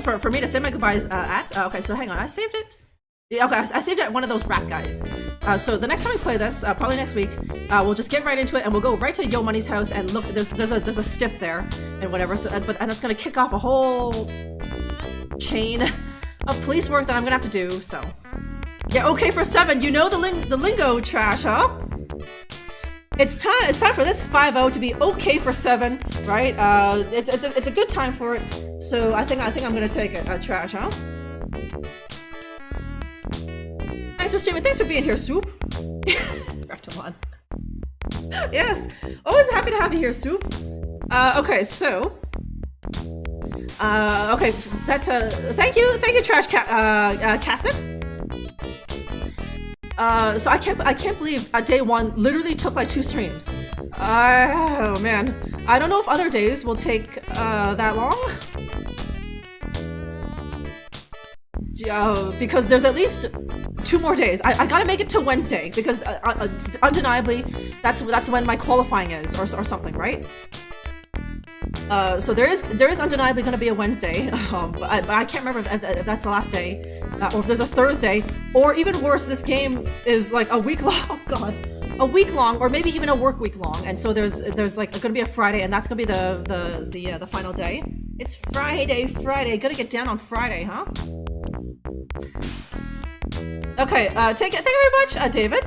A: for me to say my goodbyes at. Okay, so hang on, I saved it. Yeah, okay, I saved it at one of those rap guys. So the next time we play this, probably next week, we'll just get right into it and we'll go right to Yo Money's house and look. There's a stiff there and whatever. So and that's gonna kick off a whole chain of police work that I'm gonna have to do. So yeah, okay for 7. You know the lingo, Trash, huh? It's time for this 5-0 to be okay for 7, right? It's a good time for it. So I think I'm gonna take it, Trash, huh? Thanks for streaming. Thanks for being here, Soup. Raptor1. Yes, always happy to have you here, Soup. Okay, so okay, that thank you, Trash Cassette. So I can't believe day 1 literally took like 2 streams. Oh man, I don't know if other days will take that long. Because there's at least 2 more days. I gotta make it to Wednesday because undeniably that's when my qualifying is or something, right? So there is undeniably gonna be a Wednesday, but I can't remember if that's the last day or if there's a Thursday, or even worse, this game is like a week long. Oh god, a week long, or maybe even a work week long. And so there's like gonna be a Friday, and that's gonna be the final day. It's Friday. Gotta get down on Friday, huh? Okay, thank you very much, David.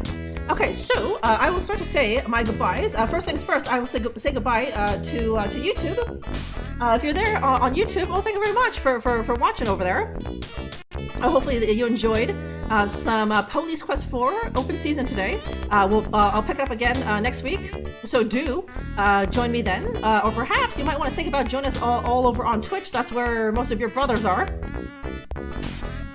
A: Okay, so I will start to say my goodbyes. First things first, I will say goodbye to YouTube. If you're there on YouTube, well, thank you very much for watching over there. Hopefully you enjoyed some Police Quest 4 open season today. I'll pick it up again next week, so do join me then. Or perhaps you might want to think about joining us all over on Twitch. That's where most of your brothers are.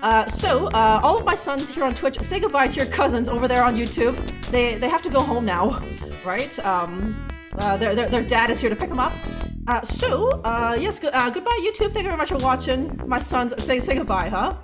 A: All of my sons here on Twitch, say goodbye to your cousins over there on YouTube. They have to go home now, right? Their dad is here to pick them up. Yes, goodbye YouTube. Thank you very much for watching. My sons, say goodbye, huh?